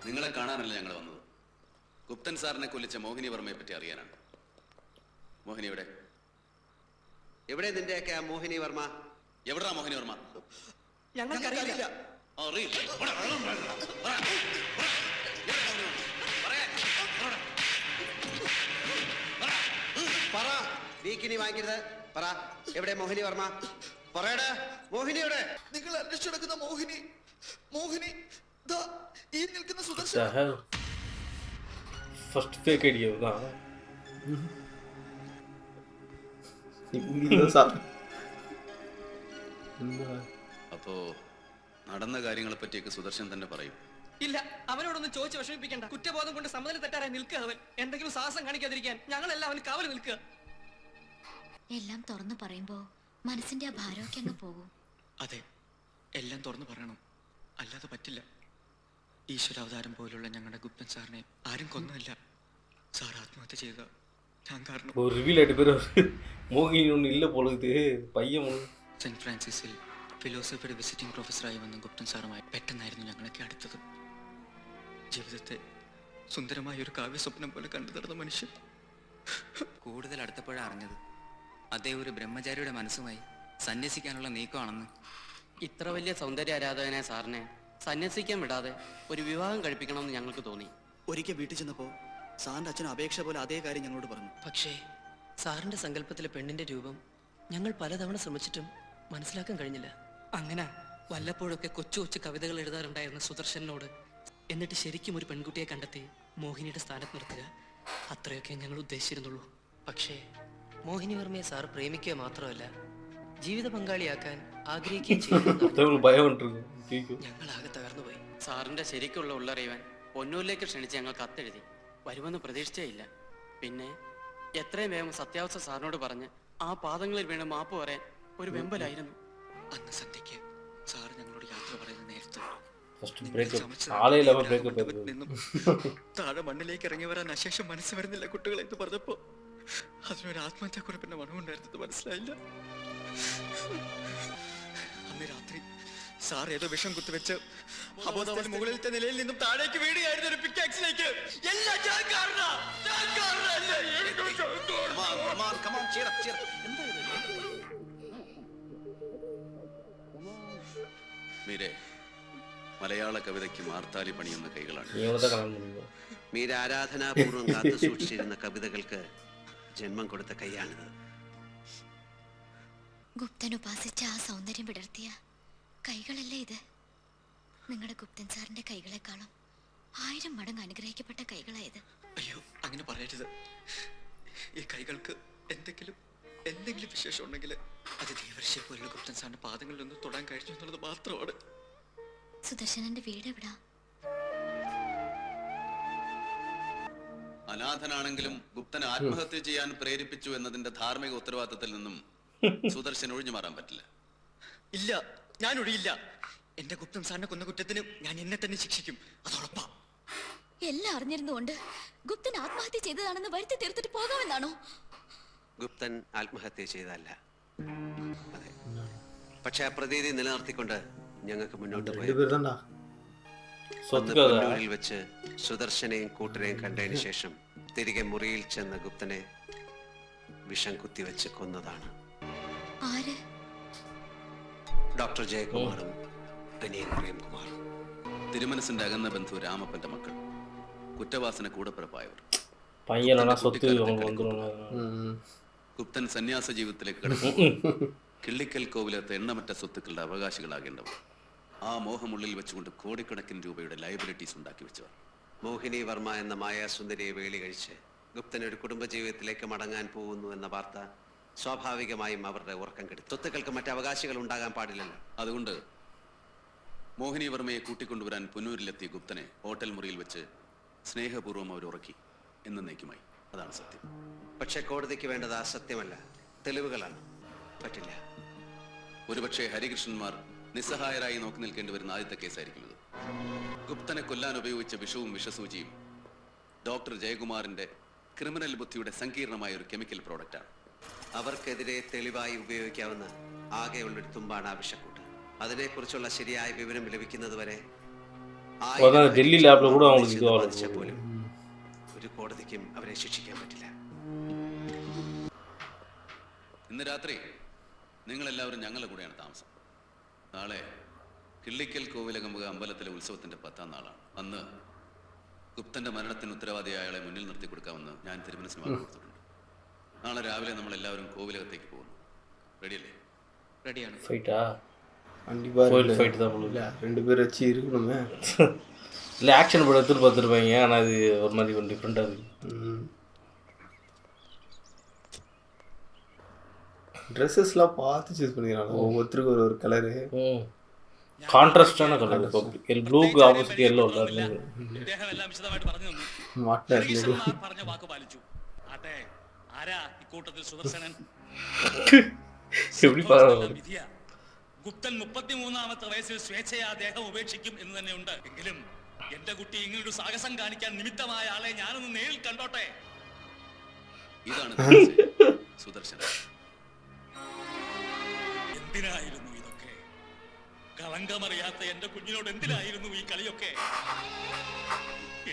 S6: നിങ്ങളെ കാണാനല്ല ഞങ്ങൾ വന്നത്. ഗുപ്തൻ സാറിനെ കൊല്ലിച്ച മോഹിനി വർമ്മയെ പറ്റി അറിയാനാണ്. മോഹിനി എവിടെ?
S8: എവിടെ നിന്റെയൊക്കെ ആ മോഹിനി വർമ്മ?
S6: എവിടാ മോഹിനി വർമ്മ?
S9: ഞങ്ങൾക്കറിയില്ല.
S8: പറ, വീക്കിനി വാങ്ങിക്കരുത്. പറ, എവിടെ മോഹിനി വർമ്മ? പറയടാ, മോഹിനി എവിടെ?
S10: നിങ്ങൾ അന്വേഷിച്ചെടുക്കുന്ന മോഹിനി ഈ നിൽക്കുന്ന സുദർശൻ.
S1: ഫസ്റ്റ് ഫേക്ക് ഐഡിയ
S6: അപ്പോ നടന്ന കാര്യങ്ങളെ പറ്റിയൊക്കെ സുദർശൻ തന്നെ പറയും.
S9: ഇല്ല, അവനോടൊന്നും ചോദിച്ച് വിഷമിപ്പിക്കണ്ട. കുറ്റബോധം കൊണ്ട് സമ്മതം തെറ്റാറായി നിൽക്കുക. അവൻ എന്തെങ്കിലും സാഹസം കാണിക്കാതിരിക്കാൻ ഞങ്ങളെല്ലാം അവന് കാവൽ നിൽക്കുക.
S3: എല്ലാം തുറന്നു പറയുമ്പോ മനസ്സിന്റെ ആ ഭാരമൊക്കെ അങ്ങ് പോകും.
S13: അതെ, എല്ലാം തുറന്നു പറയണം, അല്ലാതെ പറ്റില്ല. ഈശ്വരാവതാരം പോലുള്ള ഞങ്ങളുടെ ഗുപ്തൻ സാറിനെ ആരും കൊന്നല്ല. സാർ ആത്മഹത്യ ചെയ്ത ഞാൻ കാരണം.
S1: ഒരു റിവീൽ ആയിട്ട് പേര് മോഹിനി ഒന്നും ഇല്ല പോലത് പയ്യൻ.
S13: സെന്റ് ഫ്രാൻസിസിൽ ഫിലോസഫിയുടെ വിസിറ്റിംഗ് പ്രൊഫസറായി വന്ന ഗുപ്തൻ സാറുമായി പെട്ടെന്നായിരുന്നു ഞങ്ങളൊക്കെ അടുത്തത്. ജീവിതത്തെ സുന്ദരമായ ഒരു കാവ്യ സ്വപ്നം പോലെ കണ്ടു നടന്ന മനുഷ്യൻ.
S14: കൂടുതൽ അടുത്തപ്പോഴാണ് അറിഞ്ഞത് അദ്ദേഹം ഒരു ബ്രഹ്മചാരിയുടെ മനസ്സുമായി സന്യസിക്കാനുള്ള നീക്കമാണെന്ന്.
S15: ഇത്ര വലിയ സൗന്ദര്യ ആരാധകനായ സാറിനെ സന്യസിക്കാൻ വിടാതെ ഒരു വിവാഹം കഴിപ്പിക്കണമെന്ന് ഞങ്ങൾക്ക് തോന്നി.
S16: ഒരിക്കൽ വീട്ടിൽ ചെന്നപ്പോൾ സാറിന്റെ അച്ഛൻ അപേക്ഷ പോലെ അതേ കാര്യം ഞങ്ങളോട് പറഞ്ഞു.
S15: പക്ഷേ സാറിന്റെ സങ്കല്പത്തിലെ പെണ്ണിന്റെ രൂപം ഞങ്ങൾ പലതവണ ശ്രമിച്ചിട്ടും മനസ്സിലാക്കാൻ കഴിഞ്ഞില്ല. അങ്ങനെ വല്ലപ്പോഴൊക്കെ കൊച്ചു കൊച്ചു കവിതകൾ എഴുതാറുണ്ടായിരുന്ന സുദർശനോട് എന്നിട്ട് ശരിക്കും ഒരു പെൺകുട്ടിയെ കണ്ടെത്തി മോഹിനിയുടെ സ്ഥാനത്ത് നിർത്തുക, അത്രയൊക്കെ ഞങ്ങൾ ഉദ്ദേശിച്ചിരുന്നുള്ളൂ. പക്ഷേ മോഹിനി വർമ്മയെ സാർ പ്രേമിക്കുക മാത്രമല്ല ജീവിത പങ്കാളിയാക്കാൻ ആഗ്രഹിക്കുകയും ചെയ്യുന്നു. ഞങ്ങൾ ആകെ തകർന്നുപോയി. സാറിന്റെ ശരിക്കുള്ള ഉള്ളറിയുവാൻ പൊന്നൂരിലേക്ക് ക്ഷണിച്ച് ഞങ്ങൾ കത്തെഴുതി. വരുമെന്ന് പ്രതീക്ഷിച്ചേയില്ല. പിന്നെ എത്രയും വേഗം സത്യാവസ്ഥ സാറിനോട് പറഞ്ഞ് ആ പാദങ്ങളിൽ വീണ് മാപ്പ് പറയാൻ ഒരു വെമ്പലായിരുന്നു.
S13: അന്ന് സന്ധ്യയ്ക്ക് സാറ് ഞങ്ങളോട് യാത്ര പറയുന്ന നേരത്ത്
S1: ഫസ്റ്റ് ബ്രേക്കപ്പ് ആളെ ഇല്ലാമ ബ്രേക്കപ്പ്
S13: നിന്നും താഴെ മണ്ണിലേക്ക് ഇറങ്ങി വരാൻ അശേഷം മനസ്സ് വരുന്നില്ല കുട്ടികളെ എന്ന് പറഞ്ഞപ്പോ അതിനൊരു ആത്മഹത്യാക്കുറിപ്പിന്റെ മണമുണ്ടായിരുന്നത് മനസ്സിലായില്ല. അന്ന് രാത്രി സാർ ഏതോ വിഷം കുത്തിവെച്ച് അബോധാവന് മുകളിലത്തെ നിലയിൽ നിന്നും താഴേക്ക് വീടുകയായിരുന്നു ഒരു പിക്കാക്സിലേക്ക്. എല്ലാം ഞാൻ കാരണാ.
S6: മീരെ മലയാള കവിതയ്ക്ക് മാർത്താലി പണിയുന്ന കൈകളാണ്.
S8: മീര ആരാധനാപൂർവ്വം കാത്തു സൂക്ഷിച്ചിരുന്ന കവിതകൾക്ക് ജന്മം കൊടുത്ത കൈയാണിത്.
S3: ഗുപ്തൻ ഉപാസിച്ച ആ സൗന്ദര്യം വിടർത്തിയ കൈകളല്ലേ ഇത്? നിങ്ങളുടെ ഗുപ്തൻ സാറിന്റെ കൈകളെക്കാളും 1000 മടങ്ങ് അനുഗ്രഹിക്കപ്പെട്ട കൈകളായത്.
S13: അയ്യോ അങ്ങനെ പറയരുത്. ഈ കൈകൾക്ക് എന്തെങ്കിലും വിശേഷം ഉണ്ടെങ്കിൽ അത് ദേവർഷിയെ പോലുള്ള ഗുപ്തൻ സാറിന്റെ പാദങ്ങളിൽ നിന്ന് തൊടാൻ കഴിഞ്ഞു എന്നുള്ളത് മാത്രമാണ്.
S3: സുദർശനന്റെ വീട് എവിടാ?
S6: അനാഥനാണെങ്കിലും ഗുപ്തൻ ആത്മഹത്യ ചെയ്യാൻ പ്രേരിപ്പിച്ചു എന്നതിന്റെ ധാർമ്മിക ഉത്തരവാദിത്തത്തിൽ നിന്നും സുദർശൻ ഒഴിഞ്ഞു മാറാൻ പറ്റില്ല.
S13: ഇല്ല, ഞാൻ ഒഴിയില്ല. എന്റെ ഗുപ്തൻ സാറിനെ കൊന്ന കുറ്റത്തിന് ഞാൻ എന്നെ തന്നെ ശിക്ഷിക്കും, അതുറപ്പാ.
S3: എല്ലാം അറിഞ്ഞിരുന്നുകൊണ്ട് ഗുപ്തൻ ആത്മഹത്യ ചെയ്തതാണെന്ന് വരുത്തി തീർത്തിട്ട് പോകാമെന്നാണോ?
S8: ഗുപ്തൻ ആത്മഹത്യ ചെയ്തല്ല. അതെ, പക്ഷെ ആ പ്രതീതി നിലനിർത്തിക്കൊണ്ട് ഞങ്ങൾക്ക് മുന്നോട്ട് പോയി. പൊന്നൂരിൽ വെച്ച് സുദർശനെയും കൂട്ടരെയും കണ്ടതിന് ശേഷം തിരികെ മുറിയിൽ ചെന്ന ഗുപ്തനെ വിഷം കുത്തിവെച്ച് കൊന്നതാണ്. ഡോക്ടർ ജയകുമാറും അനിയൻ പ്രേംകുമാറും.
S6: തിരുമനസിന്റെ അകന്ന ബന്ധു രാമപ്പന്റെ മക്കൾ, കുറ്റവാസന കൂടപ്പിറപ്പായവർ. ഗുപ്തൻ സന്യാസ ജീവിതത്തിലേക്ക് കടക്കുമ്പോൾ കിള്ളിക്കൽ കോവിലത്തെ എണ്ണമറ്റ സ്വത്തുക്കളുടെ അവകാശികളാകേണ്ടവർ. ആ മോഹമുള്ളിൽ വെച്ചുകൊണ്ട് കോടിക്കണക്കിന് രൂപയുടെ ലയബിലിറ്റീസ് ഉണ്ടാക്കി വെച്ചവർ.
S8: മോഹിനി വർമ്മ എന്ന മായാസുന്ദരിയെ വേളി കഴിച്ച് ഗുപ്തൻ ഒരു കുടുംബജീവിതത്തിലേക്ക് മടങ്ങാൻ പോകുന്നു എന്ന വാർത്ത സ്വാഭാവികമായും അവരുടെ ഉറക്കം കെടുത്തി. സ്വത്തുക്കൾക്ക് മറ്റ് അവകാശികൾ ഉണ്ടാകാൻ പാടില്ലല്ലോ.
S6: അതുകൊണ്ട് മോഹിനി വർമ്മയെ കൂട്ടിക്കൊണ്ടുവരാൻ പുന്നൂരിലെത്തിയ ഗുപ്തനെ ഹോട്ടൽ മുറിയിൽ വെച്ച് സ്നേഹപൂർവ്വം അവർ ഉറക്കി എന്നേക്കുമായി. അതാണ് സത്യം.
S8: പക്ഷെ കോടതിക്ക് വേണ്ടത് ആ സത്യമല്ല, തെളിവുകളാണ്. പറ്റില്ല.
S6: ഒരുപക്ഷെ ഹരികൃഷ്ണന്മാർ നിസ്സഹായരായി നോക്കി നിൽക്കേണ്ടി വരുന്ന ആദ്യത്തെ കേസായിരിക്കും ഇത്. ഗുപ്തനെ കൊല്ലാൻ ഉപയോഗിച്ച വിഷവും വിഷസൂചിയും ഡോക്ടർ ജയകുമാറിന്റെ ക്രിമിനൽ ബുദ്ധിയുടെ സങ്കീർണമായ ഒരു കെമിക്കൽ പ്രോഡക്റ്റാണ്.
S8: അവർക്കെതിരെ തെളിവായി ഉപയോഗിക്കാവുന്ന ആകെയുള്ളൊരു തുമ്പാണ് ആ വിഷക്കൂട്ട്. അതിനെക്കുറിച്ചുള്ള ശരിയായ വിവരം ലഭിക്കുന്നത് വരെ പോലും ഒരു കോടതിക്കും അവരെ ശിക്ഷിക്കാൻ പറ്റില്ല.
S6: ഇന്ന് രാത്രി നിങ്ങളെല്ലാവരും ഞങ്ങളുടെ കൂടെയാണ് താമസം. നാളെ കിള്ളിക്കൽ കോവിലകമ്പുക അമ്പലത്തിലെ ഉത്സവത്തിന്റെ 10ാം നാളാണ്. അന്ന് ഗുപ്തന്റെ മരണത്തിന് ഉത്തരവാദിയായ അയാളെ മുന്നിൽ നിർത്തി കൊടുക്കാമെന്ന് ഞാൻ തിരുമനസിന് വാക്ക് കൊടുത്തിട്ടുണ്ട്. നാളെ രാവിലെ നമ്മൾ എല്ലാവരും കോവിലകത്തേക്ക് പോകുന്നു. റെഡിയല്ലേ?
S13: റെഡിയാണ്.
S2: ரெண்டு பேர் வச்சு இருக்கணுமே.
S1: இல்லை ஆக்ஷன் படம் எடுத்துட்டு பார்த்துருப்பாங்க, ஆனால் அது ஒரு மாதிரி கொஞ்சம் டிஃப்ரெண்ட்டாக இருக்குது.
S2: ட்ரெஸ்ஸஸ்லாம் பார்த்து சூஸ் பண்ணிக்கிறாங்க. ஒவ்வொருத்தருக்கும் ஒரு கலரு,
S1: கான்ட்ராஸ்டான கலர். ബ്ലൂക്ക് ഓപ്പോസിറ്റ് യെല്ലോ അല്ല.
S11: ഇദ്ദേഹം എല്ലാം വിശദമായിട്ട് പറഞ്ഞു തന്നു. പറഞ്ഞ വാക്ക് പാലിച്ചു. ആട്ടെ, ആരാ ഇക്കൂട്ടത്തിൽ സുദർശനൻ? വിധിയാ. ഗുപ്തൻ 33ാമത്തെ വയസ്സിൽ സ്വേച്ഛയാ ദേഹം ഉപേക്ഷിക്കും എന്ന് തന്നെ ഉണ്ട്. എങ്കിലും എന്റെ കുട്ടി ഇങ്ങനൊരു സാഹസം കാണിക്കാൻ നിമിത്തമായ ആളെ ഞാനൊന്ന് നേരിൽ കണ്ടോട്ടെ.
S6: ഇതാണ് സുദർശനൻ.
S11: എന്തിനായിരുന്നു ഇതൊക്കെ? കളങ്കമറിയാത്ത എന്റെ കുഞ്ഞിനോട് എന്തിനായിരുന്നു ഈ കളിയൊക്കെ?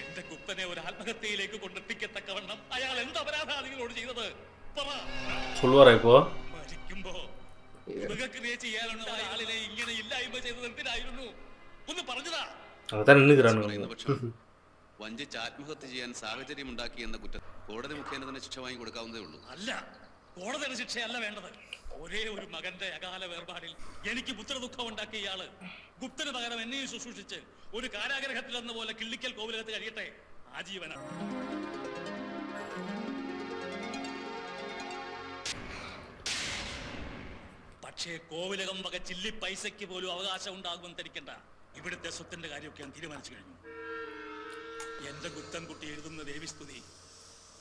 S11: എന്റെ ഗുപ്തനെ ഒരു ആത്മഹത്യയിലേക്ക് കൊണ്ടെത്തിക്കത്തക്കവണ്ണം അയാൾ എന്ത് അപരാധാദികളോട് ചെയ്തത്? മരിക്കുമ്പോ മൃഗക്രിയ ചെയ്യാനുള്ള ആളിനെ ഇങ്ങനെ ഇല്ലായ്മ ചെയ്തത് എന്തിനായിരുന്നു? ഒന്ന് പറഞ്ഞതാ.
S6: വഞ്ചിച്ച് ആത്മഹത്യ ചെയ്യാൻ സാഹചര്യം ഉണ്ടാക്കി എന്ന കുറ്റം കോടതി മുഖേന തന്നെ ശിക്ഷ വാങ്ങി കൊടുക്കാവുന്നതേ ഉള്ളൂ.
S11: അല്ല, കോടതിയുടെ ശിക്ഷയല്ല വേണ്ടത്. ഒരേ ഒരു മകന്റെ അകാല വേർപാടിൽ എനിക്ക് പുത്രദുഃഖം ഉണ്ടാക്കിയ ഇയാള് ഗുപ്തന് പകരം എന്നെയും ശുശ്രൂഷിച്ച് ഒരു കാരാഗ്രഹത്തിൽ എന്ന പോലെ കിള്ളിക്കൽ കോവിലകത്ത് കഴിയട്ടെ ആജീവന. പക്ഷേ കോവിലകം വക ചില്ലി പൈസയ്ക്ക് പോലും അവകാശം ഉണ്ടാകുമെന്ന് ധരിക്കണ്ട. ഇവിടുത്തെ സ്വത്തിന്റെ കാര്യമൊക്കെ ഞാൻ തീരുമാനിച്ചു കഴിഞ്ഞു. എന്റെ ഗുപ്തൻകുട്ടി എഴുതുന്ന ദേവിസ്തുതി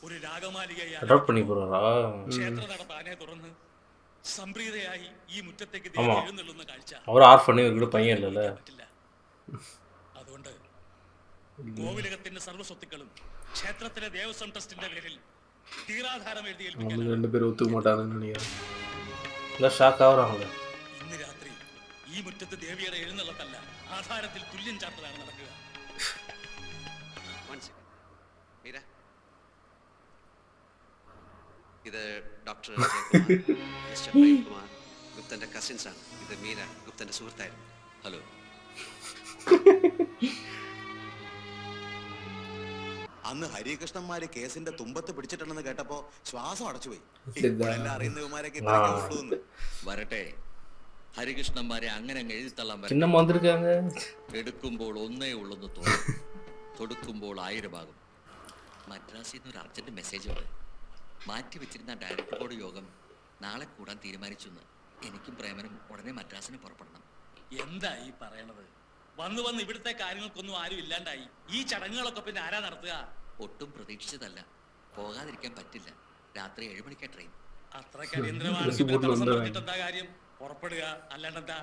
S11: ഒരു രാഗമാലികയായി ക്ഷേത്ര നട താനെ തുറന്ന് സംപ്രീതയായി ഈ മുറ്റത്തേക്ക്
S1: ஆமா.
S11: എഴുന്നള്ളുന്ന കാഴ്ച
S1: அவர் ஆர்ஃபனே இவர்கிட்ட பையன் இல்லைல்ல.
S11: അതുകൊണ്ട് കോവിലകത്തിന്റെ സർവ്വസ്വത്തുക്കളും ക്ഷേത്രത്തിലെ ദേവസ്വം ട്രസ്റ്റിന്റെ പേരിൽ തീരാധാരം എഴുതി
S2: அவங்க
S11: ഏൽപ്പിക്കാൻ
S2: 2 பேரும் ஒத்துக்க மாட்டாங்கன்னு நினைக்கிறேன்.
S1: இல்லை ஷாக் ஆகுறாங்களே.
S11: ഇന്ന് രാത്രി ഈ മുറ്റത്ത് ദേവിയുടെ എഴുന്നള്ളത്തല്ല, ആധാരത്തിൽ തുല്യം ചാർത്തലാണ് നടക്കുക.
S6: മീര, ഇത് ഡോക്ടർ ജയകുമാർ, മിസ്റ്റർ പ്രേംകുമാർ, ഗുപ്തന്റെ കസിൻസ് ആണ്. ഇത് മീര, ഗുപ്തന്റെ സുഹൃത്തായിരുന്നു. ഹലോ.
S17: അന്ന് ഹരികൃഷ്ണന്മാര് കേസിന്റെ തുമ്പത്ത് പിടിച്ചിട്ടുണ്ടെന്ന് കേട്ടപ്പോ ശ്വാസം അടച്ചുപോയി. അറിയുന്നവന്മാരൊക്കെ
S18: വരട്ടെ, ഹരികൃഷ്ണന്മാരെ അങ്ങനെ അങ്ങ് എഴുതിത്തള്ളാൻ
S1: சின்ன வந்திருக்காங்க.
S18: എടുക്കുമ്പോൾ ഒന്നേ ഉള്ളെന്ന് തോന്നും, തൊടുക്കുമ്പോൾ 1000 ആകും. മദ്രാസിൽ നിന്ന് ഒരു അർജന്റ് മെസ്സേജ് ഉണ്ട്. മാറ്റി വെച്ചിരുന്ന ഡയറക്ടർ ബോർഡ് യോഗം നാളെ കൂടാൻ തീരുമാനിച്ചു. എനിക്കും പ്രേമനും ഉടനെ മദ്രാസിന് പുറപ്പെടണം.
S11: എന്താ ഈ പറയണത്? വന്ന് വന്ന് ഇവിടുത്തെ കാര്യങ്ങൾക്കൊന്നും ആരും ഇല്ലാണ്ടായി. ഈ ചടങ്ങുകളൊക്കെ പിന്നെ ആരാ നടത്തുക?
S18: ഒട്ടും പ്രതീക്ഷിച്ചതല്ല. പോകാതിരിക്കാൻ പറ്റില്ല. രാത്രി 7 മണിക്കാ ട്രെയിൻ.
S11: അത്രയ്ക്ക് അടിയന്തരമാണെങ്കിൽ പിന്നെ തടസ്സം പറഞ്ഞിട്ട് എന്താ കാര്യം? പുറപ്പെടുക, അല്ലാണ്ടെന്താ?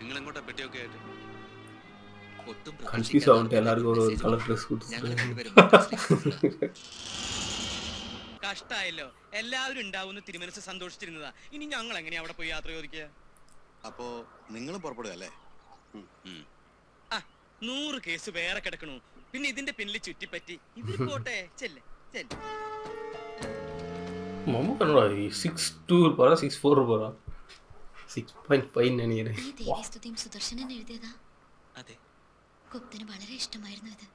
S6: നിങ്ങൾ എങ്ങോട്ടാ പെട്ടിയൊക്കെ ആയിട്ട്?
S18: ഒട്ടും
S2: കൺഫ്യൂസ് ആവുന്നുണ്ട്. എല്ലാവർക്കും ഒരു കളർ ഡ്രസ്
S9: കഷ്ടായല്ലോ. എല്ലാവരും ഉണ്ടാവുന്ന തിരുമനസ് സന്തോഷിച്ചിരുന്നതാ. ഇനി ഞങ്ങൾ എങ്ങനെയാ അവിടെ പോയി യാത്ര ചോദിക്കുക?
S17: അപ്പോ നിങ്ങളും പുറപ്പെടുക അല്ലേ?
S9: 100 കേസ് വേറെ കിടക്കണു. പിന്നെ ഇതിന്റെ പിന്നിൽ ചുറ്റിപ്പറ്റി ഇവര് പോട്ടെ. ചെല്ല് ചെല്ല്.
S1: മമ്മ കണ്ടോ 6'2" இருப்பாரா 6'4" இருப்பாரா?
S2: 6.5 நினைக்கிறேன்.
S3: ഈ ദേവീസ്തുതിയും സുദർശനൻ എഴുതിയതാ.
S18: അതെ,
S3: ഗുപ്തന് വളരെ ഇഷ്ടമായിരുന്നു ഇത്.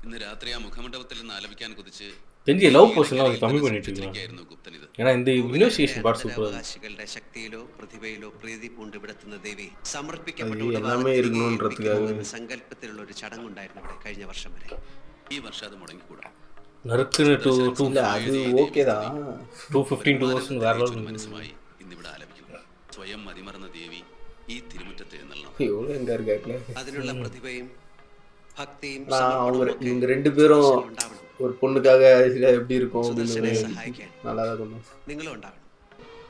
S6: ഇന്ന് രാത്രി ആ മുഖമണ്ഡപത്തിൽ നിന്ന് ആലപിക്കാൻ കുതിച്ച്
S1: தெரிஞ்ச லவ் போர்ஷன்லாம் அவர் கம்மி பண்ணிட்டு இருக்காங்க.
S6: ഗുപ്തൻ ഇത്.
S1: ஏன்னா இந்த ഇനോസിയേഷൻ പാർട്ട് സൂപ്പർ.
S8: അവകാശികളുടെ ശക്തിയിലോ പ്രതിഭയിലോ പ്രീതി പൂണ്ട് വിടത്തുന്ന ദേവി
S2: എല്ലാമേ
S8: സമർപ്പിക്കപ്പെട്ട സങ്കല്പത്തിലുള്ള ഒരു ചടങ്ങുണ്ടായിരുന്നു ഇവിടെ കഴിഞ്ഞ വർഷം വരെ.
S6: ഈ വർഷം അത് മുടങ്ങിക്കൂടാ.
S1: നറുക്കിന് 2
S2: இல்ல அது ஓகேதா.
S1: 215 വേറെ
S6: മനസ്സുമായി ഇന്നിവിടെ ആലപിക്കും. സ്വയം മതിമറന്ന ദേവി ഈ തിരുമുറ്റത്ത് എഴുന്നള്ളണം.
S8: അതിനുള്ള പ്രതിഭയും ഭക്തിയും
S2: இவங்க 2 பேரும் ஒரு பொண்ணுக்காக எப்படி இருக்கும் நல்லா இருக்கும்.
S8: നിങ്ങളും ഉണ്ടാവണം.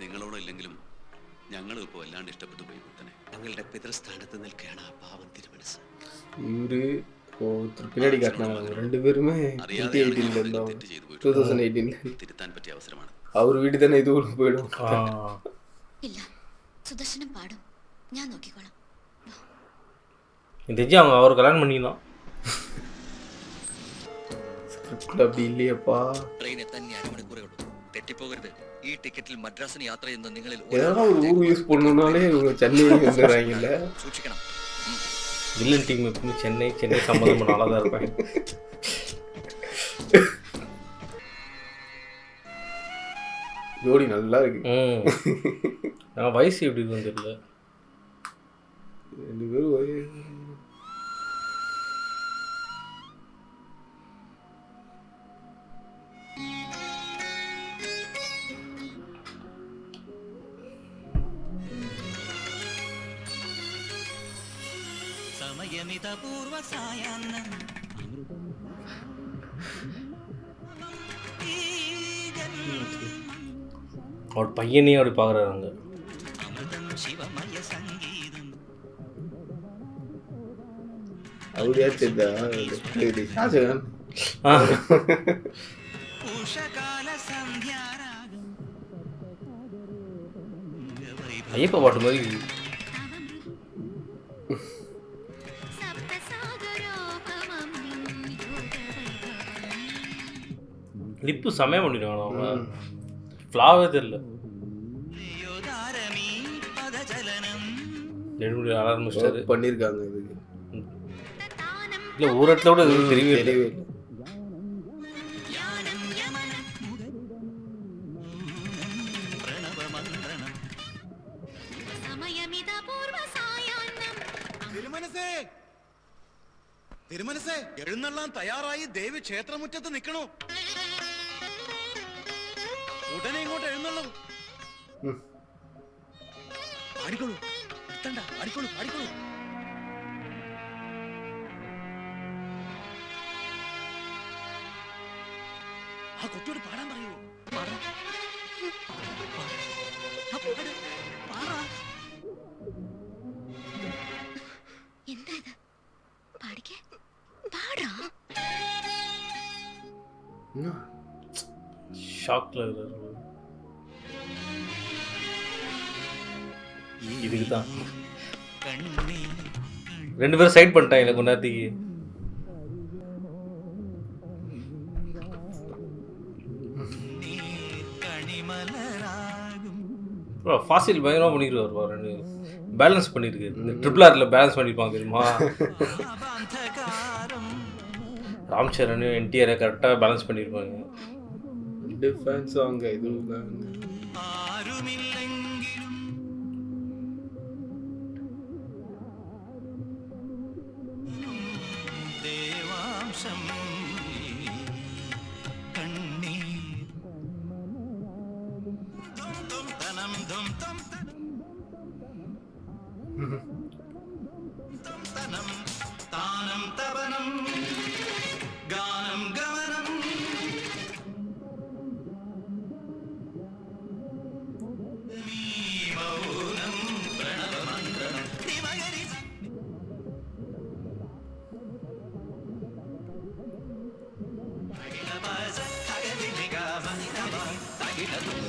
S6: നിങ്ങളോടോ ഇല്ലെങ്കിലും ഞങ്ങളും ഇപ്പോൾ വല്ലാണ്ട് ഇഷ്ടപ്പെട്ടു പോയി ഗുപ്തനെ.
S8: ഞങ്ങളുടെ പിതൃസ്ഥാനത്ത് നിൽക്കുകയാണ് ആ പാവം തിരുമനസ്.
S2: இவரு ஒருத்தர் பின்னாடி காட்டினாங்க. 2 பேருமே 2018
S6: തിരുത്താൻ പറ്റിയ അവസരമാണ്.
S2: அவர் வீடு தானே இது கூட போயிடும்.
S3: ഇല്ല, സുദർശനം പാടും. ഞാൻ നോക്കിക്കോളാം.
S1: தெரிஞ்சு அவங்க அவர் கல்யாணம் பண்ணிக்கலாம்.
S2: அப்படி இல்லையப்பா.
S18: ട്രെയിൻ എത്താൻ 2 മണിക്കൂറേ ഉള്ളൂ. തെറ്റിപ്പോകരുത്. ഈ ടിക്കറ്റിൽ മദ്രാസിന് യാത്ര ചെയ്യുന്ന നിങ്ങളിൽ
S2: ஏதாவது ஒரு ஊர் யூஸ் பண்ணணும்னாலே இவங்க சென்னை வந்துடுறாங்கல்ல.
S18: സൂക്ഷിക്കണം.
S1: வில்லன் டீம் எப்பவுமே சென்னை சம்மந்தம் நல்லா தான் இருப்பாங்க.
S2: ஜோடி நல்லா இருக்கு.
S1: நான் வயசு எப்படி இருக்குன்னு தெரியல.
S2: 2 பேரும்
S19: സമയമിത പൂർവ സായാഹ്നം
S1: அவர் பையனையும் அப்படி பார்க்குறாங்க.
S19: അമൃതം ശിവമയ സംഗീതം
S2: அவரியாச்சுதா இது ஷாஜகான்.
S19: ഉഷകാല സന്ധ്യാരാഗം
S1: ஐயப்பா பாட்டு மாதிரி லிப்பு செமையா பண்ணிடுவாங்க அவங்க. ஃப்ளாவே தெரியல. ஆரம்பிச்சிட்டாரு
S2: பண்ணியிருக்காங்க. இதுக்கு
S1: இல்லை ஒரு இடத்துல கூட எதுவும் தெரியவே இல்லை.
S17: തിരുമനസേ എഴുന്നള്ളാൻ തയ്യാറായി ദേവി ക്ഷേത്രമുറ്റത്ത് നിൽക്കണു. ഉടനെ ഇങ്ങോട്ട് എഴുന്നള്ളും. ആടിക്കോളൂ, ആടിക്കോളൂ, ആടിക്കോളൂ. ആ കുട്ടിയോട് പാടാൻ പറയൂ.
S3: എന്താ ഇത്? പാടിക്കേ, പാടാ.
S1: ஷாக்ல இதுக்கு தான் 2 பேரும் சைட் பண்ணிட்டாங்க கொஞ்ச நேரத்துக்கு. ஃபாசில் பயங்கரமா பண்ணிருவாரு, பேலன்ஸ் பண்ணிருக்கு. இந்த ட்ரிபிள் ஆர்ல பேலன்ஸ் பண்ணிருப்பாங்க தெரியுமா? ராம் சரண் என்டிஆர் கரெக்டா பேலன்ஸ் பண்ணிருப்பாங்க.
S2: டிஃபென்ஸ் வாங்க இது
S19: தேவாம்சம் கண்ணீர் தனம் தம் தம் தனம் தானம் தவனம் கானம் கவனம் மௌனம் பிரணவ மந்திரம் திமகரி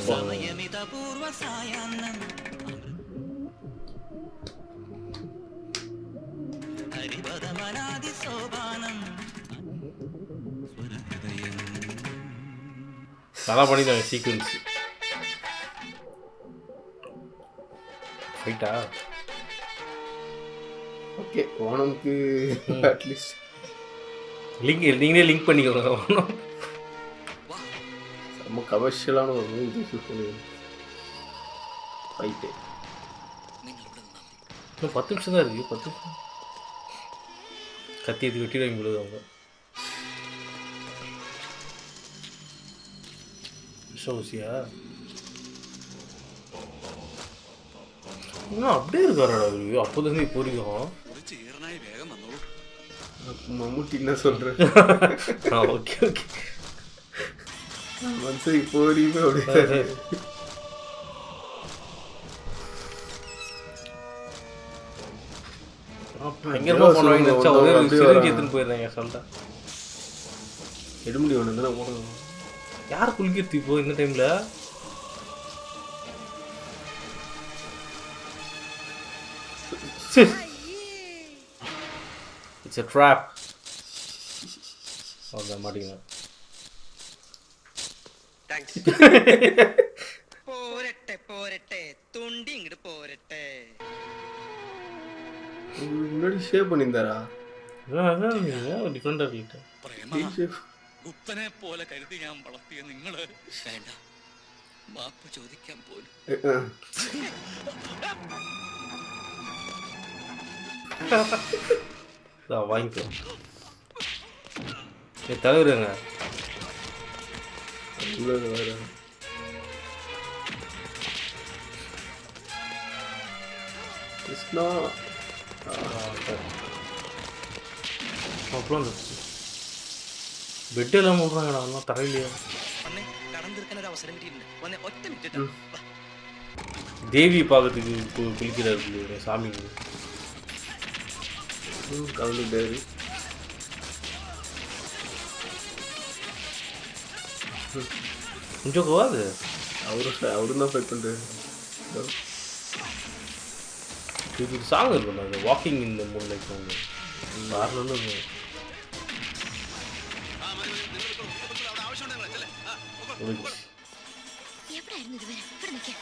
S19: సమయమిత పూర్వ సాయాన్నం హరిపదమనాది సోపానం
S1: நல்லா பண்ணிட்டாங்க சீக்வன்ஸ். ஃபைட்டா
S2: ஓகே. ஓணம்க்கு அட்லீஸ்ட்
S1: லிங்க் நீங்களே லிங்க் பண்ணிக்கோங்க. ஓணம்
S2: ரொம்ப கமர்ஷியலான ஒரு மூவி. ஃபைட்டு
S1: இன்னும் 10 நிமிஷம் தான் இருக்குது. 10 நிமிஷம் கத்தி எடுத்து வெட்டிடுவாங்க பொழுது அவங்க. விஷோசியா இன்னும் அப்படியே இருக்காரடா இவரு அப்போதுலேருந்து இப்போ வரைக்கும்.
S2: மம்முட்டி என்ன சொல்கிறேன்?
S1: ஓகே ஓகே
S2: மனுஷன் இப்போ வரையுமே அப்படியே
S1: பயங்கரமாக பண்ணுவாங்க. நினச்சா ஒரே சிரிஞ்சு எடுத்துன்னு போயிடுறாங்க சொல்லிட்டா.
S2: எடுமுடி ஒன்று தானே போடணும்.
S1: யார் குளிக்கிறது இப்போ இந்த டைமில்? It's a trap. அதான் மாட்டிங்க.
S12: താങ്ക്സ്. പോരട്ടെ പോരട്ടെ തുണ്ടി ഇങ്ങോട്ട് പോരട്ടെ.
S2: முன்னாடி ஷேப் பண்ணியிருந்தாரா?
S1: ഡിഫറെൻ്റ് ആക്കിയിട്ട്
S11: ഗുപ്തനെ പോലെ കരുതി ഞാൻ വളർത്തിയ നിങ്ങള് വേണ്ട മാപ്പ് ചോദിക്കാൻ പോലും.
S1: வாங்கிக்கோ தலைவருங்க.
S2: கிருஷ்ணா
S1: அப்புறம் பெட் எல்லாம் போடுறாங்கடா அதெல்லாம் தரையிலையா?
S12: കടന്നിരിക്കാൻ ഒരു അവസരം കിട്ടിയിട്ടുണ്ട്. വന്നേ ഒറ്റ മിനിറ്റ്.
S1: தேவி பார்க்கறதுக்கு குளிக்கிறாரு சாமிக்கு.
S2: கலந்துட்டாரு.
S1: கொஞ்சம் கோவாது
S2: அவரும் தான் ஃபைட் பண்ணுறாரு.
S1: இது சாங் இருக்கும் அது வாக்கிங் இந்த மூணு லைக் வந்து பார்லன்னு
S3: എവിടെയായിരുന്നു ഇതുവരെ? ഇവിടെ നിൽക്കാം.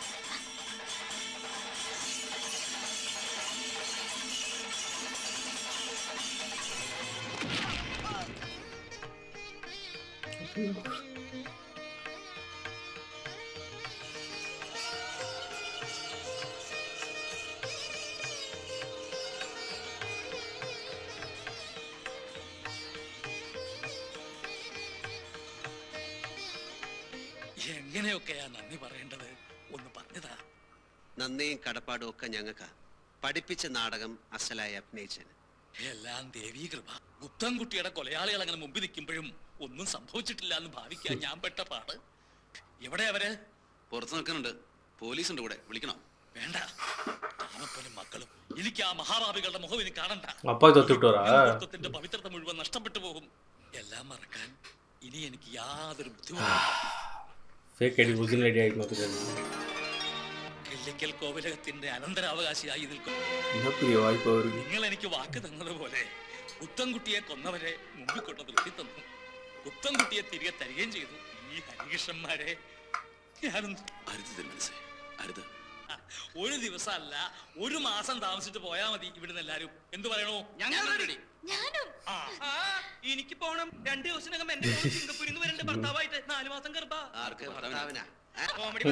S11: എങ്ങനെയൊക്കെയാ നന്ദി പറയേണ്ടത് ഒന്ന് പറഞ്ഞതാ.
S8: നന്ദിയും കടപ്പാടും ഒക്കെ ഞങ്ങൾക്കാ. പഠിപ്പിച്ച നാടകം അസലായി അഭിനയിച്ചതിന്
S11: എല്ലാം ദേവീ കൃപ. ഗുപ്തൻകുട്ടിയുടെ കൊലയാളികൾ അങ്ങനെ മുമ്പിൽ നിൽക്കുമ്പോഴും ഒന്നും സംഭവിച്ചിട്ടില്ല എന്ന് ഭാവിക്കാൻ ഞാൻ പെട്ട പാട്. എവിടെ അവര്?
S6: പുറത്ത് നിൽക്കുന്നുണ്ട്. പോലീസുണ്ട് കൂടെ, വിളിക്കണോ?
S11: വേണ്ട, രാമപ്പനും മക്കളും. എനിക്ക് ആ മഹാഭാവികളുടെ മുഖം ഇനി കാണണ്ട.
S1: ത്തിന്റെ
S11: പവിത്രത മുഴുവൻ നഷ്ടപ്പെട്ടു പോകും. എല്ലാം മറക്കാൻ ഇനി എനിക്ക് യാതൊരു ബുദ്ധിമുട്ടില്ല. കിള്ളിക്കൽ കോവിലകത്തിന്റെ അനന്തരാവകാശിയായി നിൽക്കും. നിങ്ങൾ എനിക്ക് വാക്ക് തന്നതുപോലെ പുത്തൻകുട്ടിയെ കൊന്നവരെ മുമ്പിൽ കൊണ്ട് നിർത്തി തന്നു. പുത്തൻകുട്ടിയെ തിരികെ തരികയും ചെയ്തു. ഈ ഹരികൃഷ്ണന്മാരെ ഞാനൊന്നും
S6: അരുത്.
S11: ഒരു ദിവസമല്ല, ഒരു മാസം താമസിച്ചിട്ട് പോയാ മതി ഇവിടുന്ന് എല്ലാരും. എന്ത് പറയണോ?
S9: എനിക്ക് പോണം. 2 ദിവസത്തിനകം എന്റെ സിംഗപ്പൂരിൽ നിന്ന് വരേണ്ട ഭർത്താവായിട്ട് 4 മാസം ഗർഭ. കോമഡി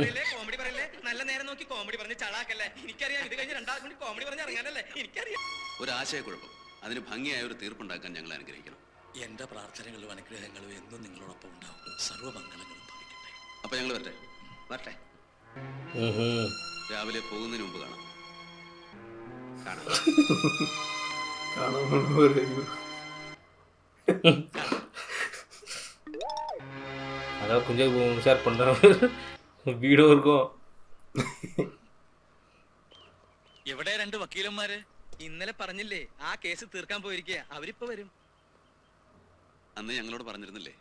S9: പറയില്ലേ. നല്ല നേരം നോക്കി കോമഡി പറഞ്ഞ് ചളാക്കല്ലേ. എനിക്കറിയാം, ഇത് കഴിഞ്ഞ് 2 കൂടി കോമഡി പറഞ്ഞ് ഇറങ്ങാനല്ലേ. എനിക്കറിയാം.
S6: ഒരു ആശയക്കുഴപ്പം. അതിന് ഭംഗിയായ ഒരു തീർപ്പുണ്ടാക്കാൻ ഞങ്ങൾ അനുഗ്രഹിക്കണം.
S11: എന്റെ പ്രാർത്ഥനകളും അനുഗ്രഹങ്ങളും എന്നും നിങ്ങളോടൊപ്പം ഉണ്ടാവും. സർവ്വമംഗളങ്ങളും ഭവിക്കട്ടെ.
S6: അപ്പൊ ഞങ്ങൾ വരട്ടെ. രാവിലെ പോകുന്നതിന് മുമ്പ് കാണാം.
S1: அதாவது கொஞ்சம் ஷேர் பண்ணுறேன் വീഡിയോ இருக்கும்.
S9: എവിടെ 2 വക്കീലന്മാര്? ഇന്നലെ പറഞ്ഞില്ലേ ആ കേസ് തീർക്കാൻ പോയിരിക്കുക. അവരിപ്പോ വരും.
S6: അന്ന് ഞങ്ങളോട് പറഞ്ഞിരുന്നില്ലേ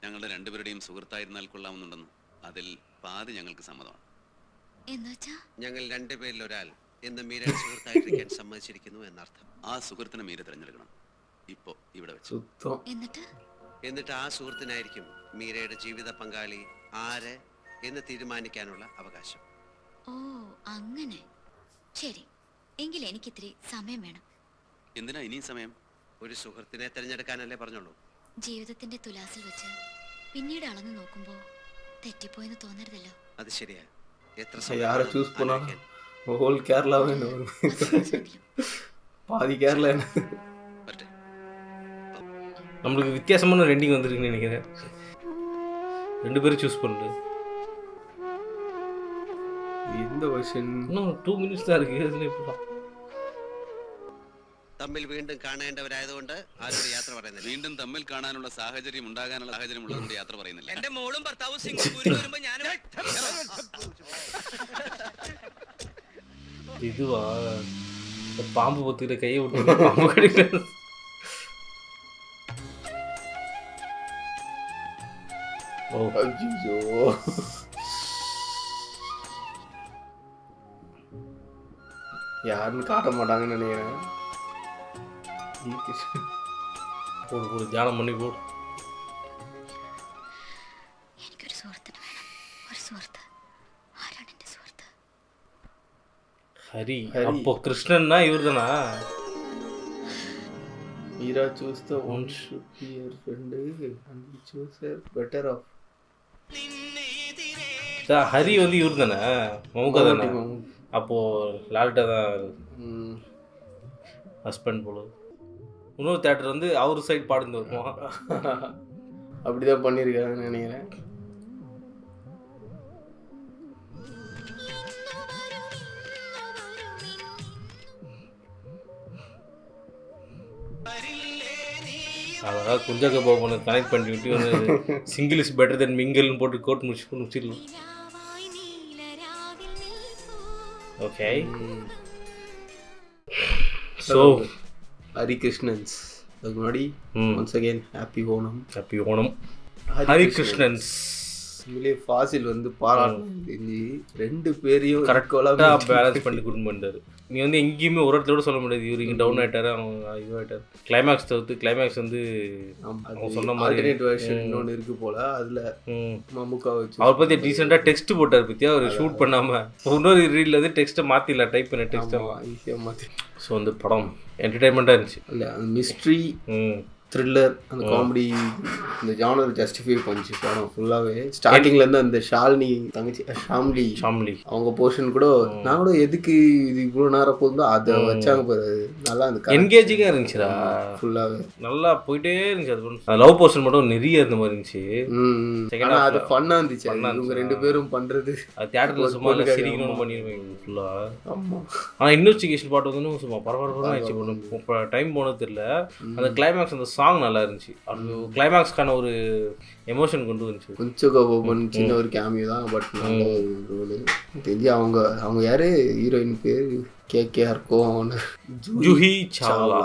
S6: ഞങ്ങളുടെ 2 പേരുടെയും സുഹൃത്തായിരുന്നാൽ കൊള്ളാമെന്നുണ്ടെന്ന്. അതിൽ പാതി ഞങ്ങൾക്ക് സമ്മതമാണ്.
S8: ഞങ്ങൾ 2 പേരിൽ ഒരാൾ ഇന്ന് മീരയുടെ സുഹൃത്തായിരിക്കാൻ സമ്മതിച്ചിരിക്കുന്നു എന്നർത്ഥം.
S6: ആ സുഹൃത്തിനെ മീര തിരഞ്ഞെടുക്കണം. ഇപ്പോ ഇവിടെ വെച്ച്.
S8: എന്നിട്ട് ആ സുഹൃത്തിനായിരിക്കും മീരയുടെ ജീവിത പങ്കാളി ആര് എന്ന് തീരുമാനിക്കാനുള്ള അവകാശം.
S3: ഓ അങ്ങനെ. ശരി, എങ്കിൽ എനിക്ക് ഇത്തിരി സമയം വേണം.
S6: എന്തിനാ ഇനിയും സമയം?
S8: ഒരു സുഹൃത്തിനെ തിരഞ്ഞെടുക്കാനല്ലേ പറഞ്ഞോളൂ.
S3: ജീവിതത്തിന്റെ തുലാസിൽ വെച്ച് പിന്നീട് അളന്നു നോക്കുമ്പോ തെറ്റിപ്പോയെന്ന് തോന്നരുതല്ലോ.
S8: അത് ശരിയാ.
S2: யாரை சூஸ் பண்ணா ஹோல் கேரளாவே பாதி கேரளா.
S1: நம்மளுக்கு வித்தியாசமான ரெண்டிங் வந்திருக்குன்னு நினைக்கிறேன். 2 பேரும் சூஸ் பண்ணிட்டு
S2: இந்த வெர்ஷன்
S1: இன்னும் 2 minutes தான் இருக்கு. இதுல இப்படி
S8: തമ്മിൽ വീണ്ടും കാണേണ്ടവരായതുകൊണ്ട് ആരോട് യാത്ര പറയുന്നില്ല.
S6: വീണ്ടും തമ്മിൽ കാണാനുള്ള സാഹചര്യം ഉണ്ടാകാനുള്ള സാഹചര്യം ഉള്ളതുകൊണ്ട് യാത്ര പറയുന്നില്ല.
S9: എന്റെ മോളും ഭർത്താവും സിംഗപ്പൂരിൽ വരുമ്പോ ഞാനും
S1: இதுவா பாம்பு பொத்துக்கிட்ட கையை விட்டு பாம்பு கடிக்கிறது. ஓ
S2: ஐயோ, யாருன்னு காட்ட மாட்டாங்கன்னு நினைக்கிறேன்.
S1: போடு தியானம் பண்ணி போடு.
S3: എനിക്കൊരു സുഹൃത്തിന് വേണം. ഒരു സുഹൃത്ത്. ആരാണ് എന്റെ സുഹൃത്ത്?
S1: ஹரி. அப்போ கிருஷ்ணன்னா இவர்தானா?
S2: Meera choose the one should be your friend and we choose her better off.
S1: Hari வந்து இவர்தானே? மமுகா தானே? அப்போ லால்டா தான் ஹஸ்பண்ட் போல. இன்னொரு தேட்டர் வந்து அவர் சைடு பாடுந்து வருமா?
S2: அப்படிதான் பண்ணியிருக்காங்கன்னு நினைக்கிறேன்.
S1: அதாவது குஞ்சக்க போகணும் கனெக்ட் பண்ணி விட்டு வந்து சிங்கிள் இஸ் பெட்டர் தென் மிங்கிள்னு போட்டு கோட் முடிச்சிடலாம். ஓகே. ஸோ
S2: ஹரிகிருஷ்ணன்ஸ் அதுக்கு முன்னாடி once again happy Onam.
S1: Happy Onam Harikrishnans.
S2: உண்மையிலே ஃபாசில் வந்து பாராட்டணும். தெரிஞ்சு 2 பேரையும்
S1: கரெக்டாக பேலன்ஸ் பண்ணி கொண்டு வந்தார். நீ வந்து எங்கேயுமே ஒரு இடத்துல கூட சொல்ல முடியாது இவர் இங்கே டவுன் ஆகிட்டாரு அவங்க இதுவாகிட்டார். கிளைமேக்ஸ் தவிர்த்து கிளைமேக்ஸ் வந்து அவங்க சொன்ன மாதிரி
S2: இன்னொன்று இருக்கு போல. அதில் மமுக்கா வச்சு
S1: அவர் பற்றி டீசெண்டாக டெக்ஸ்ட் போட்டார் பற்றியா அவர் ஷூட் பண்ணாமல். இன்னொரு ரீலில் வந்து டெக்ஸ்ட்டை மாற்றிடல, டைப் பண்ண டெக்ஸ்ட்டை
S2: ஈஸியாக மாற்றி.
S1: ஸோ அந்த படம் என்டர்டைன்மெண்ட்டாக இருந்துச்சு.
S2: இல்லை அந்த மிஸ்ட்ரி த்ரில்லர் அந்த காமெடி இந்த ஜானர் ஜஸ்டிஃபை பண்ணிச்சு படம் ஃபுல்லாகவே. ஸ்டார்டிங்லேருந்து அந்த ஷாலினி தங்கச்சி ஷாம்லி அவங்க போர்ஷன் கூட நான் கூட எதுக்கு இது இவ்வளோ நேரம் போகுதோ அதை வச்சாங்க பாரு. நல்லா அந்த
S1: என்கேஜிங்காக இருந்துச்சுடா
S2: ஃபுல்லாகவே.
S1: நல்லா போயிட்டே இருந்துச்சு. அது லவ் போர்ஷன் மட்டும் நிறைய இருந்த மாதிரி இருந்துச்சு.
S2: ஆனால் அது ஃபன்னாக இருந்துச்சு. இவங்க 2 பேரும் பண்ணுறது
S1: அது தியேட்டரில் சும்மா சிரிக்கணும்னு பண்ணிடுவாங்க ஃபுல்லாக. ஆமாம். ஆனால் இன்வெஸ்டிகேஷன் பாட்டு வந்து சும்மா பரபரப்பாக ஆயிடுச்சு. டைம் போனது தெரியல. அந்த கிளைமேக்ஸ் அந்த சாங் நல்லா இருந்துச்சு. அது கிளைமேக்ஸ்க்கான ஒரு எமோஷன் கொண்டு வந்துச்சு.
S2: கொஞ்சம் சின்ன ஒரு கேமியோ தான், பட் நல்ல ஒரு ரோல். தெரிஞ்சு அவங்க யாரு ஹீரோயின் பேர் KKR
S1: ஜூஹி சாவ்லா.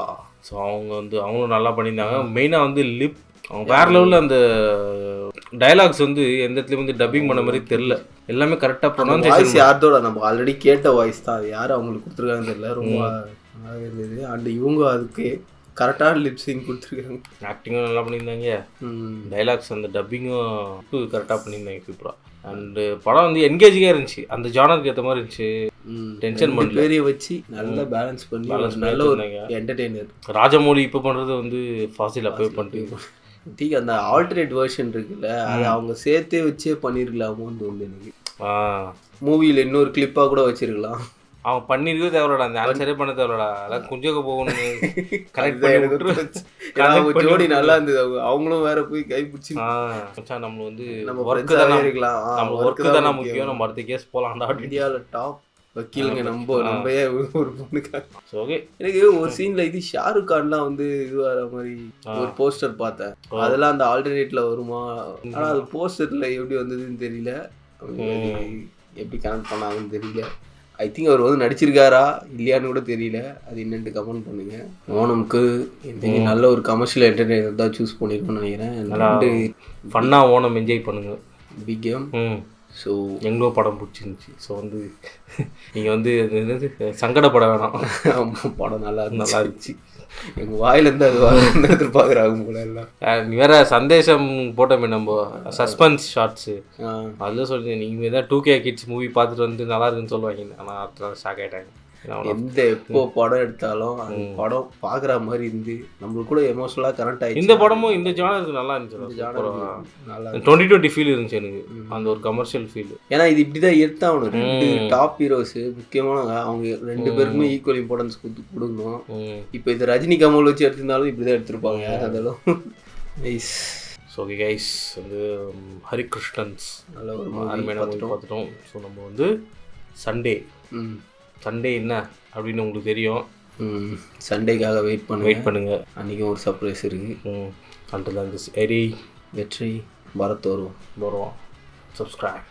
S1: ஸோ அவங்களும் நல்லா பண்ணியிருந்தாங்க. மெயினாக வந்து லிப் அவங்க வேறு லெவலில் அந்த டைலாக்ஸ் வந்து எந்த இடத்துலையும் வந்து டப்பிங் பண்ண மாதிரி தெரில, எல்லாமே கரெக்டாக ப்ரொனவுன்சியேஷன்.
S2: யார்தோட நம்ம ஆல்ரெடி கேட்ட வாய்ஸ் தான், அது யார் அவங்களுக்கு கொடுத்துருக்காங்கன்னு தெரியல, ரொம்ப நல்லா இருந்தது. அண்ட் இவங்க அதுக்கு கரெக்டான லிப்ஸிங் கொடுத்துருக்காங்க.
S1: ஆக்டிங்கும் நல்லா பண்ணியிருந்தாங்க, டைலாக்ஸ் அந்த டப்பிங்கும் கரெக்டாக பண்ணியிருந்தாங்க சூப்பராக. அண்டு படம் வந்து என்கேஜிங்காக இருந்துச்சு, அந்த ஜானருக்கு ஏற்ற மாதிரி இருந்துச்சு. டென்ஷன் பண்ணல,
S2: பேரையை வச்சு நல்லா பேலன்ஸ் பண்ணி நல்ல ஒரு என்டர்டெய்னர்.
S1: ராஜமௌழி இப்போ பண்ணுறது வந்து ஃபாசில் அப்போவே பண்ணிட்டு
S2: அந்த ஆல்டர்னேட் வெர்ஷன் இருக்குல்ல, அது அவங்க சேர்த்தே வச்சே பண்ணியிருக்கலாமோன்னு தோணுது எனக்கு. மூவியில் இன்னொரு கிளிப்பாக கூட வச்சிருக்கலாம்.
S1: அவன் பண்ணிருக்கவே தேவைடா, அந்த ஆன்சரே பண்ண தேவைடா, அதெல்லாம் கொஞ்சம் போகணும். கரெக்ட் பண்ணி
S2: ஜோடி நல்லா இருந்தது. அவங்களும் வேற போய் கைப்பிடிச்சி
S1: நம்ம வந்து ஒர்க்கு தானே இருக்கலாம், நம்ம ஒர்க்கு தானே முக்கியம், நம்ம அடுத்த கேஸ் போகலாம்டா.
S2: இந்தியாவில் டாப் வக்கீலுங்க நம்ம ஒரு பொண்ணுக்கா.
S1: ஓகே,
S2: எனக்கு ஒரு சீன்ல இது ஷாருக் கான்லாம் வந்து இது வர மாதிரி ஒரு போஸ்டர் பார்த்தேன். அதெல்லாம் அந்த ஆல்டர்னேட்ல வருமா, ஆனா அது போஸ்டர்ல எப்படி வந்ததுன்னு தெரியல, எப்படி கனெக்ட் பண்ணாங்கன்னு தெரியல. ஐ திங்க் அவர் வந்து நடிச்சிருக்காரா இல்லையான்னு கூட தெரியல, அது என்னன்ட்டு கமெண்ட் பண்ணுங்க. ஓணம்க்கு நல்ல ஒரு கமர்ஷியல் என்டர்டெய்னர் தான் சூஸ் பண்ணிருக்கோம்னு நினைக்கிறேன்.
S1: ஃபன்னாக ஓணம் என்ஜாய் பண்ணுங்க.
S2: Big game. ஸோ
S1: எங்களோ படம் பிடிச்சிருந்துச்சி. ஸோ வந்து நீங்கள் வந்து சங்கடப்பட வேணாம்,
S2: படம் நல்லா இருந்துச்சு. எங்கள் வாயிலேருந்து அது வரணும்னு எதிர்பார்க்குறாங்க போல எல்லாம்.
S1: நீ வேற சந்தேஷம் போட்டோமே நம்ம சஸ்பென்ஸ் ஷார்ட்ஸு, அதில் சொல்லி நீங்கள் தான் 2K கிட்ஸ் மூவி பார்த்துட்டு வந்து நல்லா இருக்குன்னு சொல்லுவாங்க. ஆனால் அடுத்த ஷாக் ஆகிட்டாங்க.
S2: எப்போ படம் எடுத்தாலும் அந்த படம் பார்க்குற மாதிரி இருந்து நம்மளுக்கு கூட எமோஷனலாக கனெக்ட் ஆகிடுச்சு.
S1: இந்த படமும் இந்த ஜானருக்கு நல்லா இருந்துச்சு, நல்லா 2020 ஃபீல் இருந்துச்சு எனக்கு, அந்த ஒரு கமர்ஷியல் ஃபீல்.
S2: ஏன்னா இது இப்படி தான் எடுத்தாகணும். 2 டாப் ஹீரோஸு முக்கியமான அவங்க 2 பேருக்குமே ஈக்குவல் இம்பார்ட்டன்ஸ் கொடுக்கணும். இப்போ இது ரஜினி கமல் வச்சு எடுத்திருந்தாலும் இப்படி தான் எடுத்திருப்பாங்க. அதெல்லாம் நைஸ்.
S1: ஸோ ஓகே கைஸ், வந்து ஹரிகிருஷ்ணன்ஸ் நல்ல ஒரு அருமையான பார்த்துட்டோம். ஸோ நம்ம வந்து சண்டே என்ன அப்படின்னு உங்களுக்கு தெரியும்.
S2: சண்டேக்காக வெயிட்
S1: பண்ணுங்க.
S2: அன்றைக்கும் ஒரு சர்ப்ரைஸ் இருக்குது.
S1: அண்டர் தான் வெற்றி
S2: பரத் வருவோம்.
S1: சப்ஸ்கிரைப்.